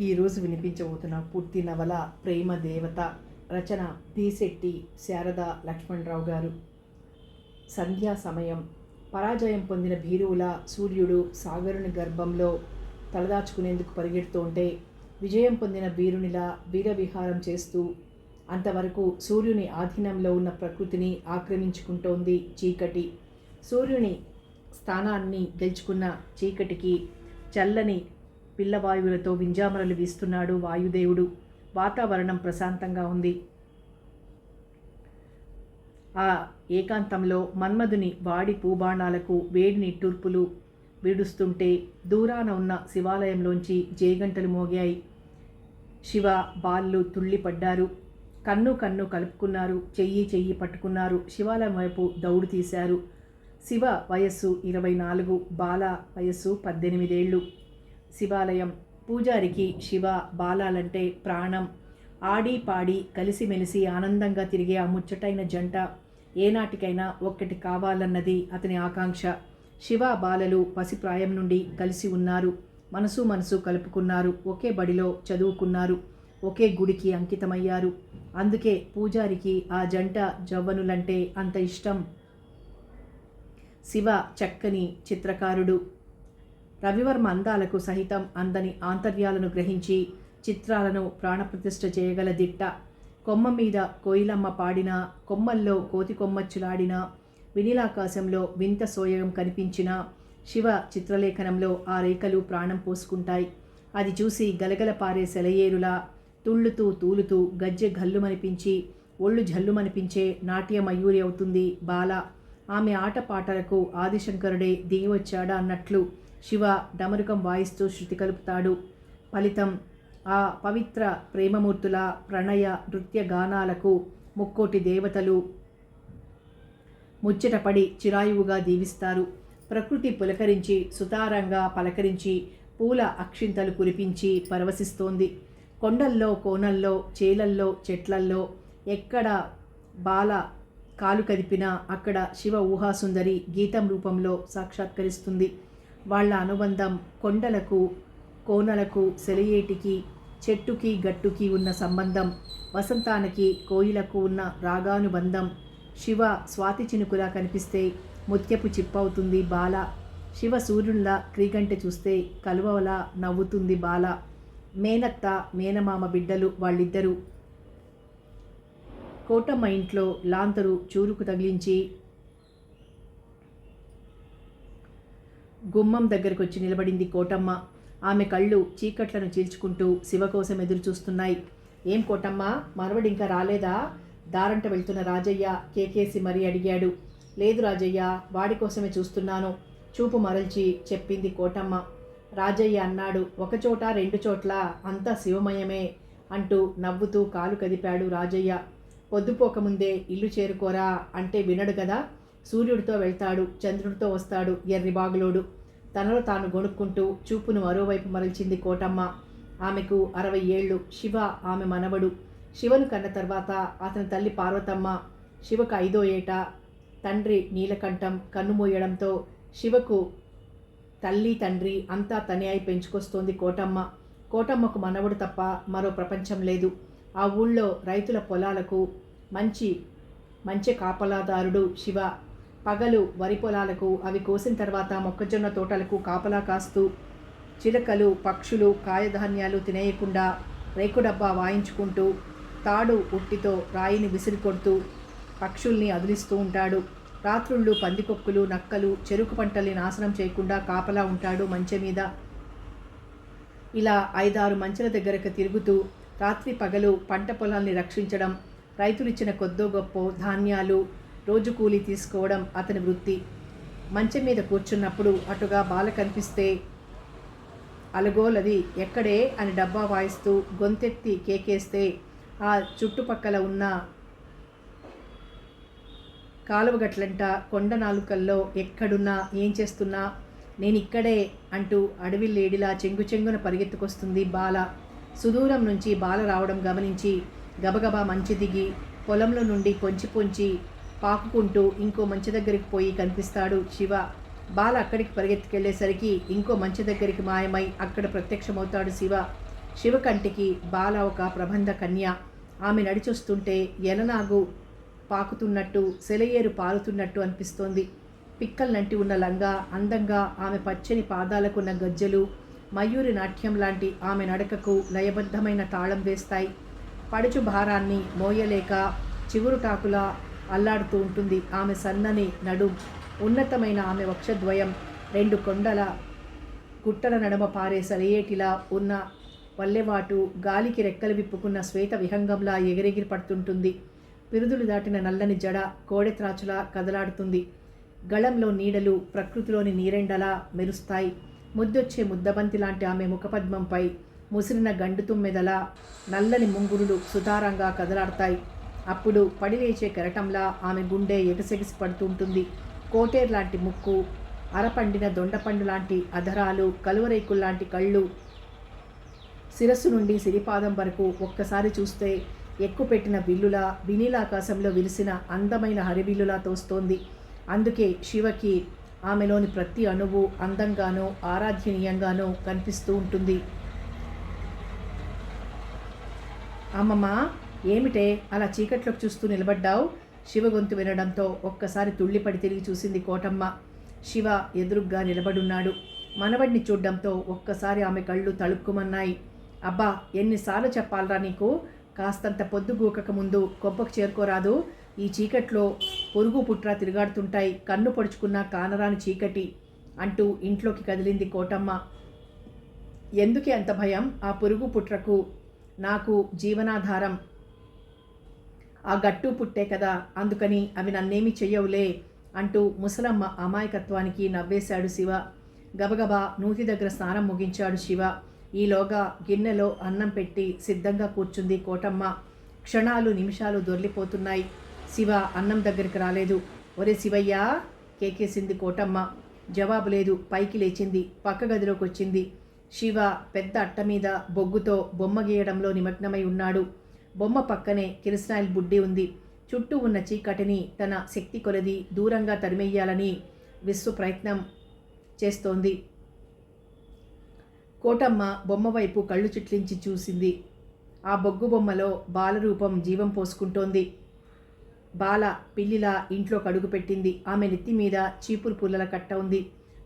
ఈరోజు వినిపించబోతున్న పూర్తి నవల ప్రేమ దేవత. రచన పి.శెట్టి శారద లక్ష్మణరావు గారు. సంధ్యా సమయం. పరాజయం పొందిన భీరువుల సూర్యుడు సాగరుని గర్భంలో తలదాచుకునేందుకు పరిగెడుతుంటే, విజయం పొందిన వీరునిలా వీరవిహారం చేస్తూ అంతవరకు సూర్యుని ఆధీనంలో ఉన్న ప్రకృతిని ఆక్రమించుకుంటోంది చీకటి. సూర్యుని స్థానాన్ని గెలుచుకున్న చీకటికి చల్లని పిల్లవాయువులతో వింజామరలు వీస్తున్నాడు వాయుదేవుడు. వాతావరణం ప్రశాంతంగా ఉంది. ఆ ఏకాంతంలో మన్మధుని వాడి పూబాణాలకు వేడి నిట్టూర్పులు విడుస్తుంటే దూరాన ఉన్న శివాలయంలోంచి జేగంటలు మోగాయి. శివ బాళ్ళు తుళ్ళిపడ్డారు. కన్ను కన్ను కలుపుకున్నారు. చెయ్యి చెయ్యి పట్టుకున్నారు. శివాలయం వైపు దౌడు తీశారు. శివ వయస్సు 24, బాల వయస్సు 18 ఏళ్ళు. శివాలయం. పూజారికి శివ బాలాలంటే ప్రాణం. ఆడి పాడి కలిసిమెలిసి ఆనందంగా తిరిగే ఆ ముచ్చటైన జంట ఏనాటికైనా ఒక్కటి కావాలన్నది అతని ఆకాంక్ష. శివ బాలలు పసిప్రాయం నుండి కలిసి ఉన్నారు. మనసు కలుపుకున్నారు. ఒకే బడిలో చదువుకున్నారు. ఒకే గుడికి అంకితమయ్యారు. అందుకే పూజారికి ఆ జంట జవ్వనులంటే అంత ఇష్టం. శివ చక్కని చిత్రకారుడు. రవివర్మ అందాలకు సహితం అందని ఆంతర్యాలను గ్రహించి చిత్రాలను ప్రాణప్రతిష్ఠ చేయగల దిట్ట. కొమ్మ మీద కోయిలమ్మ పాడిన, కొమ్మల్లో కోతి కొమ్మచ్చులాడిన, వినీలాకాశంలో వింత సోయగం కనిపించిన శివ చిత్రలేఖనంలో ఆ రేఖలు ప్రాణం పోసుకుంటాయి. అది చూసి గలగల పారే సెలయేరులా తుళ్ళుతూ తూలుతూ గజ్జె గల్లుమనిపించి ఒళ్ళు జల్లుమనిపించే నాట్య మయూరి అవుతుంది బాల. ఆమె ఆటపాటలకు ఆదిశంకరుడే దిగివచ్చాడా అన్నట్లు శివ డమరుకం వాయిస్తూ శృతి కలుపుతాడు. ఫలితం ఆ పవిత్ర ప్రేమమూర్తుల ప్రణయ నృత్య గానాలకు ముక్కోటి దేవతలు ముచ్చటపడి చిరాయువుగా దీవిస్తారు. ప్రకృతి పులకరించి సుతారంగా పలకరించి పూల అక్షింతలు కురిపించి పరవశిస్తోంది. కొండల్లో కోనల్లో చేలల్లో చెట్లల్లో ఎక్కడ బాల కాలు కదిపినా అక్కడ శివ ఊహాసుందరి గీతం రూపంలో సాక్షాత్కరిస్తుంది. వాళ్ళ అనుబంధం కొండలకు కోనలకు సెలయేటికి చెట్టుకి గట్టుకి ఉన్న సంబంధం, వసంతానికి కోయిలకు ఉన్న రాగానుబంధం. శివ స్వాతి చినుకులా కనిపిస్తే ముత్యపు చిప్పవుతుంది బాల. శివ సూర్యునిలా క్రీగంటె చూస్తే కలువలా నవ్వుతుంది బాల. మేనత్త మేనమామ బిడ్డలు వాళ్ళిద్దరూ. కోటమ్మ ఇంట్లో లాంతరు చూరుకు తగిలించి గుమ్మం దగ్గరకు వచ్చి నిలబడింది కోటమ్మ. ఆమె కళ్ళు చీకట్లను చీల్చుకుంటూ శివ కోసం ఎదురు చూస్తున్నాయి. ఏం కోటమ్మ, మనవడు ఇంకా రాలేదా? దారంట వెళ్తున్న రాజయ్య కేకేసి మరీ అడిగాడు. లేదు రాజయ్య, వాడి కోసమే చూస్తున్నాను, చూపు మరల్చి చెప్పింది కోటమ్మ. రాజయ్య అన్నాడు. ఒకచోట 2 చోట్ల అంతా శివమయమే అంటూ నవ్వుతూ కాలు కదిపాడు రాజయ్య. పొద్దుపోకముందే ఇల్లు చేరుకోరా అంటే వినడు కదా. సూర్యుడితో వెళ్తాడు, చంద్రుడితో వస్తాడు ఎర్రిబాగులోడు. తనలో తాను గొణుక్కుంటూ చూపును మరోవైపు మరల్చింది కోటమ్మ. ఆమెకు 60 ఏళ్ళు. శివ ఆమె మనవడు. శివను కన్న తర్వాత అతని తల్లి పార్వతమ్మ. శివకు 5వ ఏట తండ్రి నీలకంఠం కన్నుమూయడంతో శివకు తల్లి తండ్రి అంతా తనే అయి పెంచుకొస్తోంది కోటమ్మ. కోటమ్మకు మనవడు తప్ప మరో ప్రపంచం లేదు. ఆ ఊళ్ళో రైతుల పొలాలకు మంచి కాపలాదారుడు శివ. పగలు వరి పొలాలకు, అవి కోసిన తర్వాత మొక్కజొన్న తోటలకు కాపలా కాస్తూ చిలకలు పక్షులు కాయధాన్యాలు తినేయకుండా రేకుడబ్బా వాయించుకుంటూ తాడు ఉట్టితో రాయిని విసిరి కొడుతూ పక్షుల్ని అదిలిస్తూ ఉంటాడు. రాత్రుళ్ళు పందికొక్కులు నక్కలు చెరుకు పంటల్ని నాశనం చేయకుండా కాపలా ఉంటాడు మంచె మీద. ఇలా 5-6 మంచెల దగ్గరకు తిరుగుతూ రాత్రి పగలు పంట పొలాల్ని రక్షించడం, రైతులిచ్చిన కొద్దో గొప్పో ధాన్యాలు రోజు కూలీ తీసుకోవడం అతని వృత్తి. మంచం మీద కూర్చున్నప్పుడు అటుగా బాల కనిపిస్తే అలగోలది ఎక్కడే అని డబ్బా వాయిస్తూ గొంతెత్తి కేకేస్తే ఆ చుట్టుపక్కల ఉన్న కాలువగట్లంట కొండ నాలుకల్లో ఎక్కడున్నా ఏం చేస్తున్నా నేనిక్కడే అంటూ అడవిలేడిలా చెంగున పరిగెత్తుకొస్తుంది బాల. సుదూరం నుంచి బాల రావడం గమనించి గబగబా మంచి దిగి పొలంలో నుండి పొంచి పాకుకుంటూ ఇంకో మంచి దగ్గరికి పోయి కనిపిస్తాడు శివ. బాల అక్కడికి పరిగెత్తుకెళ్లేసరికి ఇంకో మంచి దగ్గరికి మాయమై అక్కడ ప్రత్యక్షమవుతాడు శివ. శివకంటికి బాల ఒక ప్రబంధ కన్య. ఆమె నడిచొస్తుంటే ఎలనాగు పాకుతున్నట్టు, సెలయేరు పారుతున్నట్టు అనిపిస్తోంది. పిక్కల్నంటి ఉన్న లంగా, అందంగా ఆమె పచ్చని పాదాలకున్న గజ్జెలు, మయూరి నాట్యం లాంటి ఆమె నడకకు లయబద్ధమైన తాళం వేస్తాయి. పడుచు భారాన్ని మోయలేక చిగురుటాకులా అల్లాడుతూ ఉంటుంది ఆమె సన్నని నడుం. ఉన్నతమైన ఆమె వక్షద్వయం రెండు కొండల గుట్టల నడుమ పారే సరియేటిలా ఉన్న వల్లెవాటు గాలికి రెక్కలు విప్పుకున్న శ్వేత విహంగంలా ఎగిరెగిరి పడుతుంటుంది. పిరుదులు దాటిన నల్లని జడ కోడెత్రాచులా కదలాడుతుంది. గళంలో నీడలు ప్రకృతిలోని నీరెండలా మెరుస్తాయి. ముద్దొచ్చే ముద్దబంతి లాంటి ఆమె ముఖపద్మంపై ముసిరిన గండు తుమ్మెదలా నల్లని ముంగురులు సుతారంగా కదలాడతాయి. అప్పుడు పడిలేచే కెరటంలా ఆమె గుండె ఎగసెగిసి పడుతుంటుంది. కోటేర్ లాంటి ముక్కు, అరపండిన దొండపండు లాంటి అధరాలు, కలువరేకుల్లాంటి కళ్ళు, శిరస్సు నుండి సిరిపాదం వరకు ఒక్కసారి చూస్తే ఎక్కుపెట్టిన విల్లులా వినీలాకాశంలో విరిసిన అందమైన హరివిల్లులా తోస్తోంది. అందుకే శివకి ఆమెలోని ప్రతి అణువు అందంగానో ఆరాధ్యనీయంగానో కనిపిస్తూ ఉంటుంది. అమ్మమ్మ, ఏమిటే అలా చీకట్లోకి చూస్తూ నిలబడ్డావు? శివ గొంతు వినడంతో ఒక్కసారి తుళ్ళిపడి తిరిగి చూసింది కోటమ్మ. శివ ఎదురుగ్గా నిలబడున్నాడు. మనవడిని చూడ్డంతో ఒక్కసారి ఆమె కళ్ళు తళుక్కుమన్నాయి. అబ్బా, ఎన్నిసార్లు చెప్పాలరా నీకు? కాస్తంత పొద్దుగూకక ముందు కొంపకు చేరుకోరాదు? ఈ చీకట్లో పొరుగు పుట్రా తిరుగాడుతుంటాయి, కన్ను పొడుచుకున్న కానరాని చీకటి అంటూ ఇంట్లోకి కదిలింది కోటమ్మ. ఎందుకే అంత భయం? ఆ పొరుగు పుట్రకు నాకు జీవనాధారం. ఆ గట్టు పుట్టే కదా, అందుకని అవి నన్నేమీ చెయ్యవులే అంటూ ముసలమ్మ అమాయకత్వానికి నవ్వేశాడు శివ. గబగబా నూతి దగ్గర స్నానం ముగించాడు శివ. ఈలోగా గిన్నెలో అన్నం పెట్టి సిద్ధంగా కూర్చుంది కోటమ్మ. క్షణాలు నిమిషాలు దొర్లిపోతున్నాయి. శివ అన్నం దగ్గరికి రాలేదు. ఒరే శివయ్యా, కేకేసింది కోటమ్మ. జవాబు లేదు. పైకి లేచింది. పక్క గదిలోకి వచ్చింది. శివ పెద్ద అట్ట మీద బొగ్గుతో బొమ్మ గీయడంలో నిమగ్నమై ఉన్నాడు. బొమ్మ పక్కనే కిరసనాయిల్ బుడ్డి ఉంది. చుట్టూ ఉన్న చీకటిని తన శక్తి కొలది దూరంగా తరిమెయ్యాలని విశ్వ ప్రయత్నం చేస్తోంది. కోటమ్మ బొమ్మ వైపు కళ్ళు చిట్లించి చూసింది. ఆ బొగ్గు బొమ్మలో బాలరూపం జీవం పోసుకుంటోంది. బాల పిల్లిలా ఇంట్లో కడుగు పెట్టింది. ఆమె నెత్తి మీద చీపురు పుల్లల కట్ట ఉంది.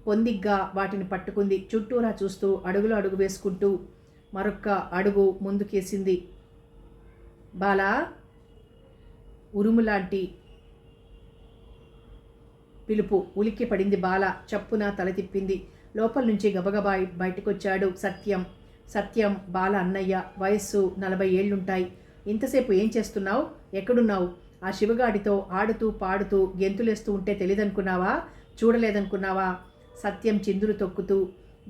పొందిగ్గా వాటిని పట్టుకుంది. చుట్టూరా చూస్తూ అడుగులో అడుగు వేసుకుంటూ మరొక్క అడుగు ముందుకేసింది. బాలా, ఉరుములాంటి పిలుపు. ఉలిక్కి పడింది బాల. చప్పున తల తిప్పింది. లోపల నుంచి గబగబా బయటకొచ్చాడు సత్యం. సత్యం బాల అన్నయ్య. వయస్సు 40 ఏళ్లుంటాయి. ఇంతసేపు ఏం చేస్తున్నావు? ఎక్కడున్నావు? ఆ శివగాడితో ఆడుతూ పాడుతూ గెంతులేస్తూ ఉంటే తెలీదనుకున్నావా? చూడలేదనుకున్నావా? సత్యం చిందులు తొక్కుతూ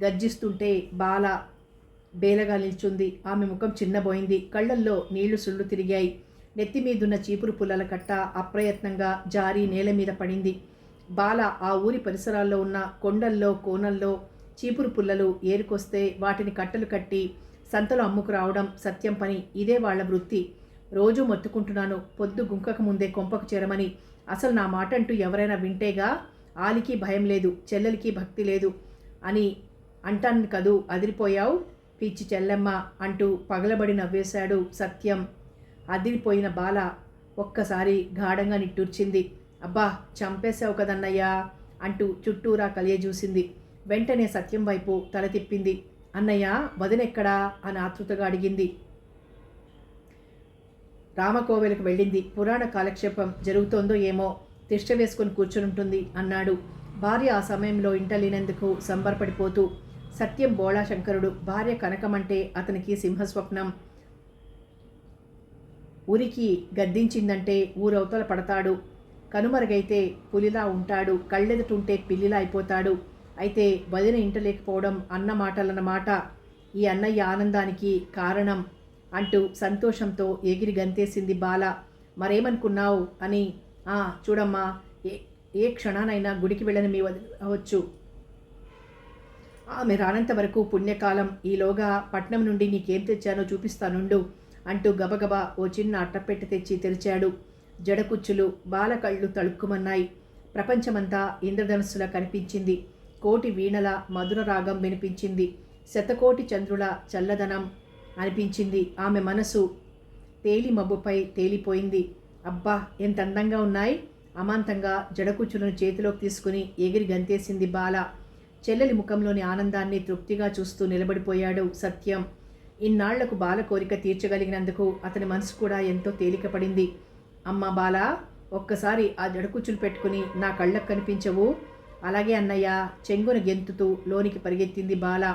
గర్జిస్తుంటే బాల బేలగా నిల్చుంది. ఆమె ముఖం చిన్నబోయింది. కళ్ళల్లో నీళ్లు సుళ్ళు తిరిగాయి. నెత్తిమీదున్న చీపురు పుల్లల కట్ట అప్రయత్నంగా జారి నేల మీద పడింది. బాల ఆ ఊరి పరిసరాల్లో ఉన్న కొండల్లో కోనల్లో చీపురు పుల్లలు ఏరుకొస్తే వాటిని కట్టలు కట్టి సంతలో అమ్ముకు రావడం సత్యం పని. ఇదే వాళ్ల వృత్తి. రోజూ మొత్తుకుంటున్నాను పొద్దు గుంకక ముందే కొంపకు చేరమని. అసలు నా మాట అంటూ ఎవరైనా వింటేగా? ఆలికి భయం లేదు, చెల్లెలికి భక్తి లేదు అని అంటాను కదూ, అదిరిపోయావు పిచ్చి చెల్లెమ్మ అంటూ పగలబడి నవ్వేశాడు సత్యం. అదిరిపోయిన బాల ఒక్కసారి గాఢంగా నిట్టూర్చింది. అబ్బా, చంపేశావు కదన్నయ్యా అంటూ చుట్టూరా కలియజూసింది. వెంటనే సత్యం వైపు తల తిప్పింది. అన్నయ్య, వదినెక్కడా అని ఆతృతగా అడిగింది. రామకోవెలకు వెళ్ళింది. పురాణ కాలక్షేపం జరుగుతోందో ఏమో, తిష్ట వేసుకొని కూర్చునుంటుంది అన్నాడు. భార్య ఆ సమయంలో ఇంటలేనందుకు సంబరపడిపోతూ. సత్యం బోళాశంకరుడు. భార్య కనకమంటే అతనికి సింహస్వప్నం. ఊరికి గద్దించిందంటే ఊరవతల పడతాడు. కనుమరుగైతే పులిలా ఉంటాడు. కళ్ళెదుటుంటే పిల్లిలా అయిపోతాడు. అయితే వదిన ఇంట లేకపోవడం అన్న మాటలన్నమాట ఈ అన్నయ్య ఆనందానికి కారణం అంటూ సంతోషంతో ఎగిరి గంతేసింది బాల. మరేమనుకున్నావు అని. చూడమ్మా, ఏ క్షణానైనా గుడికి వెళ్ళని మీ అవచ్చు. ఆమె రానంత వరకు పుణ్యకాలం. ఈలోగా పట్నం నుండి నీకేం తెచ్చానో చూపిస్తానుండు అంటూ గబగబా ఓ చిన్న అట్టపెట్టె తెచ్చి తెరిచాడు. జడకుచ్చులు. బాల కళ్ళు తళుక్కుమన్నాయి. ప్రపంచమంతా ఇంద్రధనుస్సులా కనిపించింది. కోటి వీణల మధుర రాగం వినిపించింది. శతకోటి చంద్రుల చల్లదనం అనిపించింది. ఆమె మనసు తేలి మబ్బుపై తేలిపోయింది. అబ్బా, ఎంత అందంగా ఉన్నాయి! అమాంతంగా జడకుచ్చులను చేతిలోకి తీసుకుని ఎగిరి గంతేసింది బాల. చెల్లెలి ముఖంలోని ఆనందాన్ని తృప్తిగా చూస్తూ నిలబడిపోయాడు సత్యం. ఇన్నాళ్లకు బాల కోరిక తీర్చగలిగినందుకు అతని మనసు కూడా ఎంతో తేలికపడింది. అమ్మా బాల, ఒక్కసారి ఆ జడకుచ్చులు పెట్టుకుని నా కళ్ళకు కనిపించవు? అలాగే అన్నయ్య, చెంగున గెంతుతూ లోనికి పరిగెత్తింది బాల.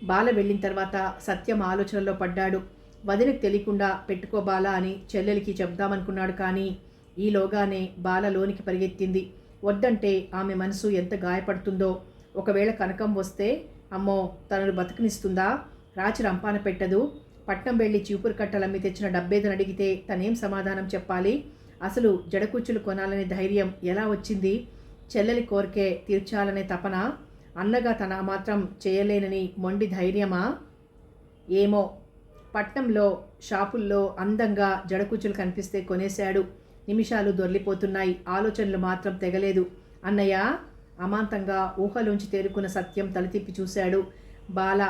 బాల వెళ్ళిన తర్వాత సత్యం ఆలోచనలో పడ్డాడు. వదినకు తెలియకుండా పెట్టుకో బాల అని చెల్లెలికి చెప్దామనుకున్నాడు. కానీ ఈలోగానే బాల లోనికి పరిగెత్తింది. వద్దంటే ఆమె మనసు ఎంత గాయపడుతుందో. ఒకవేళ కనకం వస్తే అమ్మో, తనను బతుకునిస్తుందా? రాచి రంపాన పెట్టదు. పట్నం వెళ్ళి చీపురు కట్టలమ్మి తెచ్చిన డబ్బేదని అడిగితే తనేం సమాధానం చెప్పాలి? అసలు జడకుచ్చులు కొనాలనే ధైర్యం ఎలా వచ్చింది? చెల్లెలి కోరికే తీర్చాలనే తపన, అన్నగా తన మాత్రం చేయలేనని మొండి ధైర్యమా? ఏమో. పట్నంలో షాపుల్లో అందంగా జడకుచ్చులు కనిపిస్తే కొనేశాడు. నిమిషాలు దొర్లిపోతున్నాయి. ఆలోచనలు మాత్రం తెగలేదు. అన్నయ్య, అమాంతంగా ఊహలోంచి తేరుకున్న సత్యం తలతిప్పి చూశాడు. బాల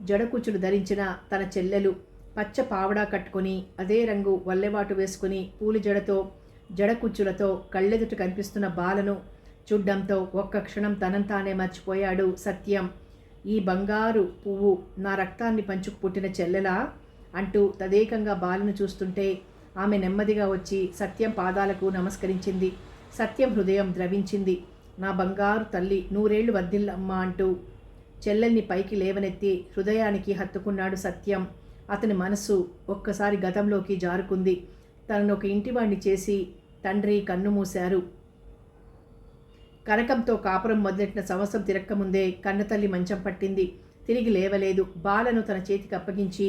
జడకుచ్చులు ధరించిన తన చెల్లెలు పచ్చ పావడా కట్టుకుని అదే రంగు వల్లెవాటు వేసుకుని పూలి జడతో జడకుచ్చులతో కళ్ళెదుట కనిపిస్తున్న బాలను చూడ్డంతో ఒక్క క్షణం తనంతానే మర్చిపోయాడు సత్యం. ఈ బంగారు పువ్వు నా రక్తాన్ని పంచుకు పుట్టిన చెల్లెలా అంటూ తదేకంగా బాలను చూస్తుంటే ఆమె నెమ్మదిగా వచ్చి సత్యం పాదాలకు నమస్కరించింది. సత్యం హృదయం ద్రవించింది. నా బంగారు తల్లి, నూరేళ్లు వర్ధిల్లమ్మా అంటూ చెల్లెల్ని పైకి లేవనెత్తి హృదయానికి హత్తుకున్నాడు సత్యం. అతని మనస్సు ఒక్కసారి గతంలోకి జారుకుంది. తనను ఒక ఇంటివాణ్ణి చేసి తండ్రి కన్నుమూశారు. కనకంతో కాపురం మొదలెట్టిన సంవత్సరం తిరక్కముందే కన్నతల్లి మంచం పట్టింది. తిరిగి లేవలేదు. బాలను తన చేతికి అప్పగించి,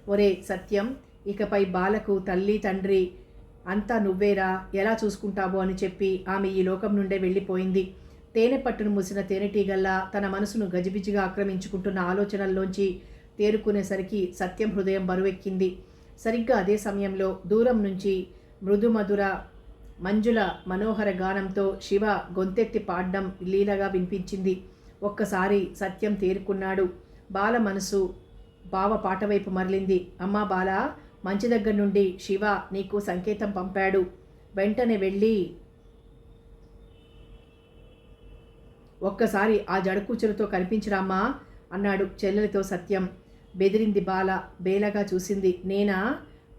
ఒరే సత్యం, ఇకపై బాలకు తల్లి తండ్రి అంతా నువ్వేరా, ఎలా చూసుకుంటావో అని చెప్పి ఆమె ఈ లోకం నుండే వెళ్ళిపోయింది. తేనె పట్టును మూసిన తేనెటీగల్లా తన మనసును గజిబిజిగా ఆక్రమించుకుంటున్న ఆలోచనల్లోంచి తేరుకునేసరికి సత్యం హృదయం బరువెక్కింది. సరిగ్గా అదే సమయంలో దూరం నుంచి మృదుమధుర మంజుల మనోహర గానంతో శివ గొంతెత్తి పాడ్డం లీలగా వినిపించింది. ఒక్కసారి సత్యం తేరుకున్నాడు. బాల మనసు బావ పాట వైపు మరలింది. అమ్మా బాల, మంచి దగ్గర నుండి శివ నీకు సంకేతం పంపాడు. వెంటనే వెళ్ళి ఒక్కసారి ఆ జడకూచులతో కనిపించరామ్మా అన్నాడు చెల్లెలితో సత్యం. బెదిరింది బాల. బేలగా చూసింది. నేనా?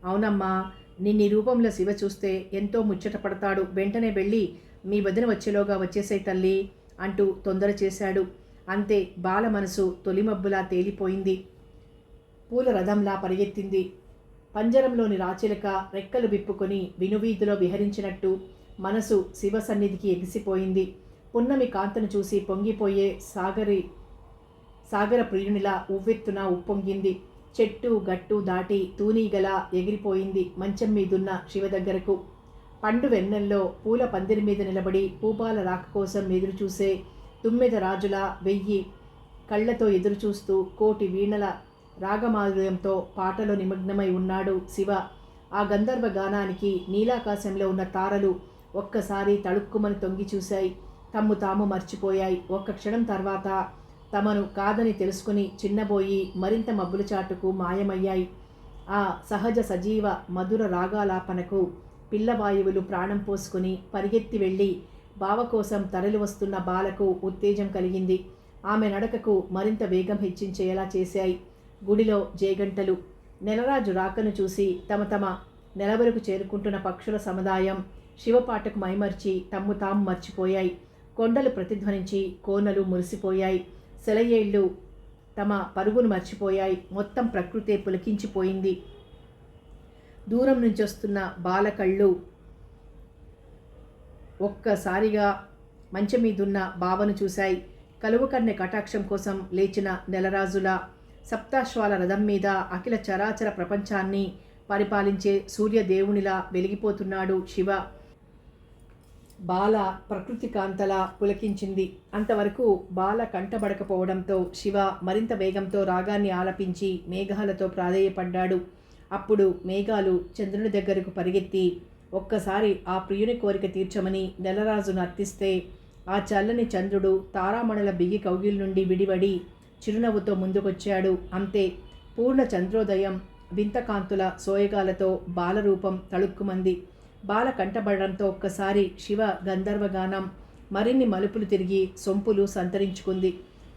అవునమ్మా, నిన్ని రూపంలో శివ చూస్తే ఎంతో ముచ్చట పడతాడు. వెంటనే వెళ్ళి మీ వదిన వచ్చేలోగా వచ్చేసే తల్లి అంటూ తొందర చేశాడు. అంతే, బాల మనసు తొలిమబ్బులా తేలిపోయింది. పూల రథంలా పరిగెత్తింది. పంజరంలోని రాచిలక రెక్కలు విప్పుకొని వినువీధిలో విహరించినట్టు మనసు శివ సన్నిధికి ఎగిసిపోయింది. పున్నమి కాంతను చూసి పొంగిపోయే సాగర ప్రియునిలా ఉవ్వెత్తున ఉప్పొంగింది. చెట్టు గట్టు దాటి తూనీగలా ఎగిరిపోయింది మంచం మీదున్న శివ దగ్గరకు. పండు వెన్నెల్లో పూల పందిరి మీద నిలబడి పూపాల రాక కోసం ఎదురుచూసే తుమ్మెద రాజుల 1000 కళ్లతో ఎదురుచూస్తూ కోటి వీణల రాగమాధుర్యంతో పాటలో నిమగ్నమై ఉన్నాడు శివ. ఆ గంధర్వ గానానికి నీలాకాశంలో ఉన్న తారలు ఒక్కసారి తళుక్కుమని తొంగి చూశాయి. తమ్ము తాము మర్చిపోయాయి. ఒక్క క్షణం తర్వాత తమను కాదని తెలుసుకుని చిన్నబోయి మరింత మబ్బుల చాటుకు మాయమయ్యాయి. ఆ సహజ సజీవ మధుర రాగాలాపనకు పిల్లవాయువులు ప్రాణం పోసుకుని పరిగెత్తి వెళ్ళి బావ కోసం తరలి వస్తున్న బాలకు ఉత్తేజం కలిగింది. ఆమె నడకకు మరింత వేగం హెచ్చించేలా చేశాయి. గుడిలో జేగంటలు. నెలరాజు రాకను చూసి తమ తమ నెలవరకు చేరుకుంటున్న పక్షుల సముదాయం శివపాటకు మైమర్చి తమ్ము తాము మర్చిపోయాయి. కొండలు ప్రతిధ్వనించి కోనలు మురిసిపోయాయి. సెలయేళ్లు తమ పరుగును మర్చిపోయాయి. మొత్తం ప్రకృతే పులకించిపోయింది. దూరం నుంచి వస్తున్న బాల కళ్ళు ఒక్కసారిగా మంచం మీదున్న బావను చూశాయి. కలువకన్నె కటాక్షం కోసం లేచిన నెలరాజులా సప్తాశ్వాల రథం మీద అఖిల చరాచర ప్రపంచాన్ని పరిపాలించే సూర్యదేవునిలా వెలిగిపోతున్నాడు శివ. బాల ప్రకృతి కాంతలా పులకించింది. అంతవరకు బాల కంటబడకపోవడంతో శివ మరింత వేగంతో రాగాన్ని ఆలపించి మేఘాలతో ప్రాధేయపడ్డాడు. అప్పుడు మేఘాలు చంద్రుని దగ్గరకు పరిగెత్తి ఒక్కసారి ఆ ప్రియుని కోరిక తీర్చమని నెలరాజును అర్థిస్తే ఆ చల్లని చంద్రుడు తారామణుల బిగి కౌగిలి నుండి విడివడి చిరునవ్వుతో ముందుకొచ్చాడు. అంతే, పూర్ణ చంద్రోదయం వింతకాంతుల సోయగాలతో బాలరూపం తళుక్కుమంది. బాల కంటబడడంతో ఒక్కసారి శివ గంధర్వగానం మరిన్ని మలుపులు తిరిగి సొంపులు సంతరించుకుంది.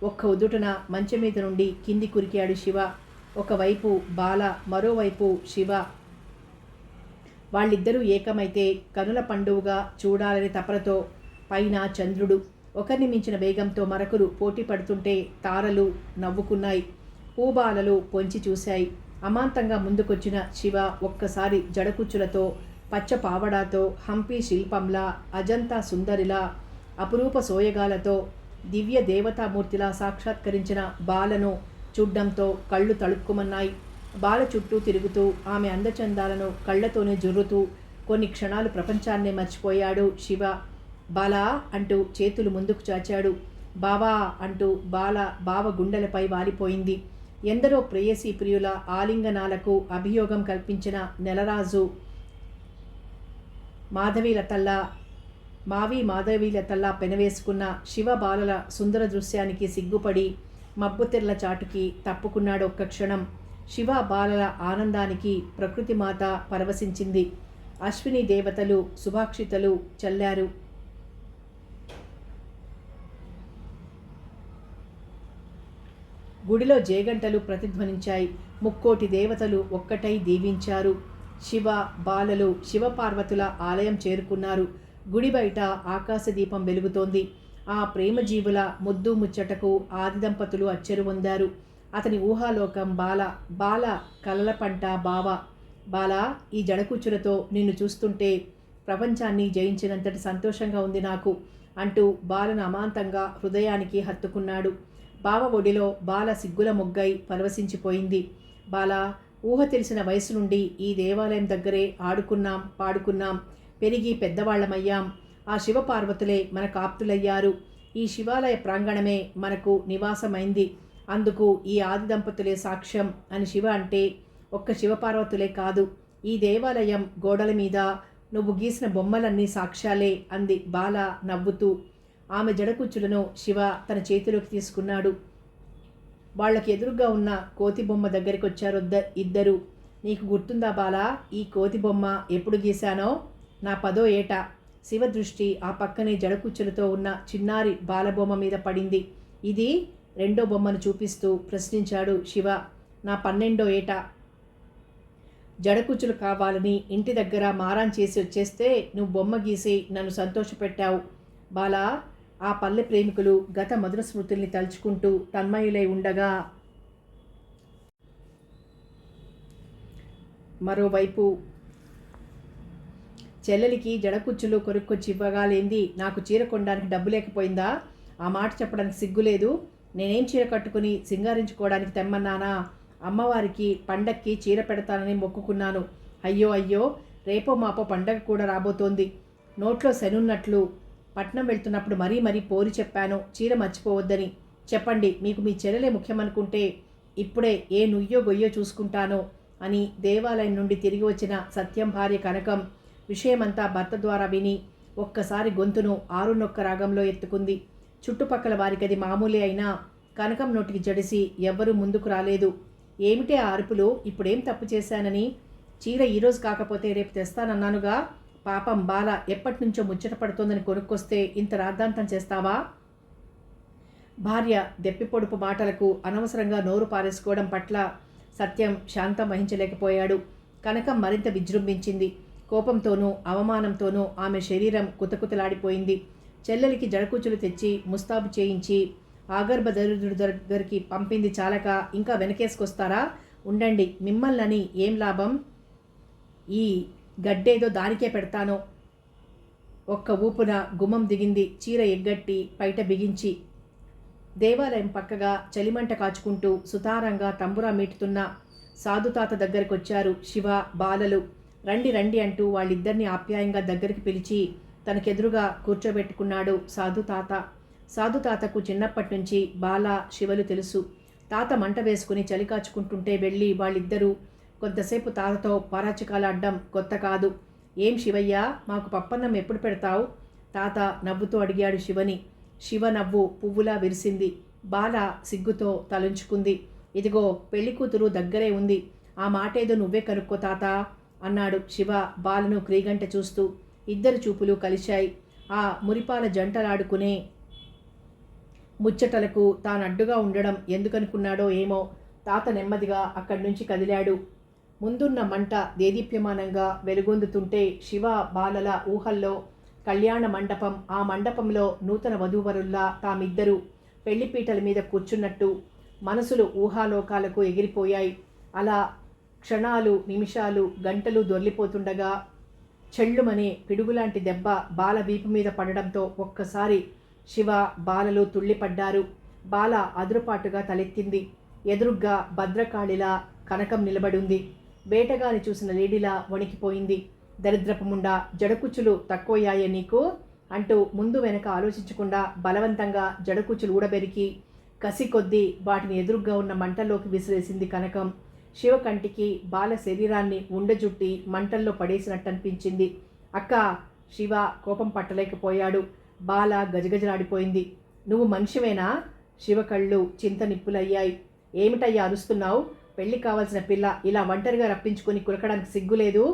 ఒక్క ఉదుటన మంచం మీద నుండి కింది కురికాడు శివ. ఒకవైపు బాల, మరోవైపు శివ. వాళ్ళిద్దరూ ఏకమైతే కనుల పండువుగా చూడాలని తపనతో పైన చంద్రుడు. ఒకరిని మించిన వేగంతో మరొకరు పోటీ పడుతుంటే తారలు నవ్వుకున్నాయి. పూబాలలు పొంచి చూశాయి. అమాంతంగా ముందుకొచ్చిన శివ ఒక్కసారి జడకుచ్చులతో, పచ్చ పావడాతో, హంపి శిల్పంలా, అజంతా సుందరిలా, అపురూప సోయగాలతో, దివ్య దేవతామూర్తిలా సాక్షాత్కరించిన బాలను చూడ్డంతో కళ్ళు తళుక్కుమన్నాయి. బాల చుట్టూ తిరుగుతూ ఆమె అందచందాలను కళ్లతోనే జుర్రుతూ కొన్ని క్షణాలు ప్రపంచాన్నే మర్చిపోయాడు శివ. బాలా అంటూ చేతులు ముందుకు చాచాడు. బావా అంటూ బావ గుండెలపై వాలిపోయింది. ఎందరో ప్రేయసీ ప్రియుల ఆలింగనాలకు అభియోగం కల్పించిన నెలరాజు మాధవీలతల్లా పెనవేసుకున్న శివ బాలల సుందర దృశ్యానికి సిగ్గుపడి మబ్బుతెర్ల చాటుకి తప్పుకున్నాడు ఒక్క క్షణం. శివ బాలల ఆనందానికి ప్రకృతి మాత పరవశించింది. అశ్విని దేవతలు శుభాక్షితలు చల్లారు. గుడిలో జేగంటలు ప్రతిధ్వనించాయి. ముక్కోటి దేవతలు ఒక్కటై దీవించారు. శివ బాలలు శివపార్వతుల ఆలయం చేరుకున్నారు. గుడి బయట ఆకాశదీపం వెలుగుతోంది. ఆ ప్రేమజీవుల ముద్దు ముచ్చటకు ఆది దంపతులు అచ్చెరు పొందారు. అతని ఊహాలోకం బాల కలల పంట బావ. బాలా, ఈ జడకుచ్చులతో నిన్ను చూస్తుంటే ప్రపంచాన్ని జయించినంతటి సంతోషంగా ఉంది నాకు అంటూ బాలను అమాంతంగా హృదయానికి హత్తుకున్నాడు. బావ ఒడిలో బాల సిగ్గుల మొగ్గై పరవశించిపోయింది. బాలా, ఊహ తెలిసిన వయసు నుండి ఈ దేవాలయం దగ్గరే ఆడుకున్నాం, పాడుకున్నాం, పెరిగి పెద్దవాళ్లమయ్యాం. ఆ శివపార్వతులే మన కాప్తులయ్యారు. ఈ శివాలయ ప్రాంగణమే మనకు నివాసమైంది. అందుకు ఈ ఆది దంపతులే సాక్ష్యం అని శివ అంటే ఒక్క శివపార్వతులే కాదు, ఈ దేవాలయం గోడల మీద నువ్వు గీసిన బొమ్మలన్నీ సాక్ష్యాలే అంది బాల నవ్వుతూ. ఆమె జడకుచ్చులను శివ తన చేతిలోకి తీసుకున్నాడు. వాళ్ళకి ఎదురుగా ఉన్న కోతి బొమ్మ దగ్గరికి వచ్చారు ఇద్దరు. నీకు గుర్తుందా బాలా, ఈ కోతి బొమ్మ ఎప్పుడు గీశానో? నా 10వ ఏట. శివ దృష్టి ఆ పక్కనే జడకుచ్చులతో ఉన్న చిన్నారి బాలబొమ్మ మీద పడింది. ఇది 2వ బొమ్మను చూపిస్తూ ప్రశ్నించాడు శివ. నా 12వ ఏట. జడకుచ్చులు కావాలని ఇంటి దగ్గర మారాన్ చేసి వచ్చేస్తే నువ్వు బొమ్మ గీసి నన్ను సంతోషపెట్టావు. బాలా, ఆ పల్లె ప్రేమికులు గత మధుర స్మృతుల్ని తలుచుకుంటూ తన్మయులై ఉండగా మరోవైపు చెల్లెలికి జడకుచ్చులు కొనుక్కొచ్చి ఇవ్వగాలేంది నాకు చీర కొనడానికి డబ్బు లేకపోయిందా? ఆ మాట చెప్పడానికి సిగ్గులేదు. నేనేం చీర కట్టుకుని సింగారించుకోవడానికి తెమ్మన్నానా? అమ్మవారికి పండక్కి చీర పెడతానని మొక్కుకున్నాను. అయ్యో అయ్యో, రేపో మాపో పండగ కూడా రాబోతోంది. నోట్లో శనున్నట్లు పట్నం వెళ్తున్నప్పుడు మరీ పోరి చెప్పాను చీర మర్చిపోవద్దని. చెప్పండి, మీకు మీ చెల్లెలే ముఖ్యమనుకుంటే ఇప్పుడే ఏ నుయ్యో గొయ్యో చూసుకుంటానో అని దేవాలయం నుండి తిరిగి వచ్చిన సత్యం భార్య కనకం విషయమంతా భర్త ద్వారా విని ఒక్కసారి గొంతును ఆరునొక్క రాగంలో ఎత్తుకుంది. చుట్టుపక్కల వారికి అది మామూలే అయినా కనకం నోటికి జడిసి ఎవ్వరూ ముందుకు రాలేదు. ఏమిటే ఆ అరుపులు? ఇప్పుడేం తప్పు చేశానని? చీర ఈరోజు కాకపోతే రేపు తెస్తానన్నానుగా. పాపం బాల ఎప్పటినుంచో ముచ్చట పడుతోందని కొనుక్కొస్తే ఇంత రాద్ధాంతం చేస్తావా? భార్య దెప్పిపొడుపు మాటలకు అనవసరంగా నోరు పారేసుకోవడం పట్ల సత్యం శాంతం వహించలేకపోయాడు. కనకం మరింత విజృంభించింది. కోపంతోనూ అవమానంతోనూ ఆమె శరీరం కుతకుతలాడిపోయింది. చెల్లెలికి జడకుచ్చులు తెచ్చి ముస్తాబు చేయించి ఆగర్భ దరిద్రుడి దగ్గరికి పంపింది చాలక ఇంకా వెనకేసుకొస్తారా? ఉండండి, మిమ్మల్ని ఏం లాభం? ఈ గడ్డేదో దానికే పెడతాను. ఒక్క ఊపున గుమ్మం దిగింది చీర ఎగ్గట్టి పైట బిగించి. దేవాలయం పక్కగా చలిమంట కాచుకుంటూ సుతారంగా తంబురా మీటుతున్న సాధుతాత దగ్గరికొచ్చారు శివ బాలలు. రండి రండి అంటూ వాళ్ళిద్దరినీ ఆప్యాయంగా దగ్గరికి పిలిచి తనకెదురుగా కూర్చోబెట్టుకున్నాడు సాధుతాత. సాధుతాతకు చిన్నప్పటి నుంచి బాల శివలు తెలుసు. తాత మంట వేసుకుని చలి కాచుకుంటుంటే వెళ్ళి వాళ్ళిద్దరూ కొంతసేపు తాతతో పరాచికాలాడ్డం కొత్త కాదు. ఏం శివయ్య, మాకు పప్పన్నం ఎప్పుడు పెడతావు? తాత నవ్వుతూ అడిగాడు శివని. శివ నవ్వు పువ్వులా విరిసింది. బాల సిగ్గుతో తలుంచుకుంది. ఇదిగో పెళ్లి కూతురు దగ్గరే ఉంది, ఆ మాటేదో నువ్వే కనుక్కో తాత అన్నాడు శివ బాలను క్రీగంట చూస్తూ. ఇద్దరు చూపులు కలిశాయి. ఆ మురిపాల జంటలాడుకునే ముచ్చటలకు తానడ్డుగా ఉండడం ఎందుకనుకున్నాడో ఏమో తాత నెమ్మదిగా అక్కడి నుంచి కదిలాడు. ముందున్న మంట దేదీప్యమానంగా వెలుగొందుతుంటే శివ బాలల ఊహల్లో కళ్యాణ మండపం, ఆ మండపంలో నూతన వధూవరుల్లా తామిద్దరూ పెళ్లిపీటల మీద కూర్చున్నట్టు మనసులు ఊహాలోకాలకు ఎగిరిపోయాయి. అలా క్షణాలు, నిమిషాలు, గంటలు దొర్లిపోతుండగా చెళ్ళుమనే పిడుగులాంటి దెబ్బ బాల వీపు మీద పడడంతో ఒక్కసారి శివ బాలలు తుళ్ళిపడ్డారు. బాల అదురుపాటుగా తలెత్తింది. ఎదురుగ్గా భద్రకాళిలా కనకం నిలబడింది. వేటగాని చూసిన లేడీలా వణికిపోయింది. దరిద్రపముండా, జడకుచ్చులు తక్కువయ్యాయే నీకు అంటూ ముందు వెనక ఆలోచించకుండా బలవంతంగా జడకుచ్చులు ఊడబెరికి కసి కొద్దీ వాటిని ఎదురుగ్గా ఉన్న మంటల్లోకి విసిరేసింది కనకం. శివ కంటికి బాల శరీరాన్ని ఉండజుట్టి మంటల్లో పడేసినట్టనిపించింది. అక్క! శివ కోపం పట్టలేకపోయాడు. బాల గజగజలాడిపోయింది. నువ్వు మనిషివేనా? శివ కళ్ళు చింత నిప్పులయ్యాయి. ఏమిటయ్యా అరుస్తున్నావు? పెళ్లి కావాల్సిన పిల్ల ఇలా ఒంటరిగా రప్పించుకొని కురకడానికి సిగ్గులేదు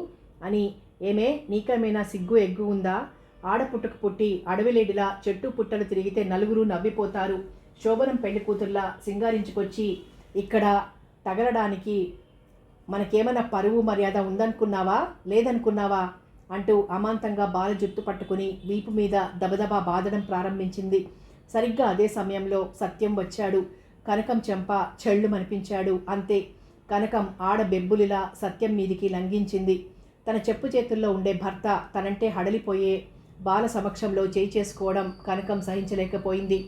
అని. ఏమే, నీకేమైనా సిగ్గు ఎగ్గు ఉందా? ఆడపుట్టకు పుట్టి అడవిలేడిలా చెట్టు పుట్టలు తిరిగితే నలుగురు నవ్విపోతారు. శోభనం పెళ్లి కూతుర్లా సింగారించుకొచ్చి ఇక్కడ తగలడానికి మనకేమైనా పరువు మర్యాద ఉందనుకున్నావా, లేదనుకున్నావా అంటూ అమాంతంగా బాల జుట్టు పట్టుకుని వీపు మీద దబదబా బాదడం ప్రారంభించింది. సరిగ్గా అదే సమయంలో సత్యం వచ్చాడు. కనకం చెంప చెళ్ళు మనిపించాడు. అంతే, కనకం ఆడబెబ్బులిలా సత్యం మీదికి లంఘించింది. తన చెప్పు చేతుల్లో ఉండే భర్త తనంటే హడలిపోయే బాల సమక్షంలో చేయి చేసుకోవడం కనకం సహించలేకపోయింది.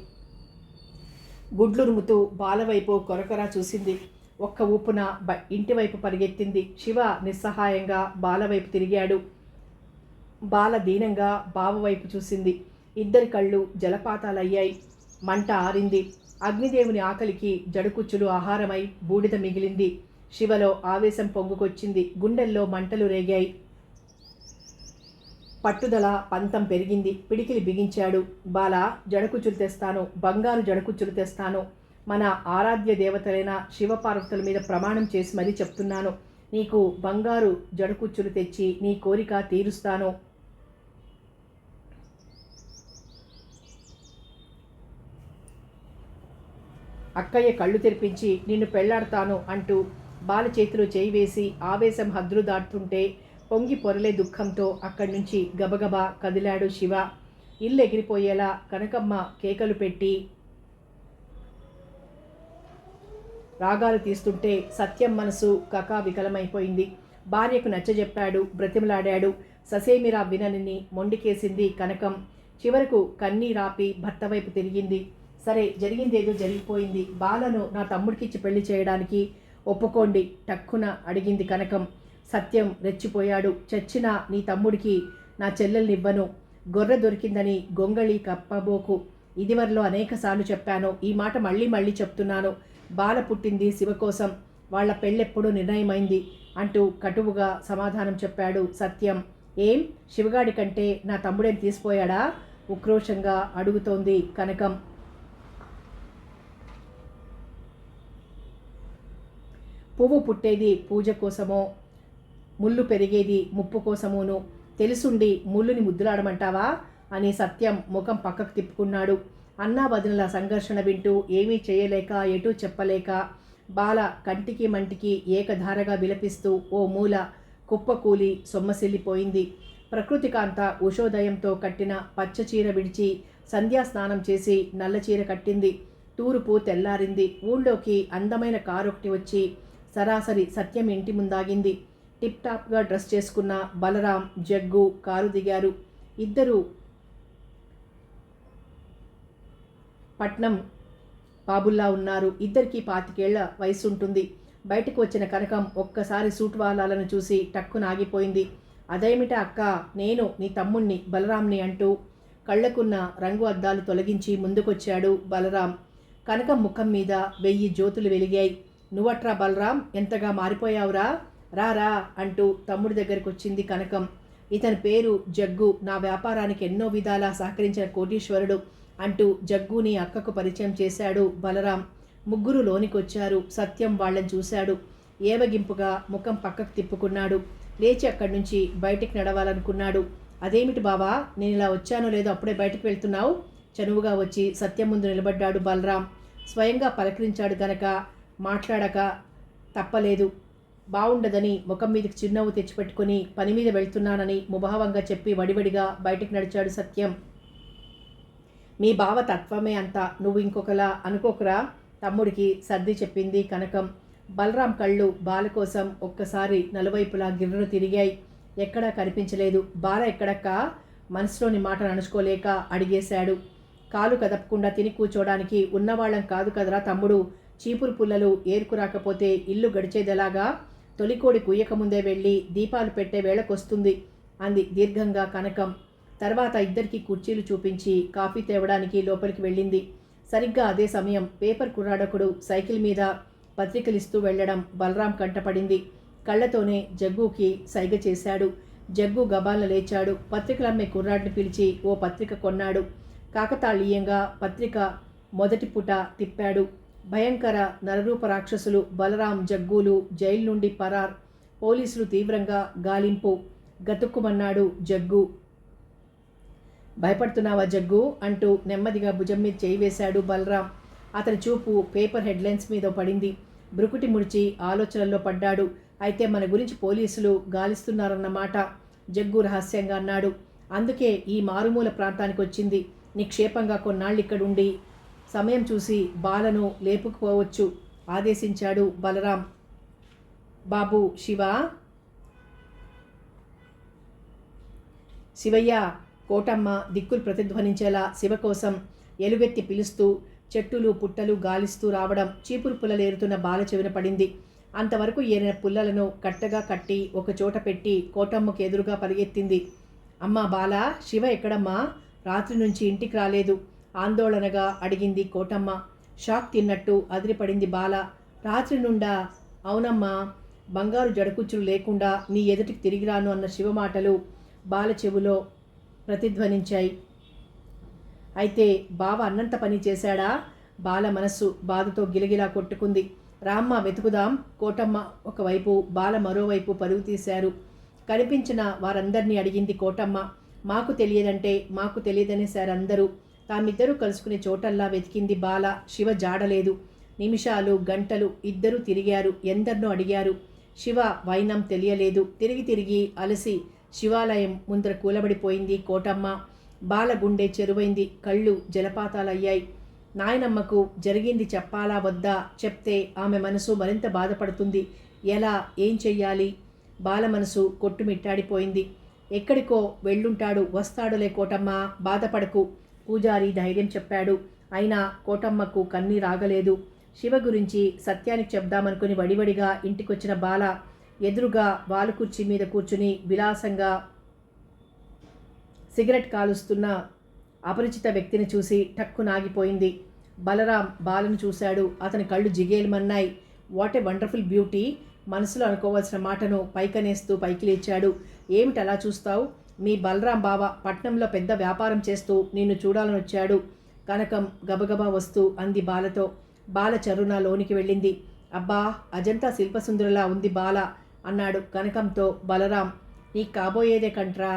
గుడ్లురుముతూ బాలవైపు కొరకొరా చూసింది. ఒక్క ఊపున ఇంటివైపు పరిగెత్తింది. శివ నిస్సహాయంగా బాలవైపు తిరిగాడు. బాల దీనంగా బావవైపు చూసింది. ఇద్దరి కళ్ళు జలపాతాలయ్యాయి. మంట ఆరింది. అగ్నిదేవుని ఆకలికి జడుకుచ్చులు ఆహారమై బూడిద మిగిలింది. శివలో ఆవేశం పొంగుకొచ్చింది. గుండెల్లో మంటలు రేగాయి. పట్టుదల పంతం పెరిగింది. పిడికిలి బిగించాడు. బాల, జడకుచ్చులు తెస్తాను, బంగారు జడకుచ్చులు తెస్తాను. మన ఆరాధ్య దేవతలైన శివపార్వతుల మీద ప్రమాణం చేసి మరీ చెప్తున్నాను. నీకు బంగారు జడకుచ్చులు తెచ్చి నీ కోరిక తీరుస్తాను. అక్కయ్య కళ్ళు తెరిపించి నిన్ను పెళ్లాడతాను అంటూ బాల చేతిలో చేయి వేసి ఆవేశం హద్దులు దాటుతుంటే పొంగి పొరలే దుఃఖంతో అక్కడి నుంచి గబగబా కదిలాడు శివ. ఇల్లు ఎగిరిపోయేలా కనకమ్మ కేకలు పెట్టి రాగాలు తీస్తుంటే సత్యం మనసు కకావికలమైపోయింది. భార్యకు నచ్చజెప్పాడు, బ్రతిమలాడాడు. ససేమిరా వినని మొండికేసింది కనకం. చివరకు కన్నీరాపి భర్త వైపు తిరిగింది. సరే, జరిగిందేదో జరిగిపోయింది. బాలను నా తమ్ముడికిచ్చి పెళ్లి చేయడానికి ఒప్పుకోండి టక్కున అడిగింది కనకం. సత్యం రెచ్చిపోయాడు. చచ్చినా నీ తమ్ముడికి నా చెల్లెల్నివ్వను. గొర్రె దొరికిందని గొంగళి కప్పబోకు. ఇదివరలో అనేకసార్లు చెప్పాను, ఈ మాట మళ్ళీ మళ్ళీ చెప్తున్నాను. బాల పుట్టింది శివ కోసం, వాళ్ల పెళ్ళెప్పుడూ నిర్ణయమైంది అంటూ కటువుగా సమాధానం చెప్పాడు సత్యం. ఏం, శివగాడి కంటే నా తమ్ముడేం తీసిపోయాడా? ఉక్రోషంగా అడుగుతోంది కనకం. పువ్వు పుట్టేది పూజ కోసమో, ముళ్ళు పెరిగేది ముప్పు కోసమోను. తెలుసుండి ముళ్ళుని ముద్దులాడమంటావా అని సత్యం ముఖం పక్కకు తిప్పుకున్నాడు. అన్నా వదినల సంఘర్షణ వింటూ ఏమీ చేయలేక ఎటూ చెప్పలేక బాల కంటికి మంటికి ఏకధారగా విలపిస్తూ ఓ మూల కుప్పకూలి సొమ్మసిల్లిపోయింది. ప్రకృతికాంత ఉషోదయంతో కట్టిన పచ్చచీర విడిచి సంధ్యాస్నానం చేసి నల్లచీర కట్టింది. తూర్పు తెల్లారింది. ఊళ్ళోకి అందమైన కారొకటి వచ్చి సరాసరి సత్యం ఇంటి ముందాగింది. టిప్ టాప్గా డ్రెస్ చేసుకున్న బలరాం, జగ్గు కారు దిగారు. ఇద్దరు పట్నం బాబుల్లా ఉన్నారు. ఇద్దరికి 25 ఏళ్ల వయసు ఉంటుంది. బయటకు వచ్చిన కనకం ఒక్కసారి సూట్ వాలాలను చూసి టక్కున ఆగిపోయింది. అదేమిటా అక్క, నేను నీ తమ్ముణ్ణి బలరాంని అంటూ కళ్లకున్న రంగు అద్దాలు తొలగించి ముందుకొచ్చాడు బలరాం. కనకం ముఖం మీద 1000 జ్యోతులు వెలిగాయి. నువ్వట్రా బలరాం, ఎంతగా మారిపోయావురా, రారా అంటూ తమ్ముడి దగ్గరికి వచ్చింది కనకం. ఇతని పేరు జగ్గు, నా వ్యాపారానికి ఎన్నో విధాలా సహకరించిన కోటీశ్వరుడు అంటూ జగ్గుని అక్కకు పరిచయం చేశాడు బలరాం. ముగ్గురు లోనికొచ్చారు. సత్యం వాళ్ళని చూశాడు. ఏవగింపుగా ముఖం పక్కకు తిప్పుకున్నాడు. లేచి అక్కడి నుంచి బయటికి నడవాలనుకున్నాడు. అదేమిటి బావా, నేను ఇలా వచ్చానో లేదో అప్పుడే బయటికి వెళ్తున్నావు? చనువుగా వచ్చి సత్యం ముందు నిలబడ్డాడు బలరాం. స్వయంగా పలకరించాడు గనక మాట్లాడక తప్పలేదు. బావుండదని ముఖం మీదకి చిరునవ్వు తెచ్చిపెట్టుకుని పని మీద వెళ్తున్నానని ముభావంగా చెప్పి వడివడిగా బయటికి నడిచాడు సత్యం. మీ బావ తత్వమే అంతా, నువ్వు ఇంకొకలా అనుకోకరా తమ్ముడికి సర్ది చెప్పింది కనకం. బలరాం కళ్ళు బాల కోసం ఒక్కసారి నలువైపులా గిర్రను తిరిగాయి. ఎక్కడా కనిపించలేదు. బాల ఎక్కడక్క? మనసులోని మాటను అణుచుకోలేక అడిగేశాడు. కాలు కదపకుండా తిని కూర్చోడానికి ఉన్నవాళ్ళం కాదు కదరా తమ్ముడు. చీపురు పుల్లలు ఏరుకురాకపోతే ఇల్లు గడిచేదెలాగా? తొలికోడి కుయ్యకముందే వెళ్ళి దీపాలు పెట్టే వేళకొస్తుంది అంది దీర్ఘంగా కనకం. తర్వాత ఇద్దరికి కుర్చీలు చూపించి కాఫీ తేవడానికి లోపలికి వెళ్ళింది. సరిగ్గా అదే సమయం పేపర్ కుర్రాడొకడు సైకిల్ మీద పత్రికలిస్తూ వెళ్లడం బలరాం కంటపడింది. కళ్లతోనే జగ్గుకి సైగ చేశాడు. జగ్గు గబాల లేచాడు. పత్రికలమ్మే కుర్రాడిని పిలిచి ఓ పత్రిక కొన్నాడు. కాకతాళీయంగా పత్రిక మొదటి పుట తిప్పాడు. భయంకర నరరూప రాక్షసులు బలరాం జగ్గులు జైలు నుండి పరార్. పోలీసులు తీవ్రంగా గాలింపు. గతుక్కుమన్నాడు జగ్గు. భయపడుతున్నావా జగ్గు అంటూ నెమ్మదిగా భుజం మీద చేయి వేశాడు బలరాం. అతని చూపు పేపర్ హెడ్లైన్స్ మీద పడింది. బ్రుకుటి ముడిచి ఆలోచనల్లో పడ్డాడు. అయితే మన గురించి పోలీసులు గాలిస్తున్నారన్నమాట జగ్గు రహస్యంగా అన్నాడు. అందుకే ఈ మారుమూల ప్రాంతానికి వచ్చింది. నిక్షేపంగా కొన్నాళ్ళిక్కడుండి సమయం చూసి బాలను లేపుకుపోవచ్చు ఆదేశించాడు బలరాం. బాబు శివయ్య కోటమ్మ దిక్కులు ప్రతిధ్వనించేలా శివ కోసం ఎలుగెత్తి పిలుస్తూ చెట్టులు పుట్టలు గాలిస్తూ రావడం చీపురు పుల్లలేరుతున్న బాల చెవిన పడింది. అంతవరకు ఏరిన పుల్లలను కట్టగా కట్టి ఒకచోట పెట్టి కోటమ్మకు ఎదురుగా పరిగెత్తింది. అమ్మా బాల, శివ ఎక్కడమ్మా? రాత్రి నుంచి ఇంటికి రాలేదు ఆందోళనగా అడిగింది కోటమ్మ. షాక్ తిన్నట్టు అదిరిపడింది బాల. రాత్రి నుండా? అవునమ్మా, బంగారు జడకుచ్చులు లేకుండా నీ ఎదుటికి తిరిగి రాను అన్న శివ మాటలు బాల చెవులో ప్రతిధ్వనించాయి. అయితే బావ అన్నంత పని చేశాడా? బాల మనస్సు బాధతో గిలగిలా కొట్టుకుంది. రామ్మ వెతుకుదాం. కోటమ్మ ఒకవైపు, బాల మరోవైపు పరుగు తీశారు. కనిపించిన వారందరినీ అడిగింది కోటమ్మ. మాకు తెలియదంటే మాకు తెలియదనేశారు అందరూ. తామిద్దరూ కలుసుకునే చోటల్లా వెతికింది బాల. శివ జాడలేదు. నిమిషాలు గంటలు ఇద్దరూ తిరిగారు. ఎందరినో అడిగారు. శివ వైనం తెలియలేదు. తిరిగి తిరిగి అలసి శివాలయం ముందర కూలబడిపోయింది కోటమ్మ. బాల గుండె చెరువైంది. కళ్ళు జలపాతాలయ్యాయి. నాయనమ్మకు జరిగింది చెప్పాలా వద్దా? చెప్తే ఆమె మనసు మరింత బాధపడుతుంది. ఎలా, ఏం చెయ్యాలి? బాల మనసు కొట్టుమిట్టాడిపోయింది. ఎక్కడికో వెళ్ళుంటాడు, వస్తాడులే కోటమ్మ, బాధపడకు పూజారి ధైర్యం చెప్పాడు. అయినా కోటమ్మకు కన్నీరాగలేదు. శివ గురించి సత్యానికి చెప్దామనుకుని వడివడిగా ఇంటికొచ్చిన బాల ఎదురుగా వాలుకుర్చీ మీద కూర్చుని విలాసంగా సిగరెట్ కాలుస్తున్న అపరిచిత వ్యక్తిని చూసి టక్కునాగిపోయింది. బలరాం బాలను చూశాడు. అతని కళ్ళు జిగేలుమన్నాయి. What a wonderful beauty! మనసులో అనుకోవాల్సిన మాటను పైకనేస్తూ పైకి లేచాడు. ఏమిటి అలా చూస్తావు? మీ బలరాం బావ పట్నంలో పెద్ద వ్యాపారం చేస్తూ నిన్ను చూడాలని వచ్చాడు. కనకం గబగబా వస్తూ అంది బాలతో. బాల చరున లోనికి వెళ్ళింది. అబ్బా, అజంతా శిల్పసుందరిలా ఉంది బాల అన్నాడు కనకంతో బలరాం. నీకు కాబోయేదే కంట్రా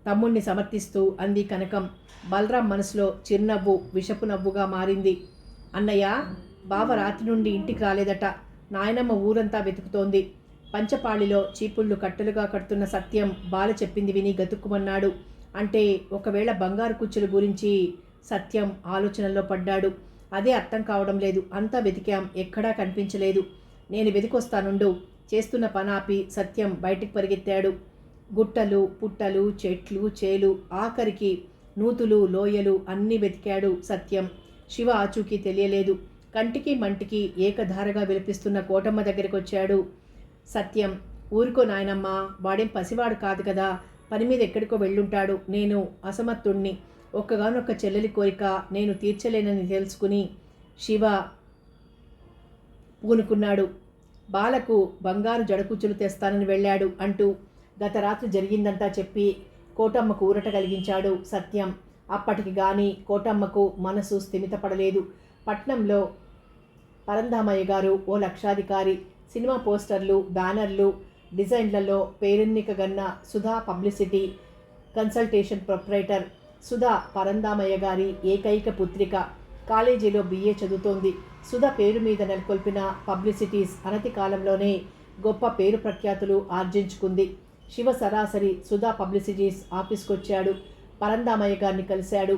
తమ్ముణ్ణి సమర్థిస్తూ అంది కనకం. బలరాం మనసులో చిరునవ్వు విషపు నవ్వుగా మారింది. అన్నయ్య, బావ రాత్రి నుండి ఇంటికి రాలేదట. నాయనమ్మ ఊరంతా వెతుకుతోంది. పంచపాళిలో చీపుళ్ళు కట్టెలుగా కడుతున్న సత్యం బాల చెప్పింది విని గతుక్కుమన్నాడు. అంటే ఒకవేళ బంగారు కుచ్చుల గురించి సత్యం ఆలోచనల్లో పడ్డాడు. అదే అర్థం కావడం లేదు. అంతా వెతికాం, ఎక్కడా కనిపించలేదు. నేను వెతికొస్తానుండు. చేస్తున్న పనాపి సత్యం బయటికి పరిగెత్తాడు. గుట్టలు పుట్టలు చెట్లు చేలు ఆఖరికి నూతులు లోయలు అన్నీ వెతికాడు సత్యం. శివ ఆచూకీ తెలియలేదు. కంటికి మంటికి ఏకధారగా విలపిస్తున్న కోటమ్మ దగ్గరికి వచ్చాడు సత్యం. ఊరుకో నాయనమ్మ, వాడేం పసివాడు కాదు కదా, పని మీద ఎక్కడికో వెళ్ళుంటాడు. నేను అసమర్థుణ్ణి. ఒక్కగానొక్క చెల్లెలి కోరిక నేను తీర్చలేనని తెలుసుకుని శివ పూనుకున్నాడు. బాలకు బంగారు జడకుచ్చులు తెస్తానని వెళ్ళాడు అంటూ గత రాత్రి జరిగిందంతా చెప్పి కోటమ్మకు ఊరట కలిగించాడు సత్యం. అప్పటికి గాని కోటమ్మకు మనసు స్థిమితపడలేదు. పట్నంలో పరంధామయ్య గారు ఓ లక్షాధికారి. సినిమా పోస్టర్లు, బ్యానర్లు, డిజైన్లలో పేరెన్నికగన్న Sudha publicity consultation proprietor. Sudha Parandhamayya గారి ఏకైక పుత్రిక. కాలేజీలో BA చదువుతోంది. సుధా పేరు మీద నెలకొల్పిన పబ్లిసిటీస్ అనతి కాలంలోనే గొప్ప పేరు ప్రఖ్యాతులు ఆర్జించుకుంది. శివ సరాసరి సుధా పబ్లిసిటీస్ ఆఫీస్కొచ్చాడు. పరంధామయ్య గారిని కలిశాడు.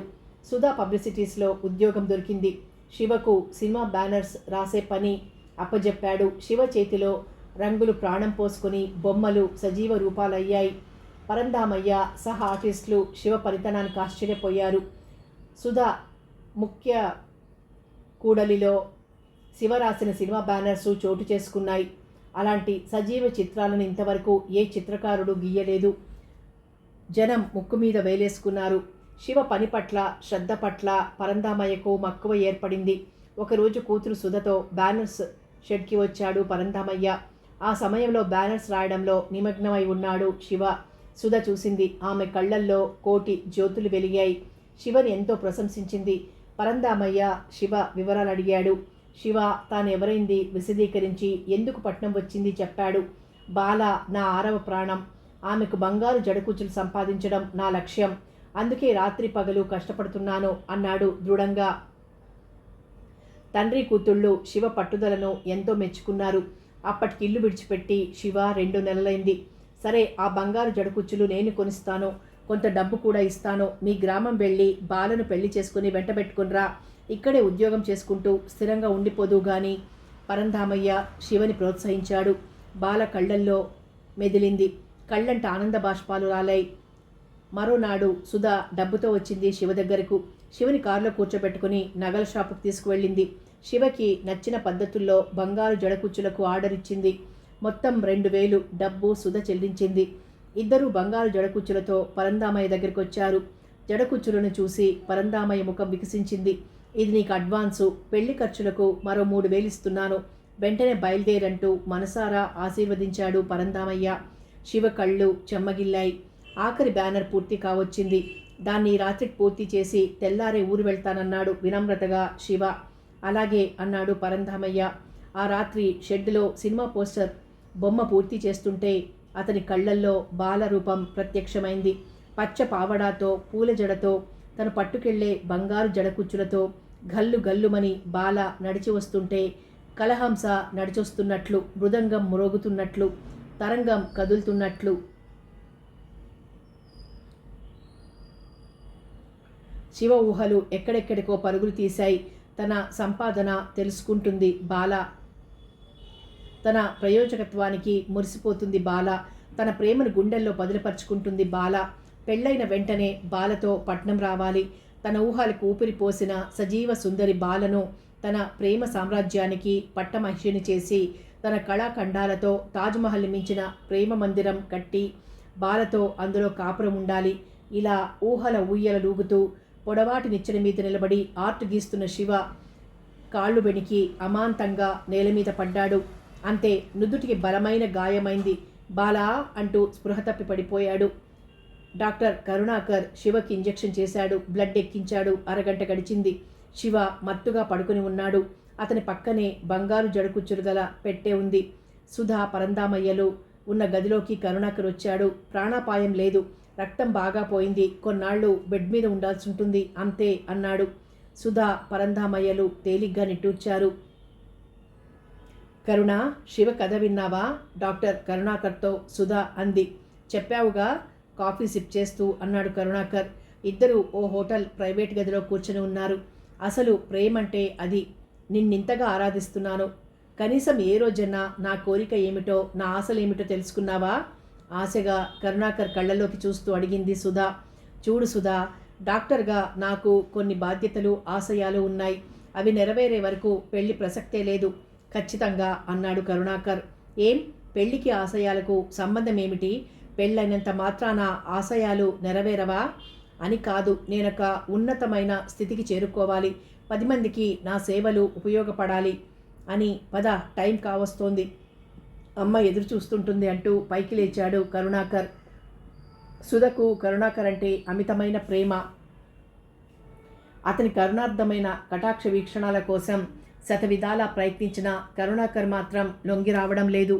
సుధా పబ్లిసిటీస్లో ఉద్యోగం దొరికింది. శివకు సినిమా బ్యానర్స్ రాసే పని అప్పజెప్పాడు. శివ చేతిలో రంగులు ప్రాణం పోసుకుని బొమ్మలు సజీవ రూపాలయ్యాయి. పరంధామయ్య సహా ఆర్టిస్టులు శివ పనితనానికి ఆశ్చర్యపోయారు. సుధా ముఖ్య కూడలిలో శివ రాసిన సినిమా బ్యానర్సు చోటు చేసుకున్నాయి. అలాంటి సజీవ చిత్రాలను ఇంతవరకు ఏ చిత్రకారుడు గీయలేదు. జనం ముక్కు మీద వేలేసుకున్నారు. శివ పని పట్ల, శ్రద్ధ పట్ల పరంధామయ్యకు మక్కువ ఏర్పడింది. ఒకరోజు కూతురు సుధతో బ్యానర్స్ షెడ్కి వచ్చాడు పరంధామయ్య. ఆ సమయంలో బ్యానర్స్ రాయడంలో నిమగ్నమై ఉన్నాడు శివ. సుధ చూసింది. ఆమె కళ్ళల్లో కోటి జ్యోతులు వెలిగాయి. శివని ఎంతో ప్రశంసించింది. పరంధామయ్య శివ వివరాలు అడిగాడు. శివ తానెవరైంది విశదీకరించి ఎందుకు పట్నం వచ్చింది చెప్పాడు. బాల నా 6వ ప్రాణం. ఆమెకు బంగారు జడకుచ్చులు సంపాదించడం నా లక్ష్యం. అందుకే రాత్రి పగలు కష్టపడుతున్నాను అన్నాడు దృఢంగా. తండ్రి కూతుళ్ళు శివ పట్టుదలను ఎంతో మెచ్చుకున్నారు. అప్పటికి ఇల్లు విడిచిపెట్టి శివ 2 నెలలైంది. సరే, ఆ బంగారు జడకుచ్చులు నేను కొనిస్తాను, కొంత డబ్బు కూడా ఇస్తాను. మీ గ్రామం వెళ్ళి బాలను పెళ్లి చేసుకుని వెంటబెట్టుకునిరా. ఇక్కడే ఉద్యోగం చేసుకుంటూ స్థిరంగా ఉండిపోదు గాని. పరంధామయ్య శివని ప్రోత్సహించాడు. బాల కళ్ళల్లో మెదిలింది. కళ్ళంట ఆనంద బాష్పాలు రాలాయి. మరోనాడు సుధ డబ్బుతో వచ్చింది శివ దగ్గరకు. శివని కారులో కూర్చోబెట్టుకుని నగల షాపుకు తీసుకువెళ్ళింది. శివకి నచ్చిన పద్ధతుల్లో బంగారు జడకుచ్చులకు ఆర్డర్ ఇచ్చింది. మొత్తం 2000 డబ్బు సుధ చెల్లించింది. ఇద్దరూ బంగారు జడకుచ్చులతో పరంధామయ్య దగ్గరికి వచ్చారు. జడకుచ్చులను చూసి పరంధామయ్య ముఖం వికసించింది. ఇది నీకు అడ్వాన్సు, పెళ్లి ఖర్చులకు మరో 3000 ఇస్తున్నాను, వెంటనే బయలుదేరంటూ మనసారా ఆశీర్వదించాడు పరంధామయ్య. శివ కళ్ళు చెమ్మగిల్లాయి. ఆఖరి బ్యానర్ పూర్తి కావచ్చింది. దాన్ని రాత్రికి పూర్తి చేసి తెల్లారే ఊరు వెళ్తానన్నాడు వినమ్రతగా శివ. అలాగే అన్నాడు పరంధామయ్య. ఆ రాత్రి షెడ్డులో సినిమా పోస్టర్ బొమ్మ పూర్తి చేస్తుంటే అతని కళ్ళల్లో బాలరూపం ప్రత్యక్షమైంది. పచ్చ పావడాతో, పూల జడతో, తను పట్టుకెళ్లే బంగారు జడకుచ్చులతో గల్లు గల్లుమని బాల నడిచి వస్తుంటే కలహంస నడిచొస్తున్నట్లు, మృదంగం మ్రోగుతున్నట్లు, తరంగం కదులుతున్నట్లు. శివ ఊహలు ఎక్కడెక్కడికో పరుగులు తీశాయి. తన సంపాదన తెలుసుకుంటుంది బాల. తన ప్రయోజకత్వానికి మురిసిపోతుంది బాల. తన ప్రేమను గుండెల్లో బదులుపరుచుకుంటుంది బాల. పెళ్ళైన వెంటనే బాలతో పట్నం రావాలి. తన ఊహలకు ఊపిరి పోసిన సజీవ సుందరి బాలను తన ప్రేమ సామ్రాజ్యానికి పట్టమహిషిని చేసి తన కళాఖండాలతో తాజ్మహల్ని మించిన ప్రేమ మందిరం కట్టి బాలతో అందులో కాపురం ఉండాలి. ఇలా ఊహల ఊయ్యల లూగుతూ పొడవాటి నిచ్చెన మీద నిలబడి ఆర్ట్ గీస్తున్న శివ కాళ్ళు వెనికి అమాంతంగా నేల మీద పడ్డాడు. అంతే, నుదుటికి బలమైన గాయమైంది. బాలా అంటూ స్పృహ తప్పి పడిపోయాడు. డాక్టర్ కరుణాకర్ శివకి ఇంజెక్షన్ చేశాడు. బ్లడ్ ఎక్కించాడు. అరగంట గడిచింది. శివ మత్తుగా పడుకుని ఉన్నాడు. అతని పక్కనే బంగారు జడకుచ్చులు గల పెట్టె ఉంది. సుధా పరంధామయ్యలు ఉన్న గదిలోకి కరుణాకర్ వచ్చాడు. ప్రాణాపాయం లేదు, రక్తం బాగా పోయింది, కొన్నాళ్ళు బెడ్ మీద ఉండాల్సి ఉంటుంది అంతే అన్నాడు. సుధా పరంధామయ్యలు తేలిగ్గా నిట్టూర్చారు. కరుణ, శివ కథ విన్నావా? డాక్టర్ కరుణాకర్తో సుధా అంది. చెప్పావుగా, కాఫీ సిప్ చేస్తూ అన్నాడు కరుణాకర్. ఇద్దరూ ఓ హోటల్ ప్రైవేట్ గదిలో కూర్చొని ఉన్నారు. అసలు ప్రేమంటే అది. నిన్నింతగా ఆరాధిస్తున్నాను. కనీసం ఏ రోజన్నా నా కోరిక ఏమిటో, నా ఆశలేమిటో తెలుసుకున్నావా? ఆశగా కరుణాకర్ కళ్ళలోకి చూస్తూ అడిగింది సుధా. చూడు సుధా, డాక్టర్గా నాకు కొన్ని బాధ్యతలు, ఆశయాలు ఉన్నాయి. అవి నెరవేరే వరకు పెళ్లి ప్రసక్తే లేదు. ఖచ్చితంగా అన్నాడు కరుణాకర్. ఏం, పెళ్లికి ఆశయాలకు సంబంధం ఏమిటి? పెళ్ళైనంత మాత్రాన ఆశయాలు నెరవేరవా అని కాదు. నేనొక ఉన్నతమైన స్థితికి చేరుకోవాలి, 10 మందికి నా సేవలు ఉపయోగపడాలి అని. పద, టైం కావస్తోంది, అమ్మ ఎదురు చూస్తుంటుంది అంటూ పైకి లేచాడు కరుణాకర్. సుధకు కరుణాకర్ అంటే అమితమైన ప్రేమ. అతని కరుణార్థమైన కటాక్ష వీక్షణాల కోసం శతవిధాలా ప్రయత్నించిన కరుణాకర్ మాత్రం లొంగి రావడం లేదు.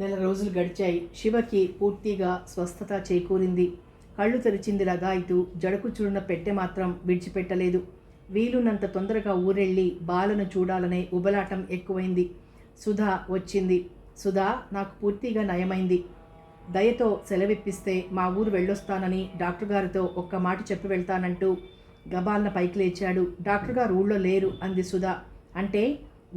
నెల రోజులు గడిచాయి. శివకి పూర్తిగా స్వస్థత చేకూరింది. కళ్ళు తెరిచింది లగాయితూ. జడకుచున్న పెట్టె మాత్రం విడిచిపెట్టలేదు. వీలున్నంత తొందరగా ఊరెళ్ళి బాలను చూడాలనే ఉబలాటం ఎక్కువైంది. సుధా వచ్చింది. సుధా, నాకు పూర్తిగా నయమైంది. దయతో సెలవిప్పిస్తే మా ఊరు వెళ్ళొస్తానని డాక్టర్ గారితో ఒక్క మాట చెప్పి వెళ్తానంటూ గబాల్న పైకి లేచాడు. డాక్టర్ గారు ఊళ్ళో లేరు అంది సుధా. అంటే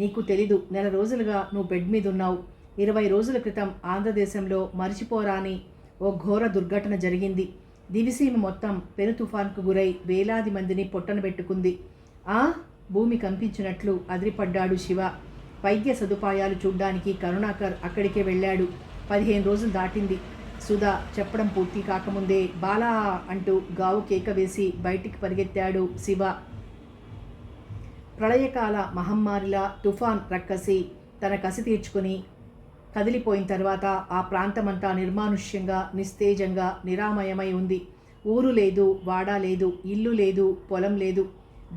నీకు తెలీదు, నెల రోజులుగా నువ్వు బెడ్ మీద ఉన్నావు. 20 రోజుల క్రితం ఆంధ్రదేశంలో మరిచిపోరాని ఓ ఘోర దుర్ఘటన జరిగింది. దివిసీమ మొత్తం పెను తుఫాన్కు గురై వేలాది మందిని పొట్టన పెట్టుకుంది. భూమి కంపించినట్లు అదిరిపడ్డాడు శివ. వైద్య సదుపాయాలు చూడ్డానికి కరుణాకర్ అక్కడికే వెళ్ళాడు. 15 రోజులు దాటింది. సుధా చెప్పడం పూర్తి కాకముందే బాలా అంటూ గావు కేక వేసి బయటికి పరిగెత్తాడు శివ. ప్రళయకాల మహమ్మారిలా తుఫాన్ రక్కసి తన కసి తీర్చుకుని కదిలిపోయిన తర్వాత ఆ ప్రాంతమంతా నిర్మానుష్యంగా, నిస్తేజంగా, నిరామయమై ఉంది. ఊరు లేదు, వాడ లేదు, ఇల్లు లేదు, పొలం లేదు,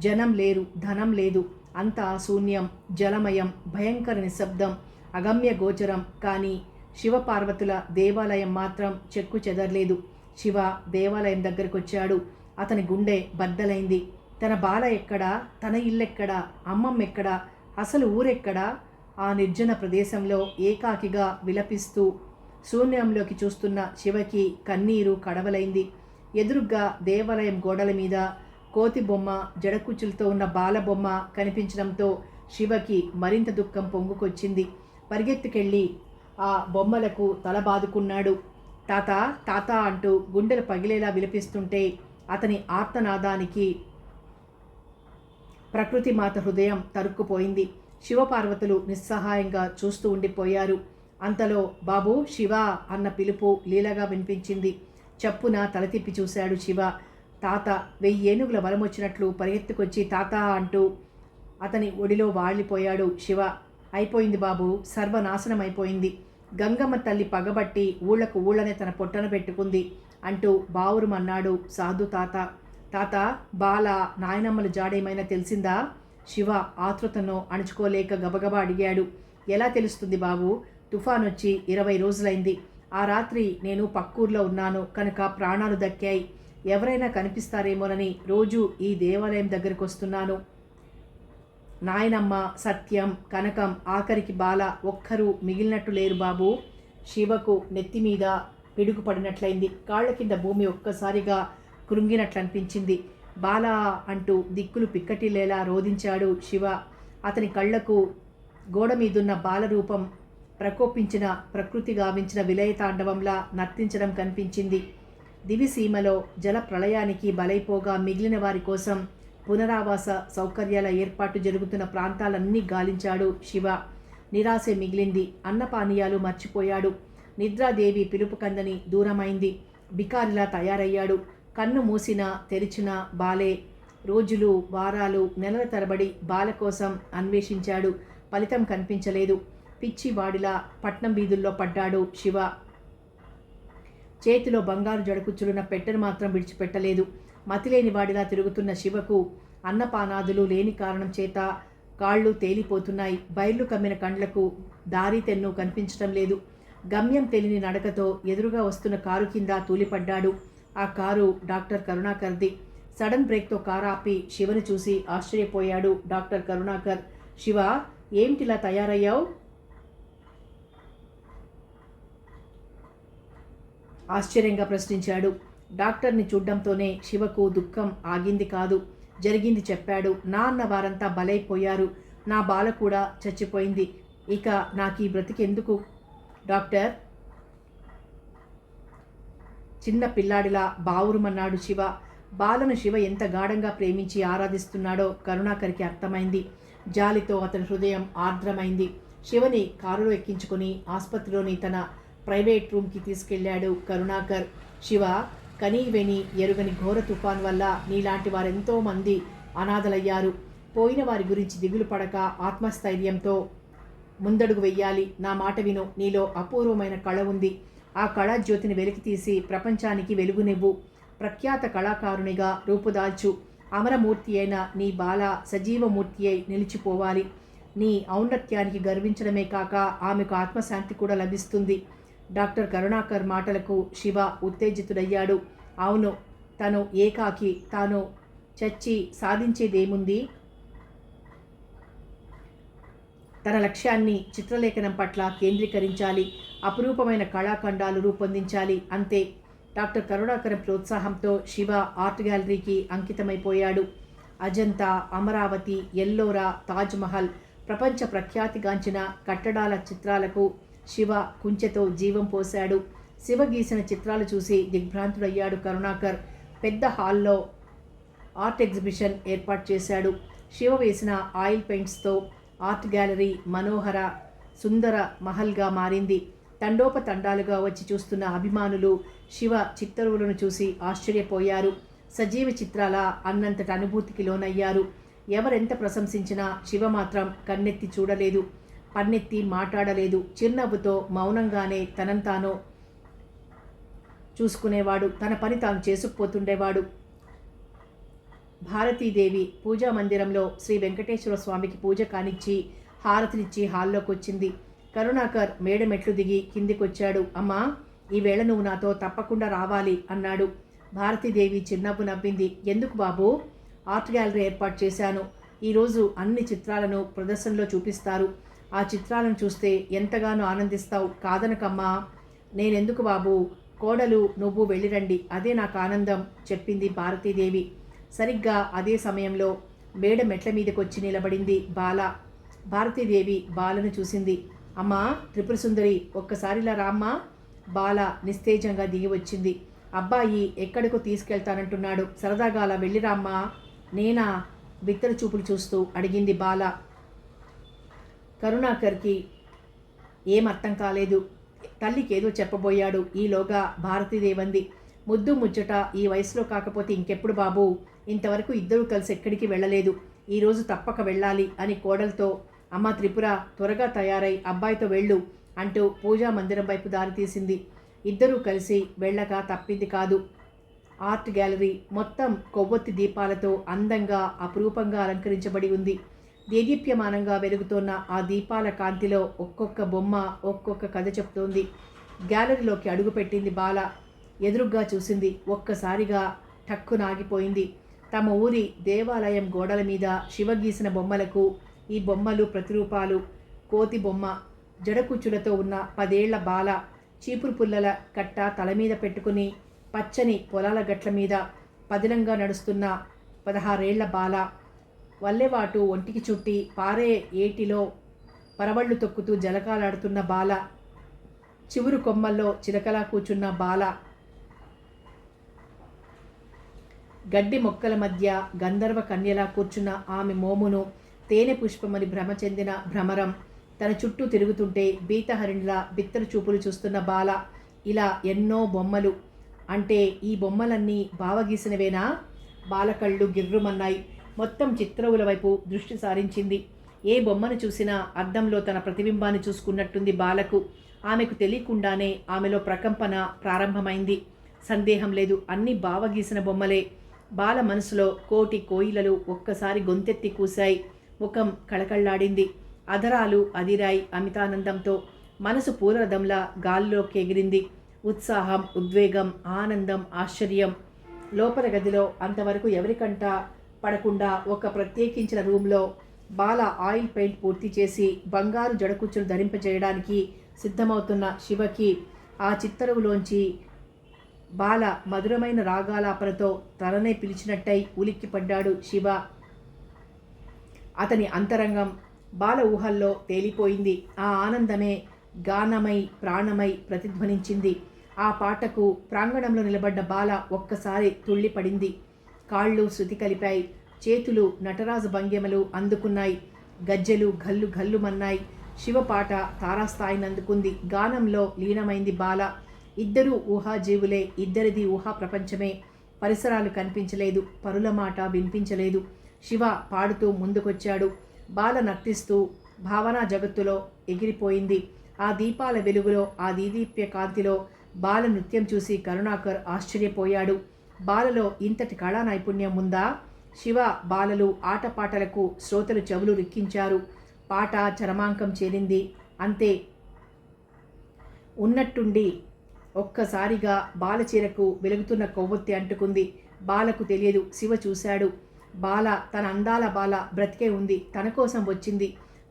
జనం లేరు, ధనం లేదు. అంతా శూన్యం, జలమయం, భయంకర నిశ్శబ్దం, అగమ్య గోచరం. కానీ శివపార్వతుల దేవాలయం మాత్రం చెక్కు చెదరలేదు. శివ దేవాలయం దగ్గరకొచ్చాడు. అతని గుండె బద్దలైంది. తన బాల ఎక్కడా, తన ఇల్లెక్కడా, అమ్మమ్మ ఎక్కడా, అసలు ఊరెక్కడా? ఆ నిర్జన ప్రదేశంలో ఏకాకిగా విలపిస్తూ శూన్యంలోకి చూస్తున్న శివకి కన్నీరు కడవలైంది. ఎదురుగ్గా దేవాలయం గోడల మీద కోతి బొమ్మ, జడకుచ్చులతో ఉన్న బాలబొమ్మ కనిపించడంతో శివకి మరింత దుఃఖం పొంగుకొచ్చింది. పరిగెత్తుకెళ్ళి ఆ బొమ్మలకు తల బాదుకున్నాడు. తాత తాత అంటూ గుండెలు పగిలేలా విలపిస్తుంటే అతని ఆర్తనాదానికి ప్రకృతి మాత హృదయం తరుక్కుపోయింది. శివపార్వతులు నిస్సహాయంగా చూస్తూ ఉండిపోయారు. అంతలో బాబు, శివ అన్న పిలుపు లీలగా వినిపించింది. చప్పున తల తిప్పి చూశాడు శివ. తాత 1000 ఏనుగుల బలమొచ్చినట్లు పరిగెత్తుకొచ్చి తాత అంటూ అతని ఒడిలో వాళ్లిపోయాడు శివ. అయిపోయింది బాబు, సర్వనాశనం అయిపోయింది. గంగమ్మ తల్లి పగబట్టి ఊళ్ళనే తన పొట్టన పెట్టుకుంది అంటూ బావురుమన్నాడు సాధు తాత. తాత, బాల నాయనమ్మల జాడేమైనా తెలిసిందా? శివ ఆతృతను అణుచుకోలేక గబగబా అడిగాడు. ఎలా తెలుస్తుంది బాబు? తుఫానొచ్చి 20 రోజులైంది. ఆ రాత్రి నేను పక్కూర్లో ఉన్నాను కనుక ప్రాణాలు దక్కాయి. ఎవరైనా కనిపిస్తారేమోనని రోజు ఈ దేవాలయం దగ్గరకు వస్తున్నాను. నాయనమ్మ, సత్యం, కనకం, ఆఖరికి బాల ఒక్కరూ మిగిలినట్టు లేరు బాబు. శివకు నెత్తిమీద పిడుగు పడినట్లయింది. కాళ్ల కింద భూమి ఒక్కసారిగా కృంగినట్లనిపించింది. బాలా అంటూ దిక్కులు పిక్కటిల్లేలా రోధించాడు శివ. అతని కళ్లకు గోడ మీదున్న బాలరూపం ప్రకోపించిన, ప్రకృతి గావించిన విలయతాండవంలా నర్తించడం కనిపించింది. దివిసీమలో జల ప్రళయానికి బలైపోగా మిగిలిన వారి కోసం పునరావాస సౌకర్యాల ఏర్పాటు జరుగుతున్న ప్రాంతాలన్నీ గాలించాడు శివ. నిరాశే మిగిలింది. అన్నపానీయాలు మర్చిపోయాడు. నిద్రాదేవి పిలుపు కందని దూరమైంది. బికారిలా తయారయ్యాడు. కన్ను మూసినా తెరిచినా బాలే. రోజులు, వారాలు, నెలల తరబడి బాల కోసం అన్వేషించాడు. ఫలితం కనిపించలేదు. పిచ్చివాడిలా పట్నం వీధుల్లో పడ్డాడు శివ. చేతిలో బంగారు జడకుచ్చులున్న పెట్టెను మాత్రం విడిచిపెట్టలేదు. మతిలేని వాడిలా తిరుగుతున్న శివకు అన్నపానాదులు లేని కారణం చేత కాళ్ళు తేలిపోతున్నాయి. బైర్లు కమ్మిన కండ్లకు దారి తెన్ను కనిపించడం లేదు. గమ్యం తెలియని నడకతో ఎదురుగా వస్తున్న కారు కింద తూలిపడ్డాడు. ఆ కారు డాక్టర్ కరుణాకర్ది. సడన్ బ్రేక్తో కారు ఆపి శివని చూసి ఆశ్చర్యపోయాడు డాక్టర్ కరుణాకర్. శివ, ఏమిటిలా తయారయ్యావు? ఆశ్చర్యంగా ప్రశ్నించాడు. డాక్టర్ని చూడ్డంతోనే శివకు దుఃఖం ఆగింది కాదు. జరిగింది చెప్పాడు. నా అన్న వారంతా బలైపోయారు. నా బాల కూడా చచ్చిపోయింది. ఇక నాకు ఈ బ్రతికెందుకు డాక్టర్? చిన్న పిల్లాడిలా బావురుమన్నాడు శివ. బాలను శివ ఎంత గాఢంగా ప్రేమించి ఆరాధిస్తున్నాడో కరుణాకర్కి అర్థమైంది. జాలితో అతని హృదయం ఆర్ద్రమైంది. శివని కారులో ఎక్కించుకుని ఆసుపత్రిలోని తన ప్రైవేట్ రూమ్కి తీసుకెళ్లాడు కరుణాకర్. శివ, కనీవెని ఎరుగని ఘోర తుఫాన్ వల్ల నీలాంటి వారెంతో మంది అనాథలయ్యారు. పోయిన వారి గురించి దిగులు పడక ఆత్మస్థైర్యంతో ముందడుగు వెయ్యాలి. నా మాట విను. నీలో అపూర్వమైన కళ ఉంది. ఆ కళాజ్యోతిని వెలికితీసి ప్రపంచానికి వెలుగునివ్వు. ప్రఖ్యాత కళాకారునిగా రూపుదాల్చు. అమరమూర్తి అయిన నీ బాల సజీవమూర్తి అయి నిలిచిపోవాలి. నీ ఔన్నత్యానికి గర్వించడమే కాక ఆమెకు ఆత్మశాంతి కూడా లభిస్తుంది. డాక్టర్ కరుణాకర్ మాటలకు శివ ఉత్తేజితుడయ్యాడు. అవును, తను ఏకాకి, తాను చచ్చి సాధించేదేముంది? తన లక్ష్యాన్ని చిత్రలేఖనం పట్ల కేంద్రీకరించాలి. అపురూపమైన కళాఖండాలు రూపొందించాలి, అంతే. డాక్టర్ కరుణాకరం ప్రోత్సాహంతో శివ ఆర్ట్ గ్యాలరీకి అంకితమైపోయాడు. అజంతా, అమరావతి, ఎల్లోరా, తాజ్మహల్ ప్రపంచ ప్రఖ్యాతిగాంచిన కట్టడాల చిత్రాలకు శివ కుంచెతో జీవం పోశాడు. శివ గీసిన చిత్రాలు చూసి దిగ్భ్రాంతుడయ్యాడు కరుణాకర్. పెద్ద హాల్లో ఆర్ట్ ఎగ్జిబిషన్ ఏర్పాటు చేశాడు. శివ వేసిన ఆయిల్ పెయింట్స్తో ఆర్ట్ గ్యాలరీ మనోహర సుందర మహల్గా మారింది. తండోపతండాలుగా వచ్చి చూస్తున్న అభిమానులు శివ చిత్తరువులను చూసి ఆశ్చర్యపోయారు. సజీవ చిత్రాల అన్నంతటి అనుభూతికి లోనయ్యారు. ఎవరెంత ప్రశంసించినా శివ మాత్రం కన్నెత్తి చూడలేదు, పన్నెత్తి మాట్లాడలేదు. చిరునవ్వుతో మౌనంగానే తనంతానో చూసుకునేవాడు. తన పని తాను చేసుకుపోతుండేవాడు. భారతీదేవి పూజా మందిరంలో శ్రీ వెంకటేశ్వర స్వామికి పూజ కానిచ్చి హారతినిచ్చి హాల్లోకి వచ్చింది. కరుణాకర్ మేడ మెట్లు దిగి కిందికొచ్చాడు. అమ్మా, ఈవేళ నువ్వు నాతో తప్పకుండా రావాలి అన్నాడు. భారతీదేవి చిన్నవ్వు నవ్వింది. ఎందుకు బాబు? ఆర్ట్ గ్యాలరీ ఏర్పాటు చేశాను. ఈరోజు అన్ని చిత్రాలను ప్రదర్శనలో చూపిస్తారు. ఆ చిత్రాలను చూస్తే ఎంతగానో ఆనందిస్తావు. కాదనకమ్మా. నేనెందుకు బాబు? కోడలు నువ్వు వెళ్ళిరండి, అదే నాకు ఆనందం చెప్పింది భారతీదేవి. సరిగ్గా అదే సమయంలో మేడ మెట్ల మీదకొచ్చి నిలబడింది బాల. భారతీదేవి బాలను చూసింది. అమ్మా త్రిపుర సుందరి, ఒక్కసారిలా రామ్మా. బాల నిస్తేజంగా దిగి వచ్చింది. అబ్బాయి ఎక్కడికో తీసుకెళ్తానంటున్నాడు, సరదాగా అలా వెళ్ళిరామ్మా. నేనా? బిత్తర చూపులు చూస్తూ అడిగింది బాల. కరుణాకర్కి ఏం అర్థం కాలేదు. తల్లికేదో చెప్పబోయాడు. ఈలోగా భారతీదేవంది, ముద్దు ముచ్చట ఈ వయసులో కాకపోతే ఇంకెప్పుడు బాబు? ఇంతవరకు ఇద్దరూ కలిసి ఎక్కడికి వెళ్ళలేదు. ఈరోజు తప్పక వెళ్ళాలి అని కోడలతో, అమ్మ త్రిపుర, త్వరగా తయారై అబ్బాయితో వెళ్ళు అంటూ పూజా మందిరం వైపు దారితీసింది. ఇద్దరూ కలిసి వెళ్ళక తప్పింది కాదు. ఆర్ట్ గ్యాలరీ మొత్తం కొవ్వొత్తి దీపాలతో అందంగా అపురూపంగా అలంకరించబడి ఉంది. దేదీప్యమానంగా వెలుగుతోన్న ఆ దీపాల కాంతిలో ఒక్కొక్క బొమ్మ ఒక్కొక్క కథ చెప్తోంది. గ్యాలరీలోకి అడుగుపెట్టింది బాల. ఎదురుగ్గా చూసింది. ఒక్కసారిగా టక్కునాగిపోయింది. తమ ఊరి దేవాలయం గోడల మీద శివ గీసిన బొమ్మలకు ఈ బొమ్మలు ప్రతిరూపాలు. కోతి బొమ్మ, జడకుచ్చులతో ఉన్న 10 ఏళ్ల బాల, చీపురు పుల్లల కట్ట తల మీద పెట్టుకుని పచ్చని పొలాల గట్ల మీద పదిలంగా నడుస్తున్న 16 ఏళ్ల బాల, వల్లెవాటు ఒంటికి చుట్టి పారే ఏటిలో పరవళ్ళు తొక్కుతూ జలకాలాడుతున్న బాల, చివురు కొమ్మల్లో చిలకలా కూర్చున్న బాల, గడ్డి మొక్కల మధ్య గంధర్వ కన్యలా కూర్చున్న ఆమె మోమును తేనె పుష్పమని భ్రమ చెందిన భ్రమరం, తన చుట్టూ తిరుగుతుంటే బీతహరిణిలా బిత్తరు చూపులు చూస్తున్న బాల. ఇలా ఎన్నో బొమ్మలు. అంటే ఈ బొమ్మలన్నీ బావగీసినవేనా? బాలకళ్ళు గిర్రుమన్నాయి. మొత్తం చిత్రవుల వైపు దృష్టి సారించింది. ఏ బొమ్మను చూసినా అద్దంలో తన ప్రతిబింబాన్ని చూసుకున్నట్టుంది బాలకు. ఆమెకు తెలియకుండానే ఆమెలో ప్రకంపన ప్రారంభమైంది. సందేహం లేదు, అన్నీ బావగీసిన బొమ్మలే. బాల మనసులో కోటి కోయిలలు ఒక్కసారి గొంతెత్తి కూశాయి. ముఖం కళకళ్లాడింది. అధరాలు అదిరాయి అమితానందంతో. మనసు పూలరథంలా గాల్లోకి ఎగిరింది. ఉత్సాహం, ఉద్వేగం, ఆనందం, ఆశ్చర్యం. లోపల గదిలో అంతవరకు ఎవరికంట పడకుండా ఒక ప్రత్యేకించిన రూమ్లో బాల ఆయిల్ పెయింట్ పూర్తి చేసి బంగారు జడకుచ్చులు ధరింపజేయడానికి సిద్ధమవుతున్న శివకి ఆ చిత్తరువులోంచి బాల మధురమైన రాగాలాపనతో తననే పిలిచినట్టయి ఉలిక్కిపడ్డాడు శివ. అతని అంతరంగం బాల ఊహల్లో తేలిపోయింది. ఆ ఆనందమే గానమై ప్రాణమై ప్రతిధ్వనించింది. ఆ పాటకు ప్రాంగణంలో నిలబడ్డ బాల ఒక్కసారి తుళ్ళిపడింది. కాళ్ళు శృతి కలిపాయి. చేతులు నటరాజు భంగిమలు అందుకున్నాయి. గజ్జెలు గల్లు గల్లుమన్నాయి. శివపాట తారాస్థాయిని అందుకుంది. గానంలో లీనమైంది బాల. ఇద్దరూ ఊహాజీవులే. ఇద్దరిది ఊహా ప్రపంచమే. పరిసరాలు కనిపించలేదు. పరుల మాట వినిపించలేదు. శివ పాడుతూ ముందుకొచ్చాడు. బాల నర్తిస్తూ భావనా జగత్తులో ఎగిరిపోయింది. ఆ దీపాల వెలుగులో, ఆ దీదీప్య కాంతిలో బాల నృత్యం చూసి కరుణాకర్ ఆశ్చర్యపోయాడు. బాలలో ఇంతటి కళా నైపుణ్యం ఉందా? శివ బాలలు ఆటపాటలకు శ్రోతలు చెవులు రిక్కించారు. పాట చరమాంకం చేరింది. అంతే, ఉన్నట్టుండి ఒక్కసారిగా బాల చీరకు వెలుగుతున్న కొవ్వొత్తి అంటుకుంది. బాలకు తెలియదు. శివ చూశాడు. బాల, తన అందాల బాల బ్రతికే ఉంది. తన కోసం వచ్చింది.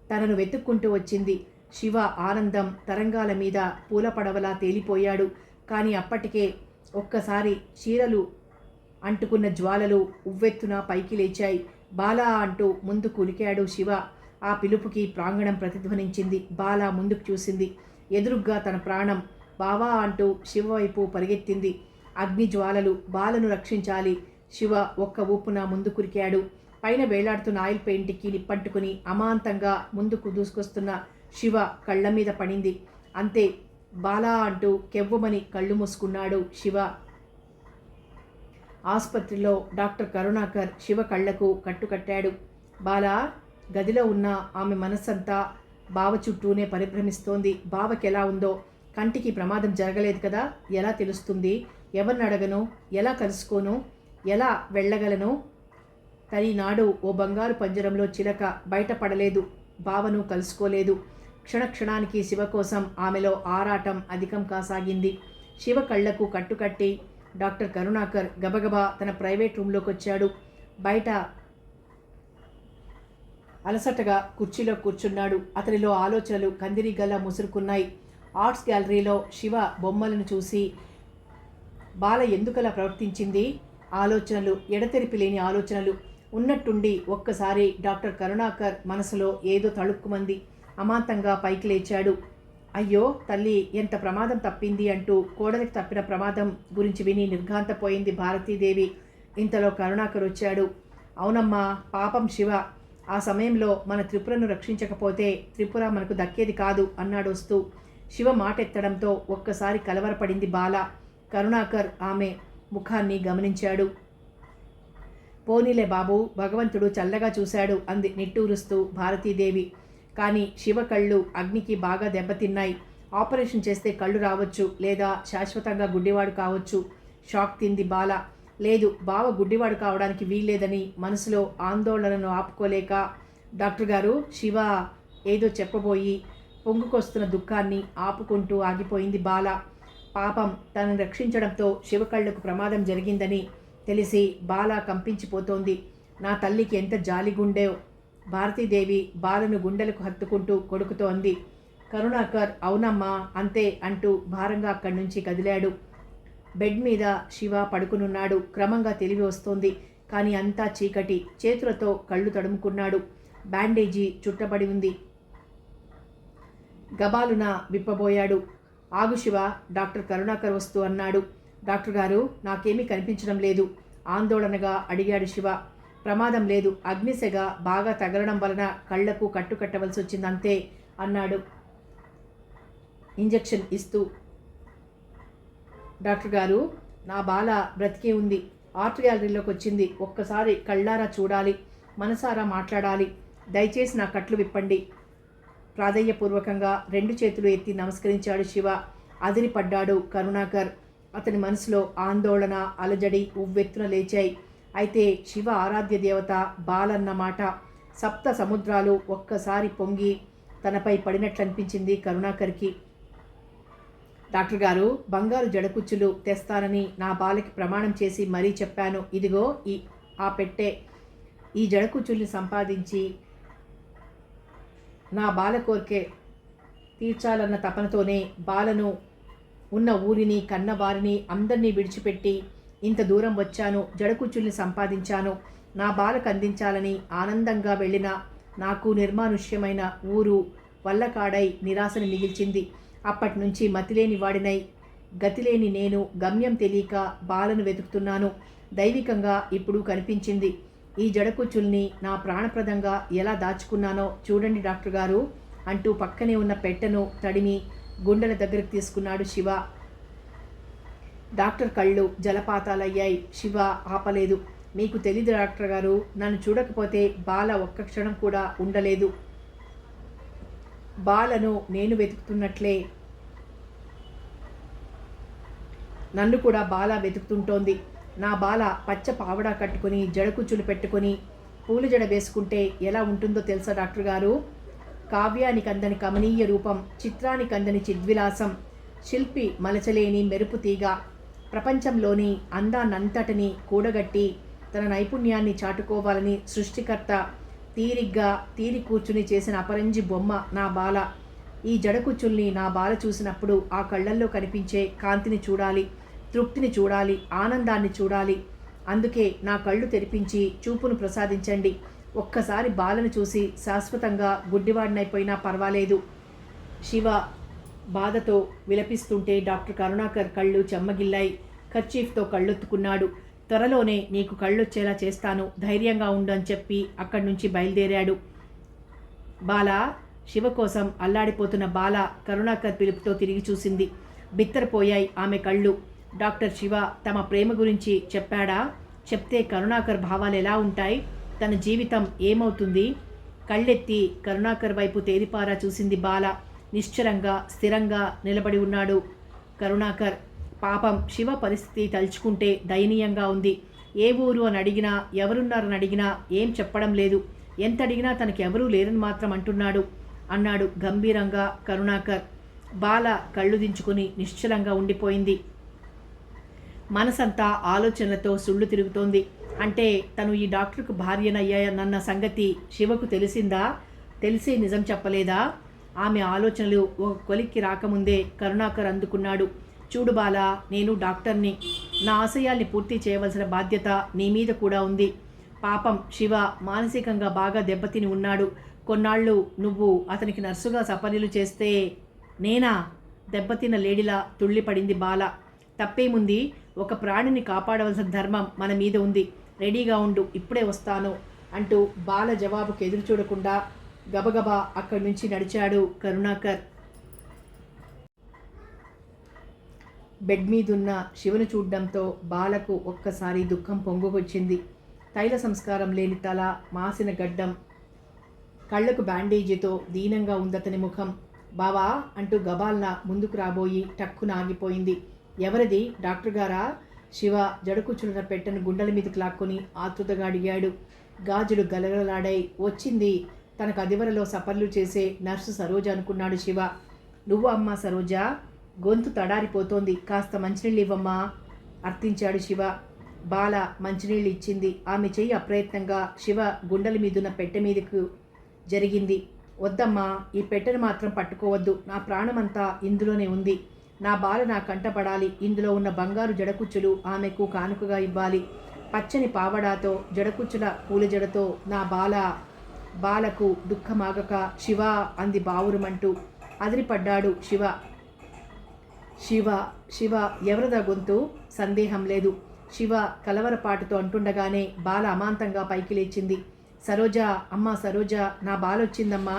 తనను వెతుక్కుంటూ వచ్చింది. శివ ఆనందం తరంగాల మీద పూల పడవలా తేలిపోయాడు. కానీ అప్పటికే ఒక్కసారి చీరలు అంటుకున్న జ్వాలలు ఉవ్వెత్తున పైకి లేచాయి. బాలా అంటూ ముందు కులికాడు శివ. ఆ పిలుపుకి ప్రాంగణం ప్రతిధ్వనించింది. బాల ముందుకు చూసింది. ఎదురుగ్గా తన ప్రాణం బావా అంటూ శివ వైపు పరిగెత్తింది. అగ్ని జ్వాలలు. బాలను రక్షించాలి. శివ ఒక్క ఊపున ముందు కురికాడు. పైన వేలాడుతున్న ఆయిల్ పెయింట్కి నిప్పంటుకుని అమాంతంగా ముందుకు దూసుకొస్తున్న శివ కళ్ళ మీద పడింది. అంతే, బాలా అంటూ కెవ్వమని కళ్ళు మూసుకున్నాడు శివ. ఆసుపత్రిలో డాక్టర్ కరుణాకర్ శివ కళ్లకు కట్టుకట్టాడు. బాలా, గదిలో ఉన్న ఆమె మనస్సంతా బావ చుట్టూనే పరిభ్రమిస్తోంది. బావకి ఎలా ఉందో? కంటికి ప్రమాదం జరగలేదు కదా? ఎలా తెలుస్తుంది? ఎవరిని అడగను? ఎలా కలుసుకోను? ఎలా వెళ్ళగలను? తనినాడు ఓ బంగారు పంజరంలో చిలక బయటపడలేదు. బావను కలుసుకోలేదు. క్షణక్షణానికి శివ కోసం ఆమెలో ఆరాటం అధికం కాసాగింది. శివ కళ్లకు కట్టుకట్టి డాక్టర్ కరుణాకర్ గబగబా తన ప్రైవేట్ రూమ్లోకి వచ్చాడు. బయట అలసటగా కుర్చీలో కూర్చున్నాడు. అతనిలో ఆలోచనలు కందిరీగల్లా ముసురుకున్నాయి. ఆర్ట్స్ గ్యాలరీలో శివ బొమ్మలను చూసి బాల ఎందుకలా ప్రవర్తించింది? ఆలోచనలు, ఎడతెరిపి లేని ఆలోచనలు. ఉన్నట్టుండి ఒక్కసారి డాక్టర్ కరుణాకర్ మనసులో ఏదో తళుక్కుమంది. అమాంతంగా పైకి లేచాడు. అయ్యో తల్లి, ఎంత ప్రమాదం తప్పింది అంటూ కోడలికి తప్పిన ప్రమాదం గురించి విని నిర్ఘాంతపోయింది భారతీదేవి. ఇంతలో కరుణాకర్ వచ్చాడు. అవునమ్మా, పాపం శివ. ఆ సమయంలో మన త్రిపురను రక్షించకపోతే త్రిపుర మనకు దక్కేది కాదు అన్నాడు వస్తూ. శివ మాటెత్తడంతో ఒక్కసారి కలవరపడింది బాల. కరుణాకర్ ఆమె ముఖాన్ని గమనించాడు. పోనీలే బాబు, భగవంతుడు చల్లగా చూశాడు అంది నిట్టూరుస్తూ భారతీదేవి. కానీ శివ కళ్ళు అగ్నికి బాగా దెబ్బతిన్నాయి. ఆపరేషన్ చేస్తే కళ్ళు రావచ్చు, లేదా శాశ్వతంగా గుడ్డివాడు కావచ్చు. షాక్ తింది బాల. లేదు, బావ గుడ్డివాడు కావడానికి వీల్లేదని మనసులో ఆందోళనను ఆపుకోలేక, డాక్టర్ గారు, శివ ఏదో చెప్పబోయి పొంగుకొస్తున్న దుఃఖాన్ని ఆపుకుంటూ ఆగిపోయింది బాల. పాపం, తనను రక్షించడంతో శివ కళ్ళకు ప్రమాదం జరిగిందని తెలిసి బాల కంపించిపోతోంది. నా తల్లికి ఎంత జాలిగుండేవ్. భారతీదేవి బాలను గుండెలకు హత్తుకుంటూ కొడుకుతో అంది. కరుణాకర్ అవునమ్మా అంతే అంటూ భారంగా అక్కడి నుంచి కదిలాడు. బెడ్ మీద శివ పడుకునున్నాడు. క్రమంగా తెలివి వస్తోంది. కానీ అంతా చీకటి. చేతులతో కళ్ళు తడుముకున్నాడు. బ్యాండేజీ చుట్టబడి ఉంది. గబాలున విప్పబోయాడు. ఆగు శివ, డాక్టర్ కరుణాకర్ వస్తూ అన్నాడు. డాక్టర్ గారు, నాకేమీ కనిపించడం లేదు ఆందోళనగా అడిగాడు శివ. ప్రమాదం లేదు, అగ్నిసెగ బాగా తగలడం వలన కళ్లకు కట్టుకట్టవలసి వచ్చిందంతే అన్నాడు ఇంజెక్షన్ ఇస్తూ. డాక్టర్ గారు, నా బాల బ్రతికే ఉంది. ఆర్ట్ గ్యాలరీలోకి వచ్చింది. ఒక్కసారి కళ్ళారా చూడాలి, మనసారా మాట్లాడాలి. దయచేసి నా కట్లు విప్పండి. ప్రాధేయపూర్వకంగా 2 చేతులు ఎత్తి నమస్కరించాడు శివ. అదిరిపడ్డాడు కరుణాకర్. అతని మనసులో ఆందోళన, అలజడి ఉవ్వెత్తున లేచాయి. అయితే శివ ఆరాధ్య దేవత బాలన్న మాట. సప్త సముద్రాలు ఒక్కసారి పొంగి తనపై పడినట్లనిపించింది కరుణాకర్కి. డాక్టర్ గారు, బంగారు జడకుచ్చులు తెస్తానని నా బాలకి ప్రమాణం చేసి మరీ చెప్పాను. ఇదిగో ఆ పెట్టే. ఈ జడకుచ్చుల్ని సంపాదించి నా బాల కోరికే తీర్చాలన్న తపనతోనే బాలను ఉన్న ఊరిని, కన్నవారిని అందరినీ విడిచిపెట్టి ఇంత దూరం వచ్చాను. జడకుచ్చుల్ని సంపాదించాను. నా బాలకు అందించాలని ఆనందంగా వెళ్ళిన నాకు నిర్మానుష్యమైన ఊరు వల్లకాడై నిరాశను మిగిల్చింది. అప్పటి నుంచి మతిలేని వాడినై, గతిలేని నేను గమ్యం తెలియక బాలను వెతుకుతున్నాను. దైవికంగా ఇప్పుడు కనిపించింది. ఈ జడకుచ్చుల్ని నా ప్రాణప్రదంగా ఎలా దాచుకున్నానో చూడండి డాక్టర్ గారు అంటూ పక్కనే ఉన్న పెట్టెను తడిమి గుండెల దగ్గరికి తీసుకున్నాడు శివ. డాక్టర్ కళ్ళు జలపాతాలయ్యాయి. శివ ఆపలేదు. మీకు తెలీదు డాక్టర్ గారు, నన్ను చూడకపోతే బాల ఒక్క క్షణం కూడా ఉండలేదు. బాలను నేను వెతుకుతున్నట్లే నన్ను కూడా బాల వెతుకుతుంటోంది. నా బాల పచ్చ పావడా కట్టుకుని జడకుచ్చులు పెట్టుకుని పూల జడ వేసుకుంటే ఎలా ఉంటుందో తెలుసా డాక్టర్ గారు? కావ్యానికి అందని కమనీయ రూపం, చిత్రానికి అందని చిద్విలాసం, శిల్పి మలచలేని మెరుపు తీగ, ప్రపంచంలోని అందాన్నంతటిని కూడగట్టి తన నైపుణ్యాన్ని చాటుకోవాలని సృష్టికర్త తీరి కూర్చుని చేసిన అపరంజి బొమ్మ నా బాల. ఈ జడకుచ్చుల్ని నా బాల చూసినప్పుడు ఆ కళ్ళల్లో కనిపించే కాంతిని చూడాలి, తృప్తిని చూడాలి, ఆనందాన్ని చూడాలి. అందుకే నా కళ్ళు తెరిపించి చూపును ప్రసాదించండి. ఒక్కసారి బాలను చూసి శాశ్వతంగా గుడ్డివాడినైపోయినా పర్వాలేదు. శివ బాధతో విలపిస్తుంటే డాక్టర్ కరుణాకర్ కళ్ళు చెమ్మగిల్లాయి. కర్చీఫ్తో కళ్ళొత్తుకున్నాడు. త్వరలోనే నీకు కళ్ళొచ్చేలా చేస్తాను, ధైర్యంగా ఉండు అని చెప్పి అక్కడి నుంచి బయలుదేరాడు. బాల, శివ కోసం అల్లాడిపోతున్న బాల కరుణాకర్ పిలుపుతో తిరిగి చూసింది. బిత్తరపోయాయి ఆమె కళ్ళు. డాక్టర్ శివ తమ ప్రేమ గురించి చెప్పాడా? చెప్తే కరుణాకర్ భావాలు ఎలా ఉంటాయి? తన జీవితం ఏమవుతుంది? కళ్ళెత్తి కరుణాకర్ వైపు తేరిపారా చూసింది బాల. నిశ్చలంగా స్థిరంగా నిలబడి ఉన్నాడు కరుణాకర్. పాపం శివ పరిస్థితి తలుచుకుంటే దయనీయంగా ఉంది. ఏ ఊరు అని అడిగినా, ఎవరున్నారని అడిగినా ఏం చెప్పడం లేదు. ఎంత అడిగినా తనకి ఎవరూ లేరని మాత్రం అంటున్నాడు అన్నాడు గంభీరంగా కరుణాకర్. బాల కళ్ళు దించుకుని నిశ్చలంగా ఉండిపోయింది. మనసంతా ఆలోచనలతో సుళ్ళు తిరుగుతోంది. అంటే తను ఈ డాక్టర్కు భార్యనయ్యానన్న సంగతి శివకు తెలిసిందా? తెలిసి నిజం చెప్పలేదా? ఆమె ఆలోచనలు ఒక కొలిక్కి రాకముందే కరుణాకర్ అందుకున్నాడు. చూడు బాల, నేను డాక్టర్ని. నా ఆశయాల్ని పూర్తి చేయవలసిన బాధ్యత నీ మీద కూడా ఉంది. పాపం శివ మానసికంగా బాగా దెబ్బతిని ఉన్నాడు. కొన్నాళ్ళు నువ్వు అతనికి నర్సుగా సపర్యలు చేస్తే నేనా? దెబ్బతిన్న లేడిలా తుళ్ళిపడింది బాల. తప్పేముంది? ఒక ప్రాణిని కాపాడవలసిన ధర్మం మన మీద ఉంది. రెడీగా ఉండు, ఇప్పుడే వస్తాను అంటూ బాల జవాబుకు ఎదురు చూడకుండా గబగబా అక్కడి నుంచి నడిచాడు కరుణాకర్. బెడ్ మీదున్న శివను చూడ్డంతో బాలకు ఒక్కసారి దుఃఖం పొంగుకొచ్చింది. తైల సంస్కారం లేని తల, మాసిన గడ్డం, కళ్ళకు బ్యాండేజీతో దీనంగా ఉందతని ముఖం. బావా అంటూ గబాల్న ముందుకు రాబోయి టక్కున ఆగిపోయింది. ఎవరిది? డాక్టర్ గారా? శివ జడకుచ్చులున్న పెట్టెను గుండెల మీదకి లాక్కొని ఆతృతగా అడిగాడు. గాజులు గలగలలాడాయి. వచ్చింది తనకు అదివరలో సపర్లు చేసే నర్సు సరోజ అనుకున్నాడు శివ. నువ్వు అమ్మా సరోజ? గొంతు తడారిపోతోంది. కాస్త మంచినీళ్ళు ఇవ్వమ్మా అర్థించాడు శివ. బాల మంచినీళ్ళు ఇచ్చింది. ఆమె చెయ్యి అప్రయత్నంగా శివ గుండెల మీదున్న పెట్టె మీదకు జరిగింది. వద్దమ్మా, ఈ పెట్టెను మాత్రం పట్టుకోవద్దు. నా ప్రాణమంతా ఇందులోనే ఉంది. నా బాల నా కంటపడాలి. ఇందులో ఉన్న బంగారు జడకుచ్చులు ఆమెకు కానుకగా ఇవ్వాలి. పచ్చని పావడాతో జడకుచ్చుల పూల జడతో నా బాలకు దుఃఖమాగక శివ అంది బావురుమంటూ. అదిరిపడ్డాడు శివ. శివ శివ ఎవరిదా గొంతు? సందేహం లేదు. శివ కలవరపాటుతో అంటుండగానే బాల అమాంతంగా పైకి లేచింది. సరోజ, అమ్మా సరోజ, నా బాలొచ్చిందమ్మా.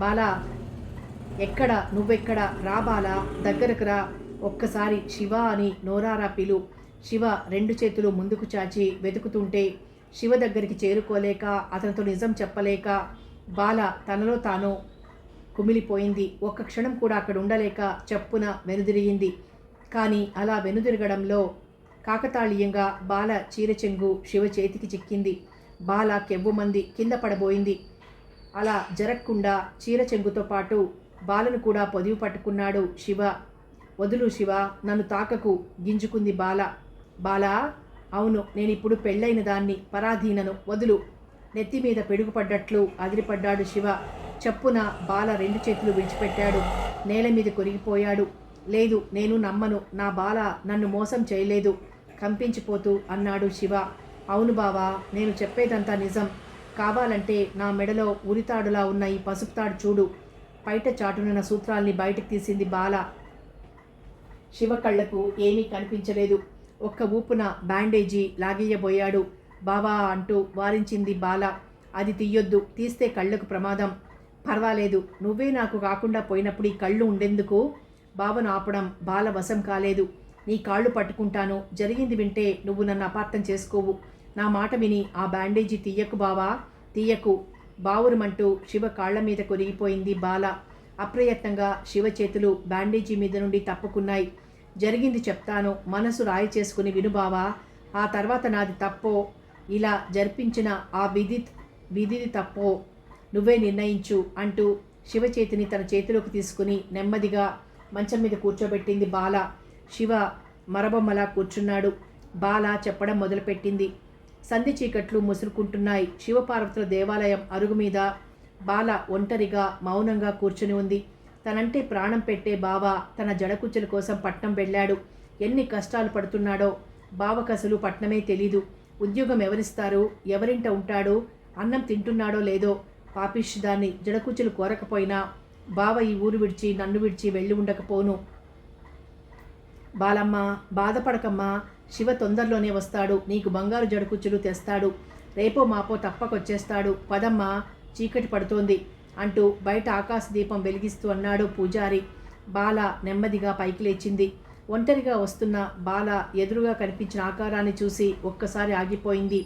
బాల ఎక్కడ? నువ్వెక్కడ? రా బాల, దగ్గరకు రా. ఒక్కసారి శివ అని నోరారా పిలు. శివ రెండు చేతులు ముందుకు చాచి వెతుకుతుంటే శివ దగ్గరికి చేరుకోలేక, అతనితో నిజం చెప్పలేక బాల తనలో తాను కుమిలిపోయింది. ఒక్క క్షణం కూడా అక్కడ ఉండలేక చెప్పున వెనుదిరిగింది. కానీ అలా వెనుదిరగడంలో కాకతాళీయంగా బాల చీరచెంగు శివ చేతికి చిక్కింది. బాల కెవ్వుమంది కింద పడబోయింది. అలా జరగకుండా చీరచెంగుతో పాటు బాలను కూడా పొదివి పట్టుకున్నాడు శివ. వదులు శివ, నన్ను తాకకు గింజుకుంది బాల. బాలా, అవును, నేనిప్పుడు పెళ్ళైన దాన్ని, పరాధీనను, వదులు. నెత్తి మీద పిడుగుపడ్డట్లు అదిరిపడ్డాడు శివ. చప్పున బాల రెండు చేతులు విడిచిపెట్టాడు. నేల మీద కొరిగిపోయాడు. లేదు, నేను నమ్మను. నా బాల నన్ను మోసం చేయలేదు కంపించిపోతూ అన్నాడు శివ. అవును బావా, నేను చెప్పేదంతా నిజం. కావాలంటే నా మెడలో ఉరితాడులా ఉన్న ఈ పసుపు తాడు చూడు. పైట చాటునున్న సూత్రాల్ని బయటకు తీసింది బాల. శివ కళ్ళకు ఏమీ కనిపించలేదు. ఒక్క ఊపున బ్యాండేజీ లాగేయబోయాడు. బావా అంటూ వారించింది బాల. అది తీయొద్దు, తీస్తే కళ్ళకు ప్రమాదం. పర్వాలేదు, నువ్వే నాకు కాకుండా పోయినప్పుడు ఈ కళ్ళు ఉండేందుకు? బావను ఆపడం బాల వశం కాలేదు. నీ కాళ్ళు పట్టుకుంటాను. జరిగింది వింటే నువ్వు నన్ను అపార్థం చేసుకోవు. నా మాట విని ఆ బ్యాండేజీ తీయకు బావా, తీయకు. బావురమంటూ శివ కాళ్ల మీద కొరిగిపోయింది బాల. అప్రయత్నంగా శివ చేతులు బ్యాండేజీ మీద నుండి తప్పుకున్నాయి. జరిగింది చెప్తాను, మనసు రాయి చేసుకుని విను బావా. ఆ తర్వాత నాది తప్పో, ఇలా జరిపించిన ఆ విధిది తప్పో నువ్వే నిర్ణయించు అంటూ శివ చేతిని తన చేతిలోకి తీసుకుని నెమ్మదిగా మంచం మీద కూర్చోబెట్టింది బాల. శివ మరబొమ్మలా కూర్చున్నాడు. బాల చెప్పడం మొదలుపెట్టింది. సంధి చీకట్లు ముసురుకుంటున్నాయి. శివపార్వతుల దేవాలయం అరుగు మీద బాల ఒంటరిగా మౌనంగా కూర్చుని ఉంది. తనంటే ప్రాణం పెట్టే బావ తన జడకుచ్చుల కోసం పట్నం వెళ్ళాడు. ఎన్ని కష్టాలు పడుతున్నాడో బావకసలు పట్నమే తెలీదు. ఉద్యోగం ఎవరిస్తారు, ఎవరింట ఉంటాడు, అన్నం తింటున్నాడో లేదో. పాపిష్దాన్ని జడకుచ్చులు కోరకపోయినా బావ ఈ ఊరు విడిచి నన్ను విడిచి వెళ్ళి ఉండకపోను. బాలమ్మ బాధపడకమ్మా, శివ తొందరలోనే వస్తాడు. నీకు బంగారు జడకుచ్చులు తెస్తాడు. రేపో మాపో తప్పకొచ్చేస్తాడు. పదమ్మా, చీకటి పడుతోంది అంటూ బయట ఆకాశ దీపం వెలిగిస్తూ అన్నాడు పూజారి. బాల నెమ్మదిగా పైకి లేచింది. ఒంటరిగా వస్తున్న బాల ఎదురుగా కనిపించిన ఆకారాన్ని చూసి ఒక్కసారి ఆగిపోయింది.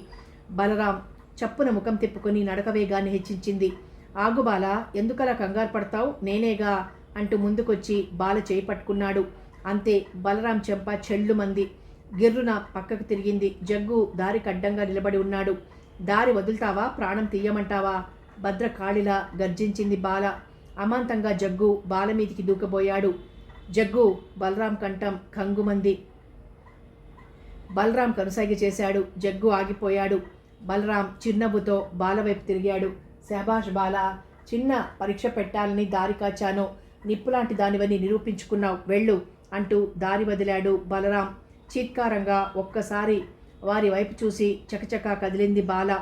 బలరాం చప్పున ముఖం తిప్పుకొని నడక వేగాన్ని హెచ్చించింది. ఆగు బాల, ఎందుకలా కంగారు పడతావు, నేనేగా అంటూ ముందుకొచ్చి బాల చేయి పట్టుకున్నాడు. అంతే, బలరాం చెంప చెల్లుమంది. గిర్రున పక్కకు తిరిగింది. జగ్గు దారికి అడ్డంగా నిలబడి ఉన్నాడు. దారి వదులుతావా, ప్రాణం తీయమంటావా, భద్రకాళిలా గర్జించింది బాల. అమాంతంగా జగ్గు బాల మీదికి దూకబోయాడు. జగ్గు, బలరాం కంఠం కంగుమంది. బలరాం కనుసాగి చేశాడు. జగ్గు ఆగిపోయాడు. బలరాం చిరునవ్వుతో బాల వైపు తిరిగాడు. శభాష్ బాల, చిన్న పరీక్ష పెట్టాలని దారి కాచాను. నిప్పులాంటి దానివని నిరూపించుకున్నావు, వెళ్ళు అంటూ దారి వదిలాడు బలరాం. చీత్కారంగా ఒక్కసారి వారి వైపు చూసి చకచకా కదిలింది బాల.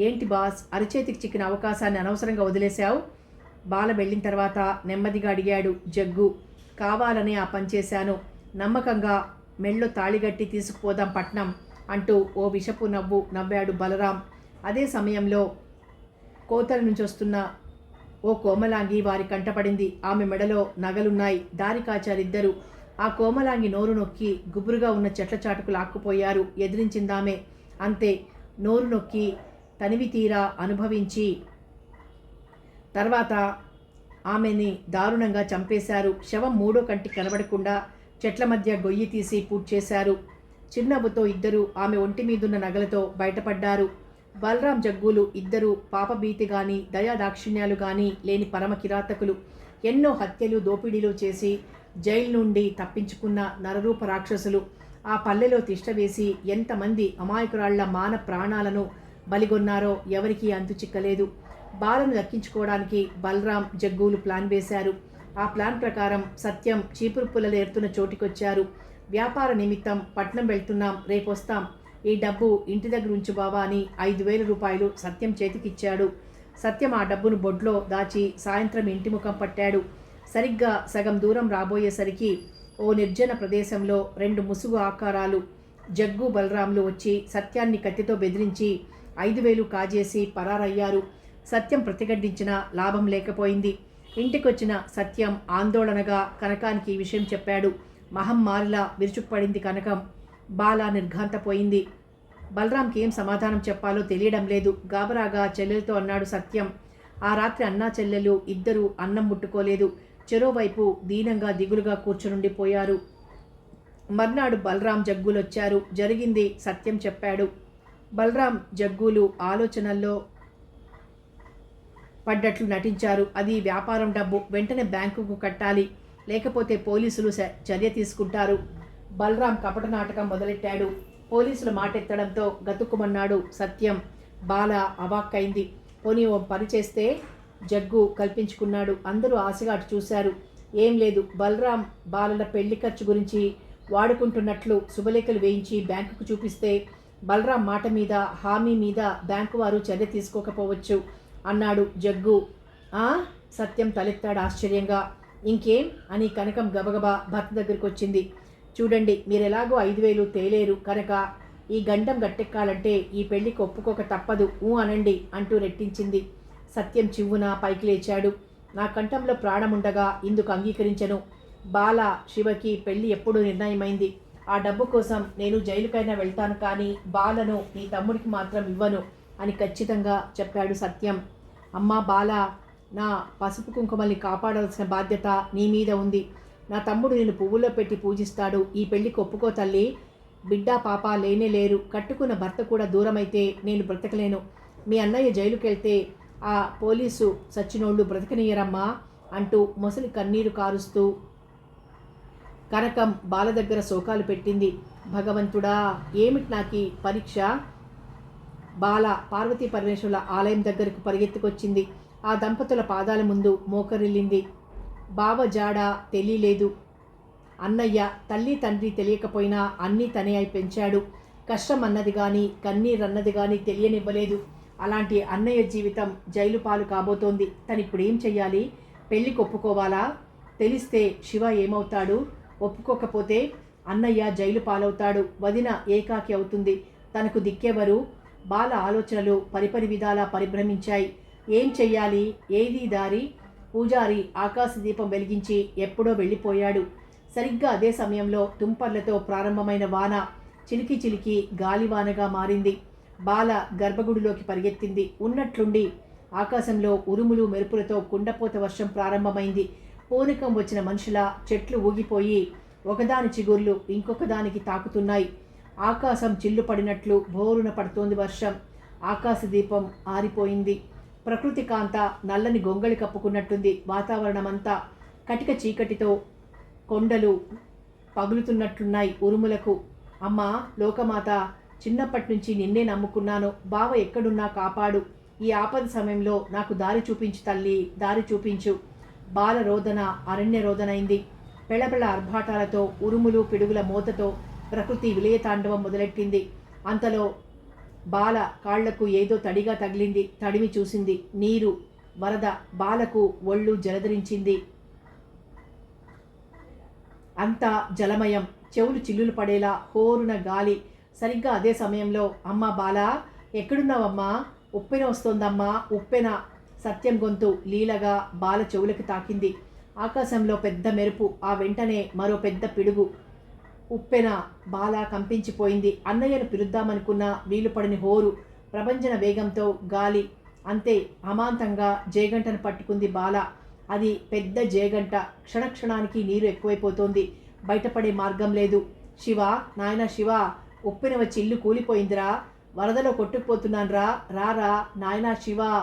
ఏంటి బాస్, అరిచేతికి చిక్కిన అవకాశాన్ని అనవసరంగా వదిలేశావు? బాల వెళ్ళిన తర్వాత నెమ్మదిగా అడిగాడు జగ్గు. కావాలనే ఆ పని చేశాను. నమ్మకంగా మెళ్ళో తాళిగట్టి తీసుకుపోదాం పట్నం అంటూ ఓ విషపు నవ్వు నవ్వాడు బలరాం. అదే సమయంలో కోతల నుంచి వస్తున్న ఓ కోమలాంగి వారి కంటపడింది. ఆమె మెడలో నగలున్నాయి. దారి కాచారిద్దరు. ఆ కోమలాంగి నోరు నొక్కి గుబురుగా ఉన్న చెట్ల చాటుకు లాక్కుపోయారు. ఎదిరించిందామె. అంతే, నోరు నొక్కి తనివి తీరా అనుభవించి తర్వాత ఆమెని దారుణంగా చంపేశారు. శవం మూడో కంటికి కనబడకుండా చెట్ల మధ్య గొయ్యి తీసి పూడ్చేశారు. చిరునవ్వుతో ఇద్దరు ఆమె ఒంటి మీదున్న నగలతో బయటపడ్డారు. బలరాం జగ్గులు ఇద్దరు పాపభీతి గాని దయాదాక్షిణ్యాలు గాని లేని పరమ కిరాతకులు. ఎన్నో హత్యలు దోపిడీలు చేసి జైలు నుండి తప్పించుకున్న నరరూప రాక్షసులు. ఆ పల్లెలో తిష్టవేసి ఎంతమంది అమాయకురాళ్ల మాన ప్రాణాలను బలిగొన్నారో ఎవరికీ అంతు చిక్కలేదు. బాలను దక్కించుకోవడానికి బలరాం జగ్గులు ప్లాన్ వేశారు. ఆ ప్లాన్ ప్రకారం సత్యం చీపురు పుల్లలు ఏరుతున్న చోటికొచ్చారు. వ్యాపార నిమిత్తం పట్నం వెళ్తున్నాం, రేపొస్తాం, ఈ డబ్బు ఇంటి దగ్గర ఉంచు బావా అని 5,000 రూపాయలు సత్యం చేతికిచ్చాడు. సత్యం ఆ డబ్బును బొడ్లో దాచి సాయంత్రం ఇంటి ముఖం పట్టాడు. సరిగ్గా సగం దూరం రాబోయేసరికి ఓ నిర్జన ప్రదేశంలో 2 ముసుగు ఆకారాలు జగ్గు బలరాంలు వచ్చి సత్యాన్ని కత్తితో బెదిరించి 5,000 కాజేసి పరారయ్యారు. సత్యం ప్రతిఘటించిన లాభం లేకపోయింది. ఇంటికొచ్చిన సత్యం ఆందోళనగా కనకానికి ఈ విషయం చెప్పాడు. మహమ్మారిలా విరుచుకుపడింది కనకం. బాల నిర్ఘాంతపోయింది. బలరాంకి ఏం సమాధానం చెప్పాలో తెలియడం లేదు. గాబరాగా చెల్లెలతో అన్నాడు సత్యం. ఆ రాత్రి అన్నా చెల్లెలు ఇద్దరూ అన్నం ముట్టుకోలేదు. చెరోవైపు దీనంగా దిగులుగా కూర్చునుండిపోయారు. మర్నాడు బలరాం జగ్గులొచ్చారు. జరిగింది సత్యం చెప్పాడు. బలరాం జగ్గులు ఆలోచనల్లో పడ్డట్లు నటించారు. అది వ్యాపారం డబ్బు, వెంటనే బ్యాంకుకు కట్టాలి, లేకపోతే పోలీసులు చర్య తీసుకుంటారు. బలరాం కపట నాటకం మొదలెట్టాడు. పోలీసులు మాటెత్తడంతో గతుక్కుమన్నాడు సత్యం. బాల అవాక్కైంది. పోనీ ఓ పని చేస్తే జగ్గు కల్పించుకున్నాడు. అందరూ ఆశగా అటు చూశారు. ఏం లేదు, బలరాం బాలల పెళ్లి ఖర్చు గురించి వాడుకుంటున్నట్లు శుభలేఖలు వేయించి బ్యాంకుకు చూపిస్తే బలరాం మాట మీద హామీ మీద బ్యాంకు వారు చర్య తీసుకోకపోవచ్చు అన్నాడు జగ్గు. సత్యం తలెత్తాడు ఆశ్చర్యంగా. ఇంకేం అని కనకం గబగబా భర్త దగ్గరికి వచ్చింది. చూడండి, మీరెలాగో 5,000 తేలేరు కనుక ఈ గండం గట్టెక్కాలంటే ఈ పెళ్లికి ఒప్పుకోక తప్పదు, అనండి అంటూ రెట్టించింది. సత్యం చివ్వున పైకి లేచాడు. నా కంఠంలో ప్రాణముండగా ఇందుకు అంగీకరించను. బాల శివకి పెళ్లి ఎప్పుడు నిర్ణయమైంది. ఆ డబ్బు కోసం నేను జైలుకైనా వెళ్తాను, కానీ బాలను నీ తమ్ముడికి మాత్రం ఇవ్వను అని ఖచ్చితంగా చెప్పాడు సత్యం. అమ్మా బాల, నా పసుపు కుంకుమల్ని కాపాడాల్సిన బాధ్యత నీ మీద ఉంది. నా తమ్ముడు నిన్ను పువ్వుల్లో పెట్టి పూజిస్తాడు. ఈ పెళ్లికి ఒప్పుకో తల్లి. బిడ్డ పాప లేనే లేరు. కట్టుకున్న భర్త కూడా దూరమైతే నేను బ్రతకలేను. మీ అన్నయ్య జైలుకెళ్తే ఆ పోలీసు సచ్చినోళ్ళు బ్రతకనీయరమ్మా అంటూ మొసలి కన్నీరు కారుస్తూ కనకం బాల దగ్గర శోకాలు పెట్టింది. భగవంతుడా, ఏమిటి నాకీ పరీక్ష? బాల పార్వతీ పరమేశ్వరుల ఆలయం దగ్గరకు పరిగెత్తుకొచ్చింది. ఆ దంపతుల పాదాల ముందు మోకరిల్లింది. బావ జాడ తెలియలేదు. అన్నయ్య తల్లి తండ్రి తెలియకపోయినా అన్నీ తనే అయి పెంచాడు. కష్టం అన్నది కానీ కన్నీరన్నది కానీ తెలియనివ్వలేదు. అలాంటి అన్నయ్య జీవితం జైలు పాలు కాబోతోంది. తనిప్పుడు ఏం చెయ్యాలి? పెళ్ళికి ఒప్పుకోవాలా? తెలిస్తే శివ ఏమవుతాడు? ఒప్పుకోకపోతే అన్నయ్య జైలు పాలవుతాడు. వదిన ఏకాకి అవుతుంది. తనకు దిక్కెవరు? బాల ఆలోచనలు పరిపరి విధాలా పరిభ్రమించాయి. ఏం చెయ్యాలి? ఏదీ దారి? పూజారి ఆకాశదీపం వెలిగించి ఎప్పుడో వెళ్ళిపోయాడు. సరిగ్గా అదే సమయంలో తుంపర్లతో ప్రారంభమైన వాన చిలికి చిలికి గాలివానగా మారింది. బాల గర్భగుడిలోకి పరిగెత్తింది. ఉన్నట్లుండి ఆకాశంలో ఉరుములు మెరుపులతో కుండపోత వర్షం ప్రారంభమైంది. పూనకం వచ్చిన మనుషుల చెట్లు ఊగిపోయి ఒకదాని చిగుర్లు ఇంకొకదానికి తాకుతున్నాయి. ఆకాశం చిల్లు పడినట్లు బోరున పడుతోంది వర్షం. ఆకాశదీపం ఆరిపోయింది. ప్రకృతి కాంత నల్లని గొంగళి కప్పుకున్నట్టుంది. వాతావరణమంతా కటిక చీకటితో కొండలు పగులుతున్నట్లున్నాయి ఉరుములకు. అమ్మా లోకమాత, చిన్నప్పటి నుంచి నిన్నే నమ్ముకున్నాను. బావ ఎక్కడున్నా కాపాడు. ఈ ఆపద సమయంలో నాకు దారి చూపించు తల్లి, దారి చూపించు. బాల రోదన అరణ్య రోదనైంది. పెళపెళ ఆర్భాటాలతో ఉరుములు పిడుగుల మోతతో ప్రకృతి విలయతాండవం మొదలెట్టింది. అంతలో బాల కాళ్లకు ఏదో తడిగా తగిలింది. తడిమి చూసింది. నీరు, వరద. బాలకు ఒళ్ళు జలధరించింది. అంతా జలమయం. చెవులు చిల్లులు పడేలా హోరున గాలి. సరిగ్గా అదే సమయంలో అమ్మ బాల, ఎక్కడున్నావమ్మా? ఉప్పెన వస్తోందమ్మా, ఉప్పెన. సత్యం గొంతు లీలగా బాల చెవులకు తాకింది. ఆకాశంలో పెద్ద మెరుపు. ఆ వెంటనే మరో పెద్ద పిడుగు. ఉప్పెన. బాల కంపించిపోయింది. అన్నయ్యను పిలుద్దామనుకున్న వీలు పడిన హోరు. ప్రభంజన వేగంతో గాలి. అంతే అమాంతంగా జేగంటను పట్టుకుంది బాల. అది పెద్ద జేగంట. క్షణక్షణానికి నీరు ఎక్కువైపోతోంది. బయటపడే మార్గం లేదు. శివ, నాయన శివ, ఉప్పెన వచ్చి ఇల్లు కూలిపోయిందిరా. వరదలో కొట్టుకుపోతున్నాన్రా, రారా నాయనా శివ.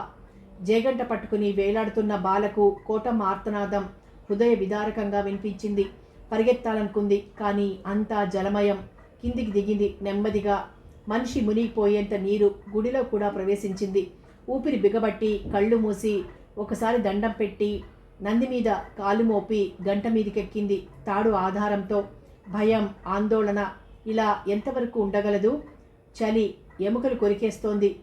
జేగంట పట్టుకుని వేలాడుతున్న బాలకు కోటమ్మ ఆర్తనాదం హృదయ విదారకంగా వినిపించింది. పరిగెత్తాలనుకుంది. కానీ అంతా జలమయం. కిందికి దిగింది నెమ్మదిగా. మనిషి మునిగిపోయేంత నీరు గుడిలో కూడా ప్రవేశించింది. ఊపిరి బిగబట్టి కళ్ళు మూసి ఒకసారి దండం పెట్టి నంది మీద కాలు మోపి గంట మీదికెక్కింది తాడు ఆధారంతో. భయం, ఆందోళన ఇలా ఎంతవరకు ఉండగలదు? చలి ఎముకలు కొరికేస్తోంది.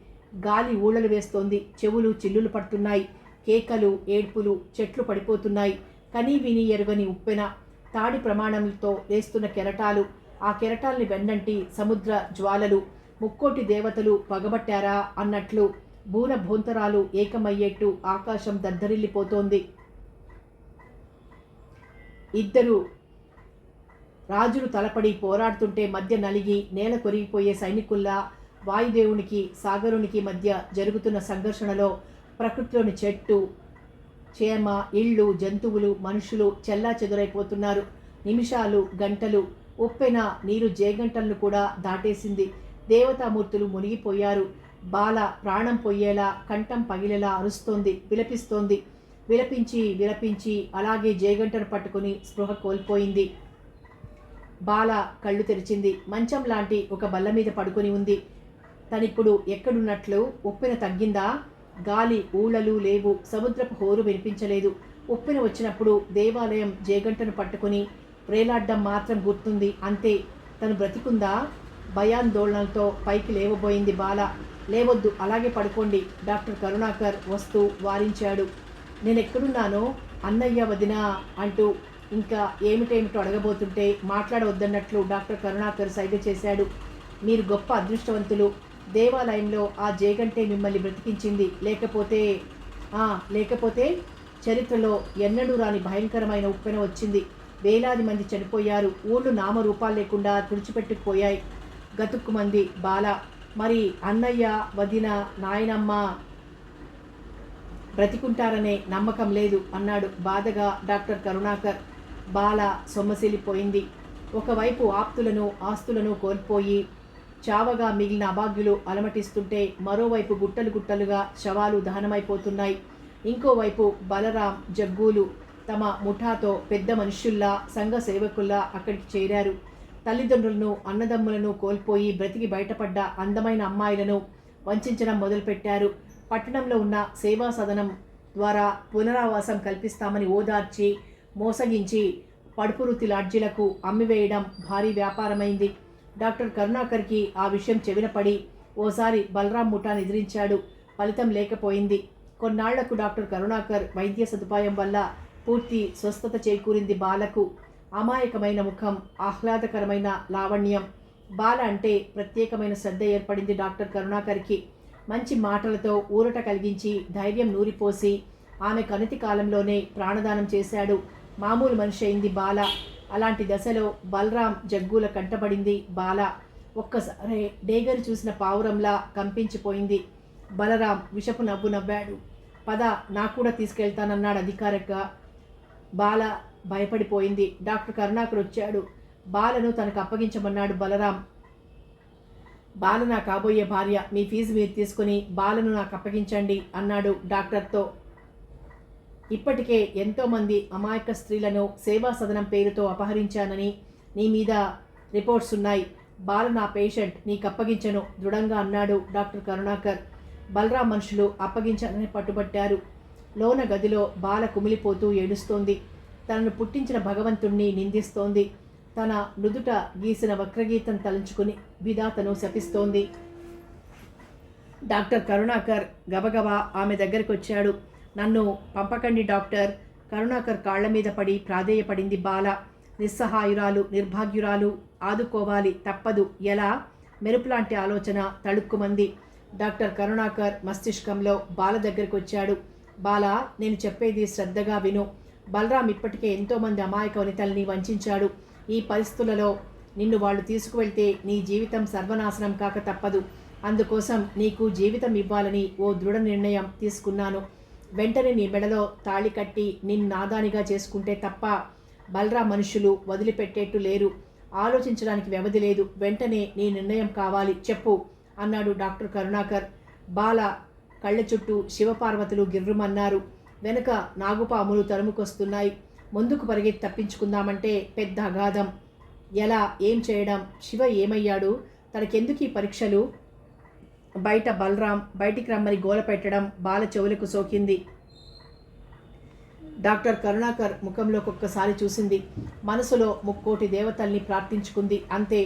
గాలి ఊళ్ళలు వేస్తోంది. చెవులు చిల్లులు పడుతున్నాయి. కేకలు, ఏడ్పులు. చెట్లు పడిపోతున్నాయి. కనీ విని ఎరుగని ఉప్పెన. తాడి ప్రమాణంతో వేస్తున్న కెరటాలు. ఆ కెరటాల్ని వెన్నంటి సముద్ర జ్వాలలు. ముక్కోటి దేవతలు పగబట్టారా అన్నట్లు భూన భోంతరాలు ఏకమయ్యేట్టు ఆకాశం దద్దరిల్లిపోతోంది. ఇద్దరు రాజులు తలపడి పోరాడుతుంటే మధ్య నలిగి నేల కొరిగిపోయే సైనికుల్లా వాయుదేవునికి సాగరునికి మధ్య జరుగుతున్న సంఘర్షణలో ప్రకృతిలోని చెట్టు చేమ, ఇళ్ళు, జంతువులు, మనుషులు చెల్లా చెదురైపోతున్నారు. నిమిషాలు, గంటలు. ఉప్పెన నీరు జేగంటలను కూడా దాటేసింది. దేవతామూర్తులు మునిగిపోయారు. బాల ప్రాణం పొయ్యేలా, కంఠం పగిలేలా అరుస్తోంది, విలపిస్తోంది. విలపించి విలపించి అలాగే జేగంటను పట్టుకుని స్పృహ కోల్పోయింది. బాల కళ్ళు తెరిచింది. మంచం లాంటి ఒక బల్ల మీద పడుకొని ఉంది. తనిప్పుడు ఎక్కడున్నట్లు? ఉప్పెన తగ్గిందా? గాలి ఊళ్ళలు లేవు. సముద్రపు హోరు వినిపించలేదు. ఉప్పెన వచ్చినప్పుడు దేవాలయం జేగంటను పట్టుకుని ప్రేలాడ్డం మాత్రం గుర్తుంది. అంతే. తను బ్రతికుందా? భయాందోళనలతో పైకి లేవబోయింది బాల. లేవొద్దు, అలాగే పడుకోండి. డాక్టర్ కరుణాకర్ వస్తూ వారించాడు. నేనెక్కడున్నానో అన్నయ్య వదినా అంటూ ఇంకా ఏమిటేమిటో అడగబోతుంటే మాట్లాడవద్దన్నట్లు డాక్టర్ కరుణాకర్ సైగ చేశాడు. మీరు గొప్ప అదృష్టవంతులు. దేవాలయంలో ఆ జేగంటే మిమ్మల్ని బ్రతికించింది. లేకపోతే చరిత్రలో ఎన్నడూ రాని భయంకరమైన ఉప్పెన వచ్చింది. వేలాది మంది చనిపోయారు. ఊళ్ళు నామరూపాలు లేకుండా తుడిచిపెట్టుకుపోయాయి. గతుక్కుమంది బాల. మరి అన్నయ్య, వదిన, నాయనమ్మ బ్రతికుంటారనే నమ్మకం లేదు అన్నాడు బాధగా డాక్టర్ కరుణాకర్. బాల సొమ్మసిల్లిపోయింది. ఒకవైపు ఆప్తులను ఆస్తులను కోల్పోయి చావగా మిగిలిన అభాగ్యులు అలమటిస్తుంటే మరోవైపు గుట్టలు గుట్టలుగా శవాలు దహనమైపోతున్నాయి. ఇంకోవైపు బలరాం జగ్గూలు తమ ముఠాతో పెద్ద మనుష్యుల్లా సంఘ సేవకుల్లా అక్కడికి చేరారు. తల్లిదండ్రులను అన్నదమ్ములను కోల్పోయి బ్రతికి బయటపడ్డ అందమైన అమ్మాయిలను వంచడం మొదలుపెట్టారు. పట్టణంలో ఉన్న సేవా సదనం ద్వారా పునరావాసం కల్పిస్తామని ఓదార్చి మోసగించి పడుపువృత్తి లాడ్జీలకు అమ్మివేయడం భారీ వ్యాపారమైంది. డాక్టర్ కరుణాకర్కి ఆ విషయం చెవిన పడి ఓసారి బలరాం ముఠాను ఎదిరించాడు. ఫలితం లేకపోయింది. కొన్నాళ్లకు డాక్టర్ కరుణాకర్ వైద్య సదుపాయం వల్ల పూర్తి స్వస్థత చేకూరింది. బాలకు అమాయకమైన ముఖం, ఆహ్లాదకరమైన లావణ్యం. బాల అంటే ప్రత్యేకమైన శ్రద్ధ ఏర్పడింది డాక్టర్ కరుణాకర్కి. మంచి మాటలతో ఊరట కలిగించి ధైర్యం నూరిపోసి ఆమె కనతి కాలంలోనే ప్రాణదానం చేశాడు. మామూలు మనిషి అయింది బాల. అలాంటి దశలో బలరాం జగ్గూల కంటపడింది బాల. ఒక్కసారి డేగరు చూసిన పావురంలా కంపించిపోయింది. బలరాం విషపు నవ్వు నవ్వాడు. పద, నాకు కూడా తీసుకెళ్తానన్నాడు అధికారిగా. బాల భయపడిపోయింది. డాక్టర్ కరుణాకర్ వచ్చాడు. బాలను తనకు అప్పగించమన్నాడు బలరాం. బాల నా కాబోయే భార్య, మీ ఫీజు మీరు తీసుకుని బాలను నాకు అప్పగించండి అన్నాడు డాక్టర్తో. ఇప్పటికే ఎంతోమంది అమాయక స్త్రీలను సేవా సదనం పేరుతో అపహరించానని నీ మీద రిపోర్ట్స్ ఉన్నాయి. బాల నా పేషెంట్, నీకు అప్పగించను దృఢంగా అన్నాడు డాక్టర్ కరుణాకర్. బలరాం మనుషులు అప్పగించాలని పట్టుబట్టారు. లోన గదిలో బాల కుమిలిపోతూ ఏడుస్తోంది. తనను పుట్టించిన భగవంతుణ్ణి నిందిస్తోంది. తన నుదుట గీసిన వక్రగీతం తలంచుకుని విధాతను శపిస్తోంది. డాక్టర్ కరుణాకర్ గబగబా ఆమె దగ్గరికి వచ్చాడు. నన్ను పంపకండి డాక్టర్. కరుణాకర్ కాళ్ల మీద పడి ప్రాధేయపడింది బాల. నిస్సహాయురాలు, నిర్భాగ్యురాలు, ఆదుకోవాలి, తప్పదు. ఎలా? మెరుపులాంటి ఆలోచన తళుక్కుమంది. డాక్టర్ కరుణాకర్ మస్తిష్కంలో బాల దగ్గరికి వచ్చాడు. బాల, నేను చెప్పేది శ్రద్ధగా విను. బలరాం ఇప్పటికే ఎంతోమంది అమాయక వనితల్ని వంచాడు. ఈ పరిస్థితులలో నిన్ను వాళ్ళు తీసుకువెళ్తే నీ జీవితం సర్వనాశనం కాక తప్పదు. అందుకోసం నీకు జీవితం ఇవ్వాలని ఓ దృఢ నిర్ణయం తీసుకున్నాను. వెంటనే నీ మెడలో తాళి కట్టి నిన్నాదానిగా చేసుకుంటే తప్ప బలరాం మనుషులు వదిలిపెట్టేట్టు లేరు. ఆలోచించడానికి వ్యవధి లేదు. వెంటనే నీ నిర్ణయం కావాలి, చెప్పు అన్నాడు డాక్టర్ కరుణాకర్. బాల కళ్ళ చుట్టూ శివపార్వతులు గిర్రుమన్నారు. వెనుక నాగుపాములు తరుముకొస్తున్నాయి. ముందుకు పరిగెత్తి తప్పించుకుందామంటే పెద్ద అగాధం. ఎలా? ఏం చేయడం? శివ ఏమయ్యాడు? తనకెందుకు ఈ పరీక్షలు? బయట బలరాం బయటికి రమ్మని గోల పెట్టడం బాల చెవులకు సోకింది. డాక్టర్ కరుణాకర్ ముఖంలోకి ఒక్కసారి చూసింది. మనసులో ముక్కోటి దేవతల్ని ప్రార్థించుకుంది. అంతే,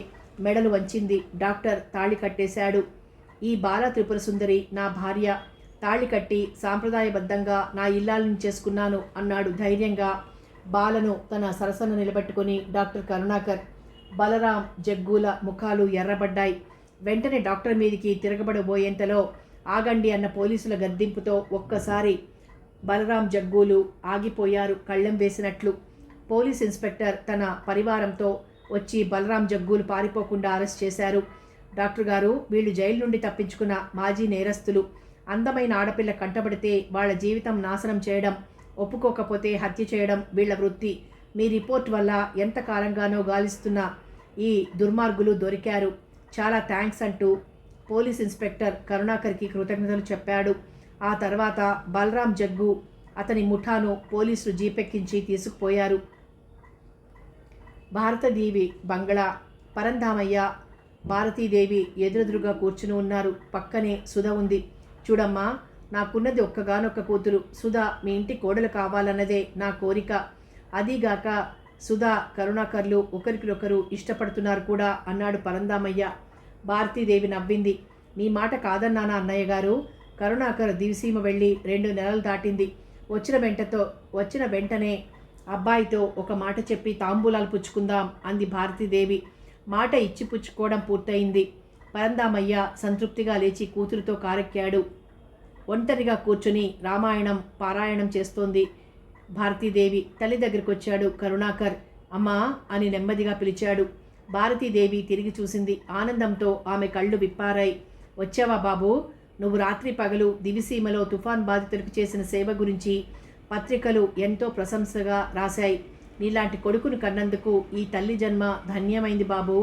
మెడలు వంచింది. డాక్టర్ తాళి కట్టేశాడు. ఈ బాల త్రిపుర సుందరి నా భార్య. తాళి కట్టి సాంప్రదాయబద్ధంగా నా ఇల్లాలని చేసుకున్నాను అన్నాడు ధైర్యంగా. బాలను తన సరసన నిలబెట్టుకుని డాక్టర్ కరుణాకర్. బలరాం జగ్గూల ముఖాలు ఎర్రబడ్డాయి. వెంటనే డాక్టర్ మీదికి తిరగబడబోయేంతలో ఆగండి అన్న పోలీసుల గద్దింపుతో ఒక్కసారి బలరాం జగ్గూలు ఆగిపోయారు కళ్ళెం వేసినట్లు. పోలీస్ ఇన్స్పెక్టర్ తన పరివారంతో వచ్చి బలరాం జగ్గూలు పారిపోకుండా అరెస్ట్ చేశారు. డాక్టర్ గారు, వీళ్ళు జైలు నుండి తప్పించుకున్న మాజీ నేరస్తులు. అందమైన ఆడపిల్ల కంటపడితే వాళ్ళ జీవితం నాశనం చేయడం, ఒప్పుకోకపోతే హత్య చేయడం వీళ్ళ వృత్తి. మీ రిపోర్ట్ వల్ల ఎంతకాలంగానో గాలిస్తున్న ఈ దుర్మార్గులు దొరికారు. చాలా థ్యాంక్స్ అంటూ పోలీస్ ఇన్స్పెక్టర్ కరుణాకర్కి కృతజ్ఞతలు చెప్పాడు. ఆ తర్వాత బలరాం జగ్గు అతని ముఠాను పోలీసులు జీపెక్కించి తీసుకుపోయారు. భారతదేవి బంగళా. పరంధామయ్య, భారతీదేవి ఎదురెదురుగా కూర్చుని ఉన్నారు. పక్కనే సుధ ఉంది. చూడమ్మా, నాకున్నది ఒక్కగానొక్క కూతురు సుధ. మీ ఇంటి కోడలు కావాలన్నదే నా కోరిక. అదీగాక సుధా కరుణాకర్లు ఒకరికొకరు ఇష్టపడుతున్నారు కూడా అన్నాడు పరంధామయ్య. భారతీదేవి నవ్వింది. మీ మాట కాదన్నానా అన్నయ్య గారు? కరుణాకర్ దివిసీమ వెళ్ళి 2 నెలలు దాటింది. వచ్చిన వెంటనే అబ్బాయితో ఒక మాట చెప్పి తాంబూలాలు పుచ్చుకుందాం అంది భారతీదేవి. మాట ఇచ్చి పుచ్చుకోవడం పూర్తయింది. పరంధామయ్య సంతృప్తిగా లేచి కూతురుతో కారెక్కాడు. ఒంటరిగా కూర్చుని రామాయణం పారాయణం చేస్తోంది భారతీదేవి. తల్లి దగ్గరికి వచ్చాడు కరుణాకర్. అమ్మా అని నెమ్మదిగా పిలిచాడు. భారతీదేవి తిరిగి చూసింది. ఆనందంతో ఆమె కళ్ళు విప్పారాయి. వచ్చావా బాబు? నువ్వు రాత్రి పగలు దివిసీమలో తుఫాన్ బాధితులకు చేసిన సేవ గురించి పత్రికలు ఎంతో ప్రశంసగా రాశాయి. నీలాంటి కొడుకును కన్నందుకు ఈ తల్లి జన్మ ధన్యమైంది బాబు.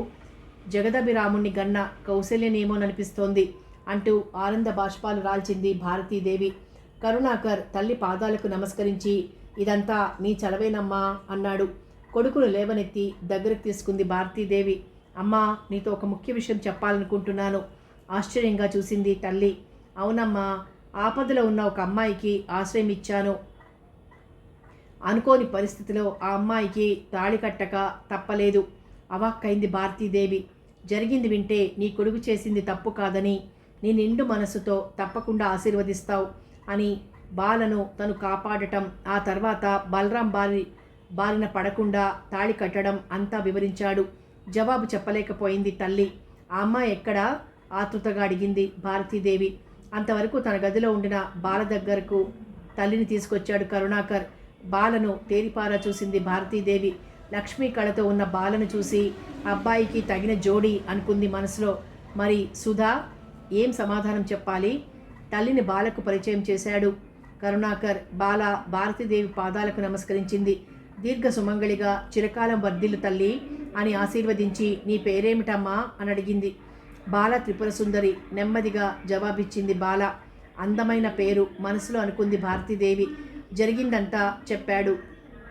జగదభిరాముణ్ణి గన్న కౌశల్యనేమోననిపిస్తోంది అంటూ ఆనంద బాష్పాలు రాల్చింది భారతీదేవి. కరుణాకర్ తల్లి పాదాలకు నమస్కరించి, ఇదంతా నీ చలవేనమ్మా అన్నాడు. కొడుకును లేవనెత్తి దగ్గరకు తీసుకుంది భారతీదేవి. అమ్మా, నీతో ఒక ముఖ్య విషయం చెప్పాలనుకుంటున్నాను. ఆశ్చర్యంగా చూసింది తల్లి. అవునమ్మా, ఆపదలో ఉన్న ఒక అమ్మాయికి ఆశ్రయం ఇచ్చాను. అనుకోని పరిస్థితిలో ఆ అమ్మాయికి తాళి కట్టక తప్పలేదు. అవాక్కైంది భారతీదేవి. జరిగింది వింటే నీ కొడుకు చేసింది తప్పు కాదని, నీ నిండు మనసుతో తప్పకుండా ఆశీర్వదిస్తావు అని బాలను తను కాపాడటం, ఆ తర్వాత బలరాం బారిన పడకుండా తాళి కట్టడం అంతా వివరించాడు. జవాబు చెప్పలేకపోయింది తల్లి. ఆ అమ్మాయి ఎక్కడా? ఆతృతగా అడిగింది భారతీదేవి. అంతవరకు తన గదిలో ఉండిన బాల దగ్గరకు తల్లిని తీసుకొచ్చాడు కరుణాకర్. బాలను తేరిపారా చూసింది భారతీదేవి. లక్ష్మీ కళతో ఉన్న బాలను చూసి అబ్బాయికి తగిన జోడీ అనుకుంది మనసులో. మరి సుధా ఏం సమాధానం చెప్పాలి? తల్లిని బాలకు పరిచయం చేశాడు కరుణాకర్. బాల భారతీదేవి పాదాలకు నమస్కరించింది. దీర్ఘ సుమంగళిగా చిరకాలం వర్ధిల్లు తల్లి అని ఆశీర్వదించి, నీ పేరేమిటమ్మా అని అడిగింది. బాల త్రిపుర సుందరి నెమ్మదిగా జవాబిచ్చింది బాల. అందమైన పేరు మనసులో అనుకుంది భారతీదేవి. జరిగిందంతా చెప్పాడు.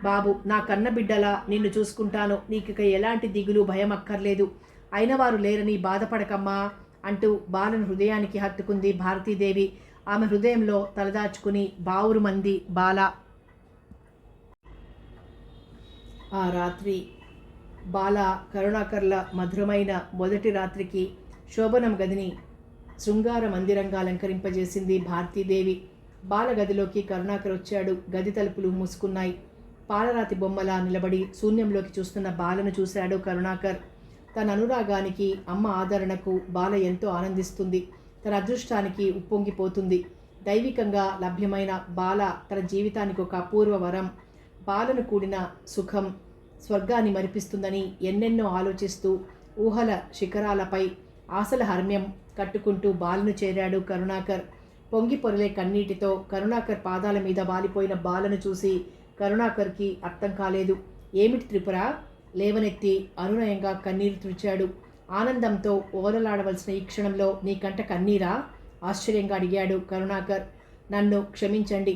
బాబు, నా కన్న బిడ్డలా నిన్ను చూసుకుంటాను. నీకిక ఎలాంటి దిగులు భయం అక్కర్లేదు. అయినవారు లేరని బాధపడకమ్మా అంటూ బాలను హృదయానికి హత్తుకుంది భారతీదేవి. ఆమె హృదయంలో తలదాచుకుని బావురు మంది బాల. ఆ రాత్రి బాల కరుణాకర్ల మధురమైన మొదటి రాత్రికి శోభనం గదిని శృంగార మందిరంగా అలంకరింపజేసింది భారతీదేవి. బాల గదిలోకి కరుణాకర్ వచ్చాడు. గది తలుపులు మూసుకున్నాయి. పాలరాతి బొమ్మలా నిలబడి శూన్యంలోకి చూస్తున్న బాలను చూశాడు కరుణాకర్. తన అనురాగానికి, అమ్మ ఆదరణకు బాల ఎంతో ఆనందిస్తుంది. తన అదృష్టానికి ఉప్పొంగిపోతుంది. దైవికంగా లభ్యమైన బాల తన జీవితానికి ఒక అపూర్వ వరం. బాలను కూడిన సుఖం స్వర్గాన్ని మరిపిస్తుందని ఎన్నెన్నో ఆలోచిస్తూ ఊహల శిఖరాలపై ఆశల హర్మ్యం కట్టుకుంటూ బాలను చేరాడు కరుణాకర్. పొంగి పొరలే కన్నీటితో కరుణాకర్ పాదాల మీద వాలిపోయిన బాలను చూసి కరుణాకర్కి అర్థం కాలేదు. ఏమిటి త్రిపుర? లేవనెత్తి అనునయంగా కన్నీరు తుడిచాడు. ఆనందంతో ఓలలాడవలసిన ఈ క్షణంలో నీ కంట కన్నీరా? ఆశ్చర్యంగా అడిగాడు కరుణాకర్. నన్ను క్షమించండి.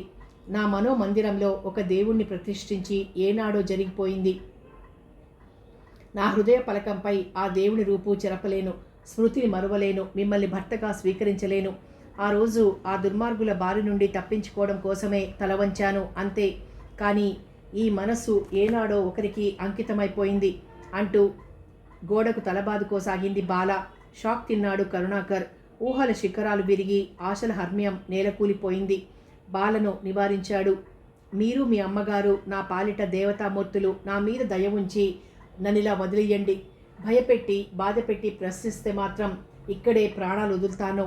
నా మనోమందిరంలో ఒక దేవుణ్ణి ప్రతిష్ఠించి ఏనాడో జరిగిపోయింది. నా హృదయ పలకంపై ఆ దేవుని రూపు చెరపలేను. స్మృతిని మరువలేను. మిమ్మల్ని భర్తగా స్వీకరించలేను. ఆ రోజు ఆ దుర్మార్గుల బారి నుండి తప్పించుకోవడం కోసమే తలవంచాను అంతే. కానీ ఈ మనస్సు ఏనాడో ఒకరికి అంకితమైపోయింది అంటూ గోడకు తలబాదుకోసాగింది బాల. షాక్ తిన్నాడు కరుణాకర్. ఊహల శిఖరాలు విరిగి ఆశల హర్మ్యం నేలకూలిపోయింది. బాలను నివారించాడు. మీరు మీ అమ్మగారు నా పాలిట దేవతామూర్తులు. నా మీద దయ ఉంచి నన్నిలా వదిలేయండి. భయపెట్టి బాధపెట్టి ప్రశ్నిస్తే మాత్రం ఇక్కడే ప్రాణాలు వదులుతాను.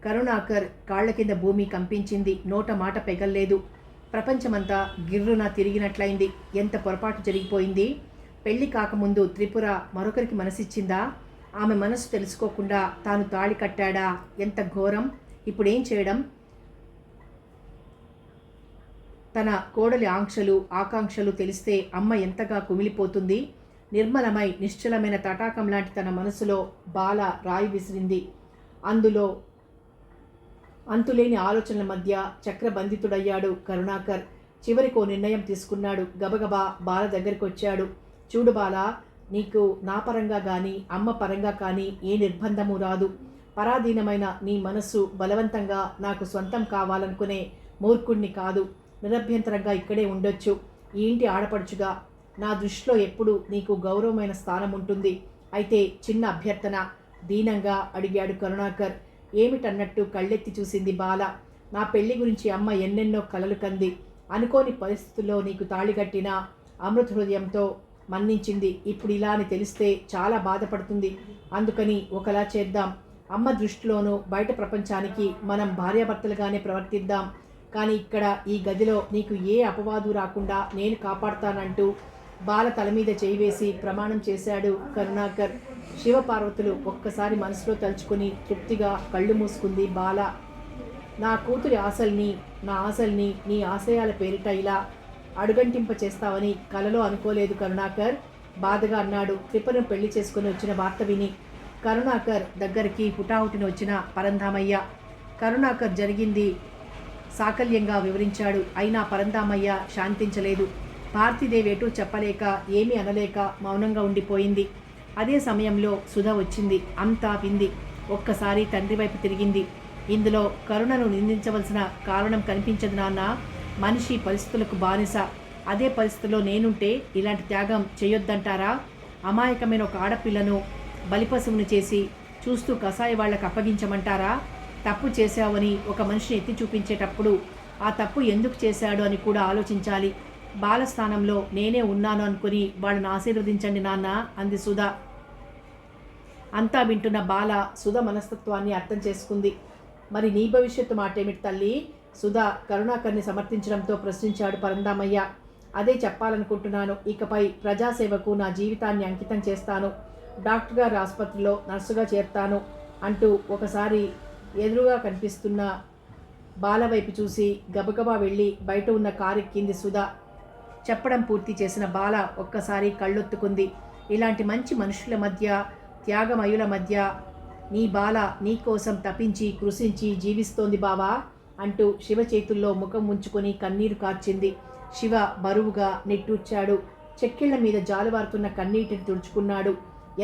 కరుణాకర్ కాళ్ల కింద భూమి కంపించింది. నోట మాట పెగల్లేదు. ప్రపంచమంతా గిర్రున తిరిగినట్లయింది. ఎంత పొరపాటు జరిగిపోయింది. పెళ్లి కాకముందు త్రిపుర మరొకరికి మనసిచ్చిందా? ఆమె మనసు తెలుసుకోకుండా తాను తాళి కట్టాడా? ఎంత ఘోరం! ఇప్పుడేం చేయడం? తన కోడలి ఆకాంక్షలు తెలిస్తే అమ్మ ఎంతగా కుమిలిపోతుంది. నిర్మలమై నిశ్చలమైన తటాకం లాంటి తన మనసులో బాల రాయి విసిరింది. అందులో అంతులేని ఆలోచనల మధ్య చక్రబంధితుడయ్యాడు కరుణాకర్. చివరికో నిర్ణయం తీసుకున్నాడు. గబగబా బాల దగ్గరికి వచ్చాడు. చూడు బాల, నీకు నా పరంగా కానీ అమ్మ పరంగా కానీ ఏ నిర్బంధము రాదు. పరాధీనమైన నీ మనస్సు బలవంతంగా నాకు సొంతం కావాలనుకునే మూర్ఖుణ్ణి కాదు. నిరభ్యంతరంగా ఇక్కడే ఉండొచ్చు. ఈ ఇంటి ఆడపడుచుగా నా దృష్టిలో ఎప్పుడు నీకు గౌరవమైన స్థానం ఉంటుంది. అయితే చిన్న అభ్యర్థన దీనంగా అడిగాడు కరుణాకర్. ఏమిటన్నట్టు కళ్ళెత్తి చూసింది బాల. నా పెళ్లి గురించి అమ్మ ఎన్నెన్నో కలలు కంది. అనుకోని పరిస్థితుల్లో నీకు తాళిగట్టిన అమృత హృదయంతో మన్నించింది. ఇప్పుడు ఇలా అని తెలిస్తే చాలా బాధపడుతుంది. అందుకని ఒకలా చేద్దాం. అమ్మ దృష్టిలోనూ బయట ప్రపంచానికి మనం భార్యాభర్తలుగానే ప్రవర్తిద్దాం. కానీ ఇక్కడ ఈ గదిలో నీకు ఏ అపవాదు రాకుండా నేను కాపాడుతానంటూ బాల తల మీద చేయి వేసి ప్రమాణం చేశాడు కరుణాకర్. శివపార్వతులు ఒక్కసారి మనసులో తలుచుకుని తృప్తిగా కళ్ళు మూసుకుంది బాల. నా కూతురి ఆశల్ని, నా ఆశల్ని నీ ఆశయాల పేరిట ఇలా అడుగంటింప చేస్తావని కలలో అనుకోలేదు కరుణాకర్, బాధగా అన్నాడు త్రిపురను పెళ్లి చేసుకుని వచ్చిన వార్త విని. కరుణాకర్ దగ్గరికి హుటాహుటిన వచ్చిన పరంధామయ్య కరుణాకర్ జరిగింది సాకల్యంగా వివరించాడు. అయినా పరంధామయ్య శాంతించలేదు. భారతీదేవి ఎటూ చెప్పలేక ఏమీ అనలేక మౌనంగా ఉండిపోయింది. అదే సమయంలో సుధ వచ్చింది. అంతా వింది. ఒక్కసారి తండ్రి వైపు తిరిగింది. ఇందులో కరుణను నిందించవలసిన కారణం కనిపించదు నాన్న. మనిషి పరిస్థితులకు బానిస. అదే పరిస్థితుల్లో నేనుంటే ఇలాంటి త్యాగం చేయొద్దంటారా? అమాయకమైన ఒక ఆడపిల్లను బలిపశువుని చేసి చూస్తూ కసాయి వాళ్లకు అప్పగించమంటారా? తప్పు చేశావని ఒక మనిషిని ఎత్తి చూపించేటప్పుడు ఆ తప్పు ఎందుకు చేశాడు అని కూడా ఆలోచించాలి. బాలస్థానంలో నేనే ఉన్నాను అనుకుని వాళ్ళని ఆశీర్వదించండి నాన్న అంది సుధ. అంతా వింటున్న బాల సుధ మనస్తత్వాన్ని అర్థం చేసుకుంది. మరి నీ భవిష్యత్తు మాటేమిటి తల్లి? సుధ కరుణాకర్ని సమర్థించడంతో ప్రశ్నించాడు పరంధామయ్య. అదే చెప్పాలనుకుంటున్నాను. ఇకపై ప్రజాసేవకు నా జీవితాన్ని అంకితం చేస్తాను. డాక్టర్ గారి ఆసుపత్రిలో నర్సుగా చేరుతాను అంటూ ఒకసారి ఎదురుగా కనిపిస్తున్న బాల వైపు చూసి గబగబా వెళ్ళి బయట ఉన్న కారు ఎక్కింది సుధ. చెప్పడం పూర్తి చేసిన బాల ఒక్కసారి కళ్ళొత్తుకుంది. ఇలాంటి మంచి మనుషుల మధ్య, త్యాగమయుల మధ్య నీ బాల నీ కోసం తపించి కృషించి జీవిస్తోంది బావా అంటూ శివ చేతుల్లో ముఖం ఉంచుకొని కన్నీరు కార్చింది. శివ బరువుగా నిట్టూర్చాడు. చెక్కిళ్ల మీద జాలువారుతున్న కన్నీటిని తుడుచుకున్నాడు.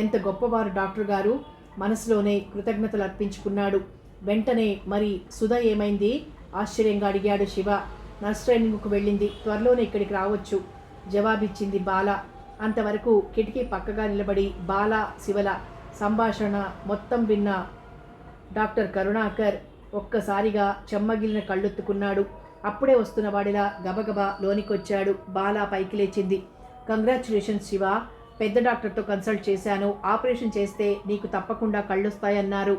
ఎంత గొప్పవారు డాక్టర్ గారు! మనసులోనే కృతజ్ఞతలు అర్పించుకున్నాడు. వెంటనే మరి సుధ ఏమైంది? ఆశ్చర్యంగా అడిగాడు శివ. నర్స్ ట్రైనింగ్కు వెళ్ళింది. త్వరలోనే ఇక్కడికి రావచ్చు జవాబిచ్చింది బాల. అంతవరకు కిటికీ పక్కగా నిలబడి బాల శివల సంభాషణ మొత్తం విన్న డాక్టర్ కరుణాకర్ ఒక్కసారిగా చెమ్మగిలిన కళ్ళొత్తుకున్నాడు. అప్పుడే వస్తున్న వాడిలా గబగబా లోనికొచ్చాడు. బాల పైకి లేచింది. కంగ్రాచ్యులేషన్స్ శివ, పెద్ద డాక్టర్తో కన్సల్ట్ చేశాను. ఆపరేషన్ చేస్తే నీకు తప్పకుండా కళ్ళొస్తాయన్నారు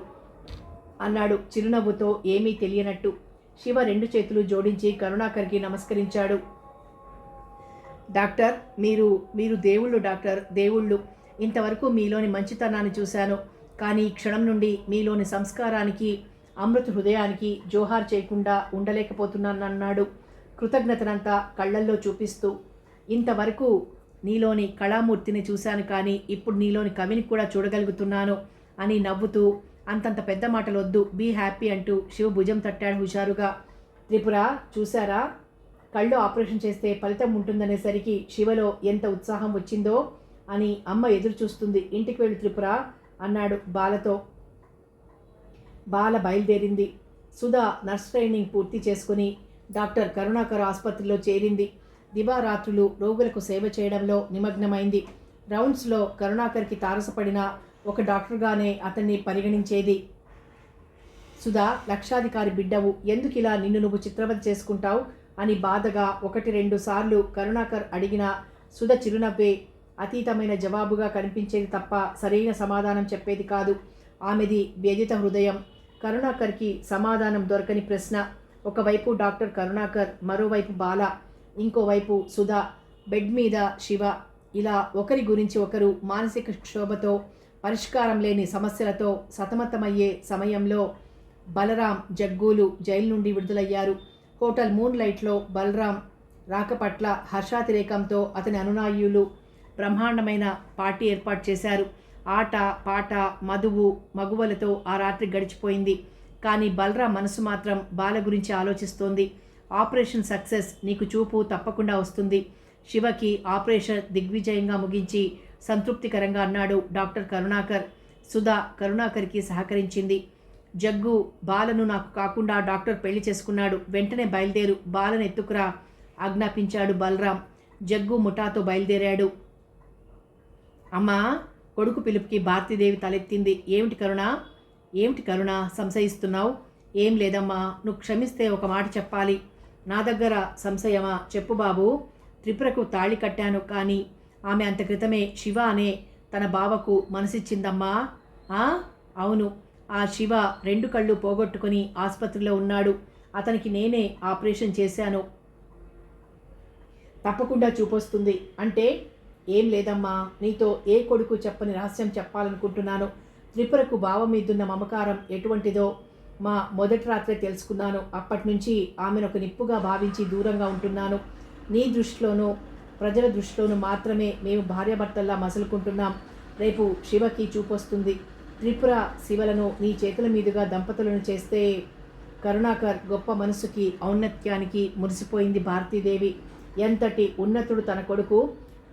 అన్నాడు చిరునవ్వుతో ఏమీ తెలియనట్టు. శివ రెండు చేతులు జోడించి కరుణాకర్కి నమస్కరించాడు. డాక్టర్, మీరు దేవుళ్ళు డాక్టర్, దేవుళ్ళు. ఇంతవరకు మీలోని మంచితనాన్ని చూశాను. కానీ ఈ క్షణం నుండి మీలోని సంస్కారానికి, అమృత హృదయానికి జోహార్ చేయకుండా ఉండలేకపోతున్నానన్నాడు కృతజ్ఞతనంతా కళ్ళల్లో చూపిస్తూ. ఇంతవరకు నీలోని కళామూర్తిని చూశాను, కానీ ఇప్పుడు నీలోని కవిని కూడా చూడగలుగుతున్నాను అని నవ్వుతూ, అంతంత పెద్ద మాటలు వద్దు, బీ హ్యాపీ అంటూ శివ భుజం తట్టాడు హుషారుగా. త్రిపుర చూశారా, కళ్ళు ఆపరేషన్ చేస్తే ఫలితం ఉంటుందనేసరికి శివలో ఎంత ఉత్సాహం వచ్చిందో అని అమ్మ ఎదురు చూస్తుంది. ఇంటికి వెళ్ళి త్రిపుర అన్నాడు బాలతో. బాల బయలుదేరింది. సుధా నర్స్ ట్రైనింగ్ పూర్తి చేసుకుని డాక్టర్ కరుణాకర్ ఆసుపత్రిలో చేరింది. దివారాత్రులు రోగులకు సేవ చేయడంలో నిమగ్నమైంది. రౌండ్స్లో కరుణాకర్కి తారసపడిన ఒక డాక్టర్గానే అతన్ని పరిగణించేది. సుధా, లక్షాధికారి బిడ్డవు, ఎందుకు ఇలా నిన్ను నువ్వు చిత్రవద చేసుకుంటావు అని బాధగా 1-2 సార్లు కరుణాకర్ అడిగిన సుధ చిరునవ్వే అతీతమైన జవాబుగా కనిపించేది తప్ప సరైన సమాధానం చెప్పేది కాదు. ఆమెది వ్యధిత హృదయం. కరుణాకర్కి సమాధానం దొరకని ప్రశ్న. ఒకవైపు డాక్టర్ కరుణాకర్, మరోవైపు బాల, ఇంకోవైపు సుధ. బెడ్ మీద శివ. ఇలా ఒకరి గురించి ఒకరు మానసిక క్షోభతో, పరిష్కారం లేని సమస్యలతో సతమతమయ్యే సమయంలో బలరాం, జగ్గూలు జైలు నుండి విడుదలయ్యారు. హోటల్ మూన్ లైట్లో బలరాం రాక పట్ల హర్షాతిరేకంతో అతని అనునాయులు బ్రహ్మాండమైన పార్టీ ఏర్పాటు చేశారు. ఆట పాట, మధువు మగువలతో ఆ రాత్రి గడిచిపోయింది. కానీ బలరాం మనసు మాత్రం బాల గురించి ఆలోచిస్తోంది. ఆపరేషన్ సక్సెస్, నీకు చూపు తప్పకుండా వస్తుంది. శివకి ఆపరేషన్ దిగ్విజయంగా ముగించి సంతృప్తికరంగా అన్నాడు డాక్టర్ కరుణాకర్. సుధా కరుణాకర్కి సహకరించింది. జగ్గు, బాలను నాకు కాకుండా డాక్టర్ పెళ్లి చేసుకున్నాడు. వెంటనే బయలుదేరు, బాలను ఎత్తుకురా ఆజ్ఞాపించాడు బలరాం. జగ్గు ముఠాతో బయలుదేరాడు. అమ్మా, కొడుకు పిలుపుకి భారతీదేవి తలెత్తింది. ఏమిటి కరుణ సంశయిస్తున్నావు? ఏం లేదమ్మా, నువ్వు క్షమిస్తే ఒక మాట చెప్పాలి. నా దగ్గర సంశయమా? చెప్పు బాబు. త్రిపురకు తాళి కట్టాను, కానీ ఆమె అంత క్రితమే శివ అనే తన బావకు మనసిచ్చిందమ్మా. అవును, ఆ శివ 2 కళ్ళు పోగొట్టుకుని ఆసుపత్రిలో ఉన్నాడు. అతనికి నేనే ఆపరేషన్ చేశాను. తప్పకుండా చూపొస్తుంది. అంటే ఏం లేదమ్మా, నీతో ఏ కొడుకు చెప్పని రహస్యం చెప్పాలనుకుంటున్నాను. త్రిపురకు బావ మీదున్న మమకారం ఎటువంటిదో మా మొదటి రాత్రే తెలుసుకున్నాను. అప్పటి నుంచి ఆమెను ఒక నిప్పుగా భావించి దూరంగా ఉంటున్నాను. నీ దృష్టిలోనూ ప్రజల దృష్టిలోనూ మాత్రమే మేము భార్యాభర్తల్లా మసులుకుంటున్నాం. రేపు శివకి చూపొస్తుంది. త్రిపుర శివలను నీ చేతుల మీదుగా దంపతులను చేస్తే. కరుణాకర్ గొప్ప మనసుకి ఔన్నత్యానికి మురిసిపోయింది భారతీదేవి. ఎంతటి ఉన్నతుడు తన కొడుకు!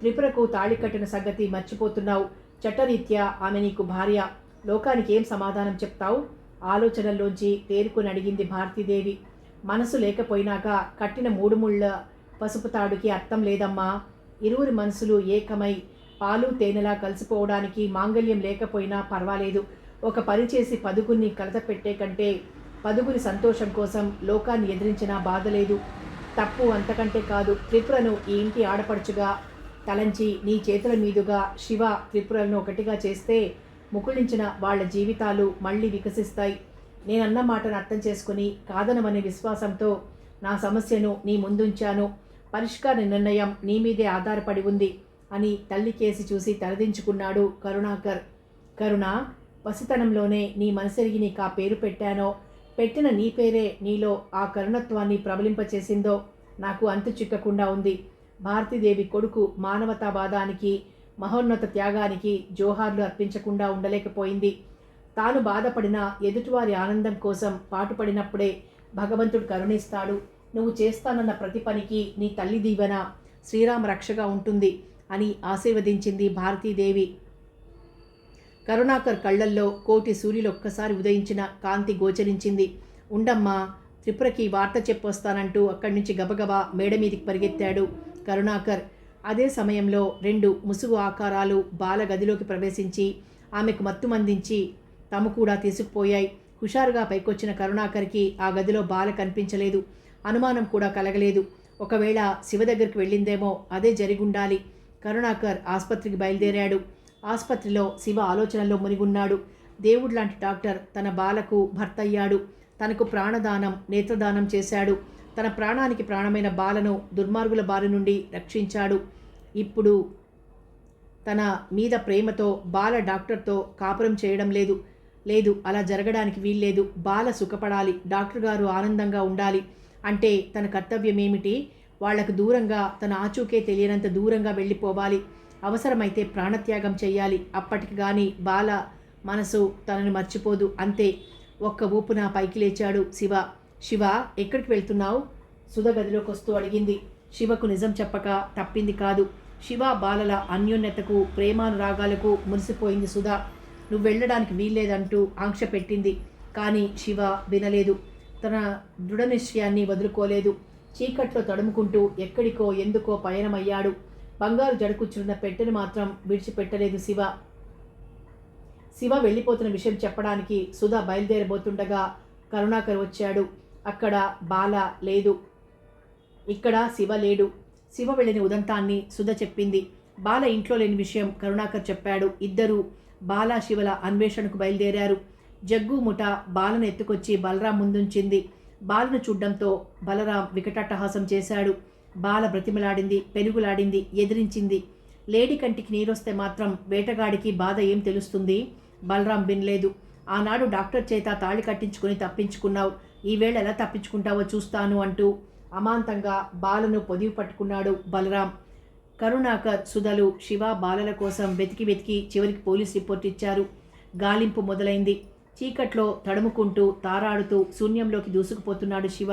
త్రిపురకు తాళి కట్టిన సంగతి మర్చిపోతున్నావు. చట్టరీత్యా ఆమె నీకు భార్య. లోకానికి ఏం సమాధానం చెప్తావు? ఆలోచనల్లోంచి తేరుకొని అడిగింది భారతీదేవి. మనసు లేకపోయినాక కట్టిన 3 ముళ్ళ పసుపు తాడుకి అర్థం లేదమ్మా. ఇరువురి మనసులు ఏకమై పాలు తేనెలా కలిసిపోవడానికి మాంగల్యం లేకపోయినా పర్వాలేదు. ఒక పని చేసి పదుగురిని కలత పెట్టే కంటే పదుగురి సంతోషం కోసం లోకాన్ని ఎదిరించినా బాధ లేదు. తప్పు అంతకంటే కాదు. త్రిపురను ఈ ఇంటి ఆడపడుచుగా తలంచి నీ చేతుల మీదుగా శివ త్రిపురలను ఒకటిగా చేస్తే ముకుళించిన వాళ్ళ జీవితాలు మళ్ళీ వికసిస్తాయి. నేనన్న మాటను అర్థం చేసుకుని కాదనమనే విశ్వాసంతో నా సమస్యను నీ ముందుంచాను. పరిష్కార నిర్ణయం నీ మీదే ఆధారపడి ఉంది అని తల్లి కేసి చూసి తలదించుకున్నాడు కరుణాకర్. కరుణ, పసితనంలోనే నీ మనసెరిగి నీకు ఆ పేరు పెట్టానో, పెట్టిన నీ పేరే నీలో ఆ కరుణత్వాన్ని ప్రబలింపచేసిందో నాకు అంతు చిక్కకుండా ఉంది. భారతీదేవి కొడుకు మానవతావాదానికి, మహోన్నత త్యాగానికి జోహార్లు అర్పించకుండా ఉండలేకపోయింది. తాను బాధపడిన ఎదుటివారి ఆనందం కోసం పాటుపడినప్పుడే భగవంతుడు కరుణిస్తాడు. నువ్వు చేస్తానన్న ప్రతి పనికి నీ తల్లి దీవెన శ్రీరామ రక్షగా ఉంటుంది అని ఆశీర్వదించింది భారతీదేవి. కరుణాకర్ కళ్ళల్లో కోటి సూర్యులు ఒక్కసారి ఉదయించిన కాంతి గోచరించింది. ఉండమ్మా, త్రిపురకి వార్త చెప్పొస్తానంటూ అక్కడి నుంచి గబగబా మేడ మీదికి పరిగెత్తాడు కరుణాకర్. అదే సమయంలో 2 ముసుగు ఆకారాలు బాల గదిలోకి ప్రవేశించి ఆమెకు మత్తుమందించి తాము కూడా తీసుకుపోయాయి. హుషారుగా పైకొచ్చిన కరుణాకర్కి ఆ గదిలో బాల కనిపించలేదు. అనుమానం కూడా కలగలేదు. ఒకవేళ శివ దగ్గరికి వెళ్ళిందేమో, అదే జరిగుండాలి. కరుణాకర్ ఆసుపత్రికి బయలుదేరాడు. ఆసుపత్రిలో శివ ఆలోచనల్లో మునిగున్నాడు. దేవుడు లాంటి డాక్టర్ తన బాలకు భర్త అయ్యాడు. తనకు ప్రాణదానం, నేత్రదానం చేశాడు. తన ప్రాణానికి ప్రాణమైన బాలను దుర్మార్గుల బారి నుండి రక్షించాడు. ఇప్పుడు తన మీద ప్రేమతో బాల డాక్టర్తో కాపురం చేయడం లేదు, అలా జరగడానికి వీల్లేదు. బాల సుఖపడాలి, డాక్టర్ గారు ఆనందంగా ఉండాలి అంటే తన కర్తవ్యం ఏమిటి? వాళ్లకు దూరంగా, తన ఆచూకే తెలియనంత దూరంగా వెళ్ళిపోవాలి. అవసరమైతే ప్రాణత్యాగం చెయ్యాలి. అప్పటికి కానీ బాల మనసు తనని మర్చిపోదు. అంతే. ఒక్క ఊపున పైకి లేచాడు శివ. శివ, ఎక్కడికి వెళ్తున్నావు? సుధ గదిలోకి వస్తూ అడిగింది. శివకు నిజం చెప్పక తప్పింది కాదు. శివ బాలల అన్యోన్యతకు, ప్రేమానురాగాలకు మురిసిపోయింది సుధ. నువ్వు వెళ్ళడానికి వీల్లేదంటూ ఆంక్ష పెట్టింది. కానీ శివ వినలేదు. తన దృఢ నిశ్చయాన్ని వదులుకోలేదు. చీకట్లో తడుముకుంటూ ఎక్కడికో ఎందుకో పయనమయ్యాడు. బంగారు జడకూర్చున్న పెట్టెను మాత్రం విడిచిపెట్టలేదు శివ. శివ వెళ్ళిపోతున్న విషయం చెప్పడానికి సుధ బయలుదేరబోతుండగా కరుణాకర్ వచ్చాడు. అక్కడ బాల లేదు, ఇక్కడ శివ లేడు. శివ వెళ్ళిన ఉదంతాన్ని సుధ చెప్పింది. బాల ఇంట్లో లేని విషయం కరుణాకర్ చెప్పాడు. ఇద్దరూ బాల శివల అన్వేషణకు బయలుదేరారు. జగ్గు ముఠ బాలను ఎత్తుకొచ్చి బలరాం ముందుంచింది. బాలను చూడ్డంతో బలరాం వికటాట్టహాసం చేశాడు. బాల బ్రతిమలాడింది, పెనుగులాడింది, ఎదిరించింది. లేడి కంటికి నీరొస్తే మాత్రం వేటగాడికి బాధ ఏం తెలుస్తుంది? బలరాం వినలేదు. ఆనాడు డాక్టర్ చేత తాళి కట్టించుకుని తప్పించుకున్నావు, ఈవేళ ఎలా తప్పించుకుంటావో చూస్తాను అంటూ అమాంతంగా బాలను పొదివి పట్టుకున్నాడు బలరాం. కరుణాకర్, సుధలు శివ బాలల కోసం వెతికి చివరికి పోలీస్ రిపోర్ట్ ఇచ్చారు. గాలింపు మొదలైంది. చీకట్లో తడుముకుంటూ తారాడుతూ శూన్యంలోకి దూసుకుపోతున్నాడు శివ.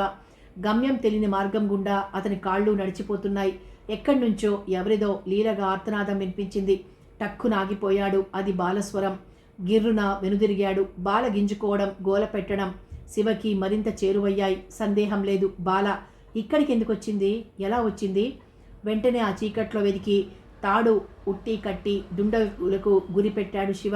గమ్యం తెలియని మార్గం గుండా అతని కాళ్ళు నడిచిపోతున్నాయి. ఎక్కడి నుంచో ఎవరిదో లీలగా ఆర్తనాదం వినిపించింది. టక్కున ఆగిపోయాడు. అది బాలస్వరం. గిర్రున వెనుదిరిగాడు. బాల గింజుకోవడం, గోల పెట్టడం శివకి మరింత చేరువయ్యాయి. సందేహం లేదు, బాల ఇక్కడికి ఎందుకు వచ్చింది, ఎలా వచ్చింది? వెంటనే ఆ చీకట్లో వెతికి తాడు ఉట్టి కట్టి దుండగులకు గురిపెట్టాడు శివ.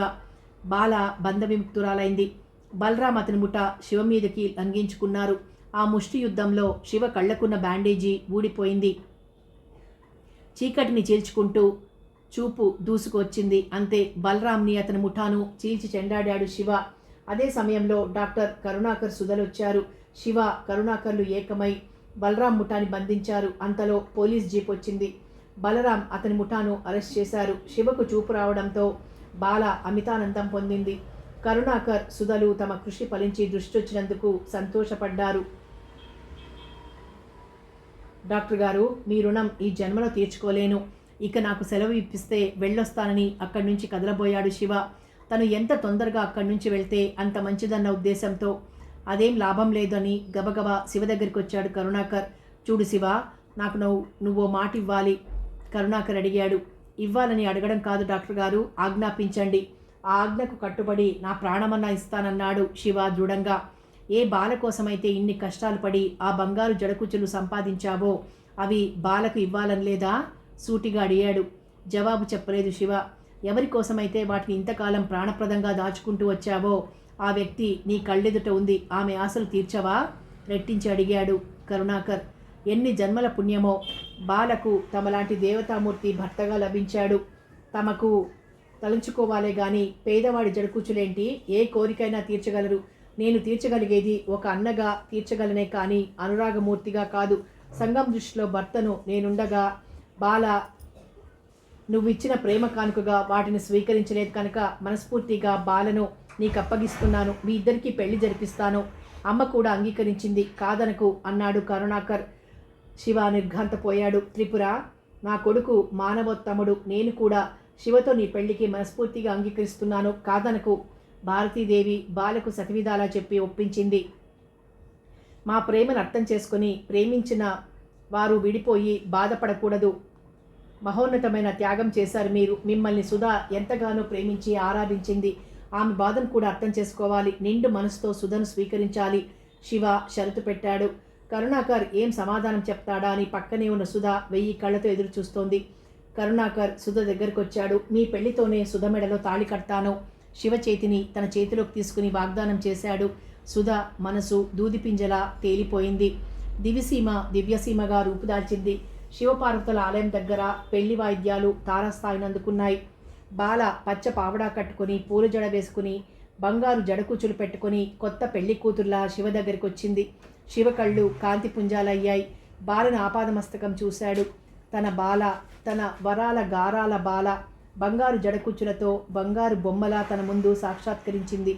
బాల బంధవిముక్తురాలైంది. బలరాం అతని ముఠ శివ మీదకి లంఘించుకున్నారు. ఆ ముష్టి యుద్ధంలో శివ కళ్ళకున్న బ్యాండేజీ ఊడిపోయింది. చీకటిని చీల్చుకుంటూ చూపు దూసుకొచ్చింది. అంతే. బలరాంని, అతని ముఠాను చీల్చి చెండాడాడు శివ. అదే సమయంలో డాక్టర్ కరుణాకర్ సుధలొచ్చారు. శివ, కరుణాకర్లు ఏకమై బలరాం ముఠాని బంధించారు. అంతలో పోలీస్ జీప్ వచ్చింది. బలరాం, అతని ముఠాను అరెస్ట్ చేశారు. శివకు చూపు రావడంతో బాల అమితానందం పొందింది. కరుణాకర్, సుధలు తమ కృషి ఫలించి దృష్టి వచ్చినందుకు సంతోషపడ్డారు. డాక్టర్ గారు, మీ రుణం ఈ జన్మలో తీర్చుకోలేను. ఇక నాకు సెలవు ఇప్పిస్తే వెళ్ళొస్తానని అక్కడి నుంచి కదలబోయాడు శివ. తను ఎంత తొందరగా అక్కడి నుంచి వెళ్తే అంత మంచిదన్న ఉద్దేశంతో. అదేం లాభం లేదని గబగబా శివ దగ్గరికి వచ్చాడు కరుణాకర్. చూడు శివ, నాకు నువ్వో మాట ఇవ్వాలి, కరుణాకర్ అడిగాడు. ఇవ్వాలని అడగడం కాదు డాక్టర్ గారు, ఆజ్ఞాపించండి. ఆ ఆజ్ఞకు కట్టుబడి నా ప్రాణమన్నా ఇస్తానన్నాడు శివ దృఢంగా. ఏ బాల కోసమైతే ఇన్ని కష్టాలు పడి ఆ బంగారు జడకుచ్చులు సంపాదించావో అవి బాలకు ఇవ్వాలని లేదా? సూటిగా అడిగాడు. జవాబు చెప్పలేదు శివ. ఎవరి కోసమైతే వాటిని ఇంతకాలం ప్రాణప్రదంగా దాచుకుంటూ వచ్చావో ఆ వ్యక్తి నీ కళ్ళెదుట ఉంది. ఆమె ఆశలు తీర్చవా? రెట్టించి అడిగాడు కరుణాకర్. ఎన్ని జన్మల పుణ్యమో బాలకు తమలాంటి దేవతామూర్తి భర్తగా లభించాడు. తమకు తలంచుకోవాలే గాని పేదవాడి జడకూచులేంటి? ఏ కోరికైనా తీర్చగలరు. నేను తీర్చగలిగేది ఒక అన్నగా తీర్చగలనే కానీ అనురాగమూర్తిగా కాదు. సంఘం దృష్టిలో భర్తను నేనుండగా బాల నువ్విచ్చిన ప్రేమ కానుకగా వాటిని స్వీకరించలేదు కనుక మనస్ఫూర్తిగా బాలను నీకు అప్పగిస్తున్నాను. మీ ఇద్దరికీ పెళ్లి జరిపిస్తాను. అమ్మ కూడా అంగీకరించింది, కాదనకు అన్నాడు కరుణాకర్. శివ నిర్ఘాంతపోయాడు. త్రిపుర, నా కొడుకు మానవోత్తముడు. నేను కూడా శివతో నీ పెళ్లికి మనస్ఫూర్తిగా అంగీకరిస్తున్నాను, కాదనకు. భారతీదేవి బాలకు సతివిధాలా చెప్పి ఒప్పించింది. మా ప్రేమను అర్థం చేసుకుని ప్రేమించిన వారు విడిపోయి బాధపడకూడదు. మహోన్నతమైన త్యాగం చేశారు మీరు. మిమ్మల్ని సుధా ఎంతగానో ప్రేమించి ఆరాధించింది. ఆమె బాధను కూడా అర్థం చేసుకోవాలి. నిండు మనసుతో సుధను స్వీకరించాలి. శివ షరతు పెట్టాడు. కరుణాకర్ ఏం సమాధానం చెప్తాడా అని పక్కనే ఉన్న సుధ 1000 కళ్ళతో ఎదురు చూస్తోంది. కరుణాకర్ సుధ దగ్గరకు వచ్చాడు. మీ పెళ్లితోనే సుధ మెడలో తాళి కడతాను. శివ చేతిని తన చేతిలోకి తీసుకుని వాగ్దానం చేశాడు. సుధ మనసు దూదిపింజలా తేలిపోయింది. దివిసీమ దివ్యసీమగా రూపుదాల్చింది. శివపార్వతుల ఆలయం దగ్గర పెళ్లి వాయిద్యాలు తారాస్థాయిని అందుకున్నాయి. బాల పచ్చ పావడా కట్టుకుని పూల జడ వేసుకుని బంగారు జడకూచులు పెట్టుకుని కొత్త పెళ్లి కూతుర్లా శివ దగ్గరికి వచ్చింది. శివ కళ్ళు కాంతి పుంజాలయ్యాయి. బాలను ఆపాదమస్తకం చూశాడు. తన వరాల గారాల బాల బంగారు జడకుచ్చులతో బంగారు బొమ్మలా తన ముందు సాక్షాత్కరించింది.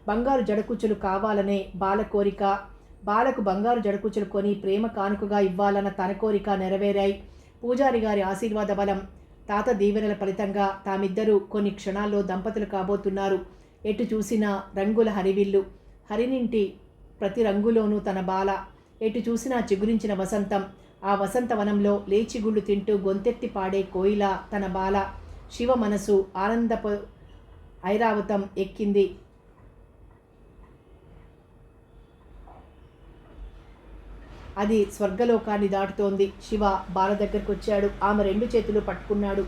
బంగారు జడకుచ్చులు కావాలనే బాల కోరిక. బాలకు బంగారు జడకుచ్చులు కొని ప్రేమ కానుకగా ఇవ్వాలన్న తన కోరిక నెరవేరాయి. పూజారి గారి ఆశీర్వాద బలం, తాత దీవెనల ఫలితంగా తామిద్దరూ కొన్ని క్షణాల్లో దంపతులు కాబోతున్నారు. ఎటు చూసినా రంగుల హరివిల్లు. హరినింటి ప్రతి రంగులోనూ తన బాల. ఎటు చూసినా చిగురించిన వసంతం. ఆ వసంతవనంలో లేచిగుళ్ళు తింటూ గొంతెత్తి పాడే కోయిల తన బాల. శివ మనసు ఆనందపు ఐరావతం ఎక్కింది. అది స్వర్గలోకాన్ని దాటుతోంది. శివ బాల దగ్గరకు వచ్చాడు. ఆమె 2 చేతులు పట్టుకున్నాడు.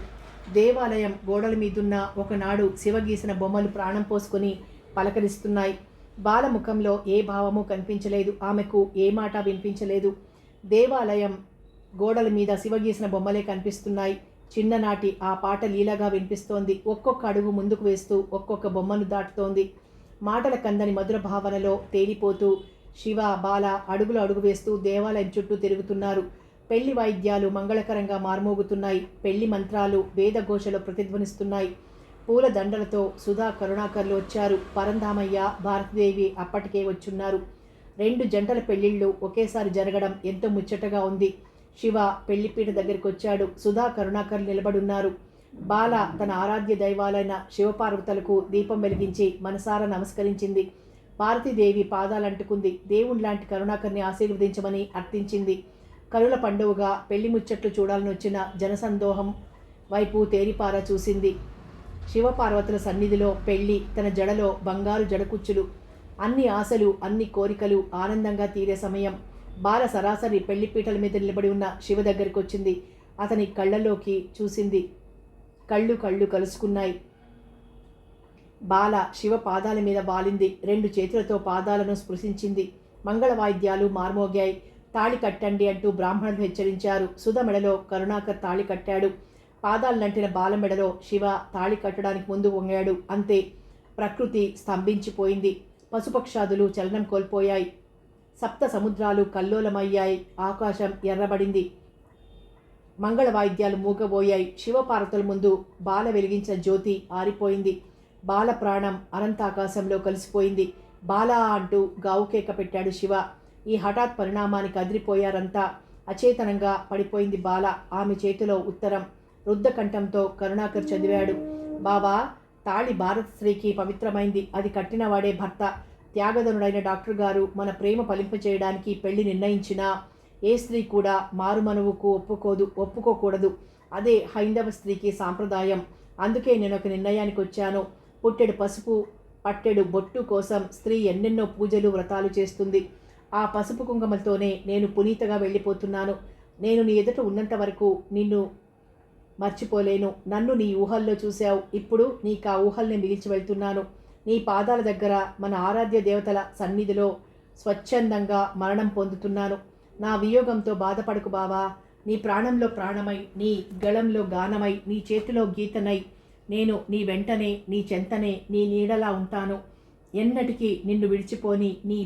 దేవాలయం గోడల మీదున్న ఒకనాడు శివ గీసిన బొమ్మలు ప్రాణం పోసుకొని పలకరిస్తున్నాయి. బాల ముఖంలో ఏ భావము కనిపించలేదు. ఆమెకు ఏ మాట వినిపించలేదు. దేవాలయం గోడల మీద శివ గీసిన బొమ్మలే కనిపిస్తున్నాయి. చిన్ననాటి ఆ పాట లీలగా వినిపిస్తోంది. ఒక్కొక్క అడుగు ముందుకు వేస్తూ ఒక్కొక్క బొమ్మను దాటుతోంది. మాటల కందని మధుర భావనలో తేలిపోతూ శివ బాల అడుగు వేస్తూ దేవాలయం చుట్టూ తిరుగుతున్నారు. పెళ్లి వాయిద్యాలు మంగళకరంగా మార్మోగుతున్నాయి. పెళ్లి మంత్రాలు వేదఘోషలో ప్రతిధ్వనిస్తున్నాయి. పూల దండలతో సుధా కరుణాకర్లు వచ్చారు. పరంధామయ్య భారతీదేవి అప్పటికే వచ్చున్నారు. 2 జంటల పెళ్లిళ్ళు ఒకేసారి జరగడం ఎంతో ముచ్చటగా ఉంది. శివ పెళ్లిపీట దగ్గరికి వచ్చాడు. సుధా కరుణాకర్ నిలబడున్నారు. బాల తన ఆరాధ్య దైవాలైన శివపార్వతులకు దీపం వెలిగించి మనసారా నమస్కరించింది. భారతీదేవి పాదాలంటుకుంది. దేవునిలాంటి కరుణాకర్ని ఆశీర్వదించమని అర్థించింది. కనుల పండువగా పెళ్లి ముచ్చట్లు చూడాలని వచ్చిన జనసందోహం వైపు తేరిపారా చూసింది. శివపార్వతుల సన్నిధిలో పెళ్లి, తన జడలో బంగారు జడకుచ్చులు. అన్ని ఆశలు అన్ని కోరికలు ఆనందంగా తీరే సమయం. బాల సరాసరి పెళ్లిపీటల మీద నిలబడి ఉన్న శివ దగ్గరికి వచ్చింది. అతని కళ్ళలోకి చూసింది. కళ్ళు కలుసుకున్నాయి. బాల శివ పాదాల మీద వాలింది. 2 చేతులతో పాదాలను స్పృశించింది. మంగళ వాయిద్యాలు మార్మోగాయి. తాళి కట్టండి అంటూ బ్రాహ్మణులు హెచ్చరించారు. సుధ మెడలో కరుణాకర్ తాళి కట్టాడు. పాదాలు నంటిన బాల మెడలో శివ తాళి కట్టడానికి ముందు వంగాడు. అంతే, ప్రకృతి స్తంభించిపోయింది. పశుపక్షాదులు చలనం కోల్పోయాయి. సప్త సముద్రాలు కల్లోలమయ్యాయి. ఆకాశం ఎర్రబడింది. మంగళ వాయిద్యాలు మూగబోయాయి. శివపార్వతుల ముందు బాల వెలిగించిన జ్యోతి ఆరిపోయింది. బాల ప్రాణం అనంతాకాశంలో కలిసిపోయింది. బాలా అంటూ గావుకేక పెట్టాడు శివ. ఈ హఠాత్ పరిణామానికి అదిరిపోయారంతా. అచేతనంగా పడిపోయింది బాల. ఆమె చేతిలో ఉత్తరం రుద్ధకంఠంతో కరుణాకర్ చదివాడు. బావా, తాళి భారత స్త్రీకి పవిత్రమైంది. అది కట్టినవాడే భర్త. త్యాగధనుడైన డాక్టర్ గారు మన ప్రేమ ఫలింపచేయడానికి పెళ్లి నిర్ణయించినా ఏ స్త్రీ కూడా మారుమనువుకు ఒప్పుకోకూడదు. అదే హైందవ స్త్రీకి సాంప్రదాయం. అందుకే నేను ఒక నిర్ణయానికి వచ్చాను. పుట్టెడు పసుపు పట్టెడు బొట్టు కోసం స్త్రీ ఎన్నెన్నో పూజలు వ్రతాలు చేస్తుంది. ఆ పసుపు కుంకుమలతోనే నేను పునీతగా వెళ్ళిపోతున్నాను. నేను నీ ఎదుట ఉన్నంత వరకు నిన్ను మర్చిపోలేను. నన్ను నీ ఊహల్లో చూశావు. ఇప్పుడు నీకు ఆ ఊహల్ని మిగిల్చి వెళ్తున్నాను. నీ పాదాల దగ్గర మన ఆరాధ్య దేవతల సన్నిధిలో స్వచ్ఛందంగా మరణం పొందుతున్నాను. నా వియోగంతో బాధపడకు బావా. నీ ప్రాణంలో ప్రాణమై, నీ గళంలో గానమై, నీ చేతిలో గీతనై నేను నీ వెంటనే, నీ చెంతనే, నీ నీడలా ఉంటాను. ఎన్నటికీ నిన్ను విడిచిపోని నీ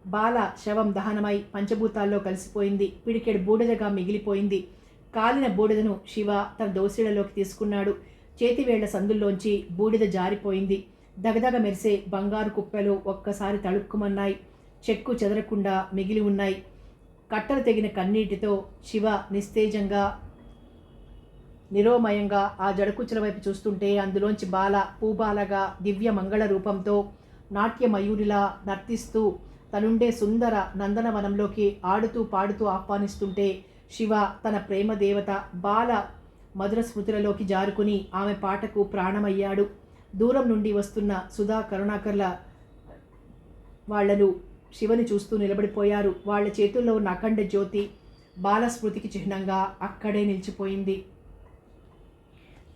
బాల శవం దహనమై పంచభూతాల్లో కలిసిపోయింది. పిడికెడు బూడిదగా మిగిలిపోయింది. కాలిన బూడిదను శివ తన దోసిళ్లలోకి తీసుకున్నాడు. చేతివేళ్ల సందుల్లోంచి బూడిద జారిపోయింది. దగదగ మెరిసే బంగారు కుప్పెలు ఒక్కసారి తళుక్కుమన్నాయి. చెక్కు చెదరకుండా మిగిలి ఉన్నాయి. కట్టలు తెగిన కన్నీటితో శివ నిస్తేజంగా నిరోమయంగా ఆ జడకుచ్చుల వైపు చూస్తుంటే అందులోంచి బాల పూబాలగా దివ్య మంగళ రూపంతో నాట్య మయూరిలా నర్తిస్తూ తనుండే సుందర నందనవనంలోకి ఆడుతూ పాడుతూ ఆహ్వానిస్తుంటే శివ తన ప్రేమ దేవత బాల మధుర స్మృతులలోకి జారుకుని ఆమె పాటకు ప్రాణమయ్యాడు. దూరం నుండి వస్తున్న సుధా కరుణాకర్ల వాళ్లను శివని చూస్తూ నిలబడిపోయారు. వాళ్ళ చేతుల్లో ఉన్న అఖండ జ్యోతి బాలస్మృతికి చిహ్నంగా అక్కడే నిలిచిపోయింది.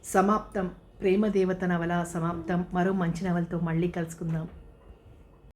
సమాప్తం. ప్రేమదేవత నవల సమాప్తం. మరో మంచి నవలతో మళ్ళీ కలుసుకుందాం.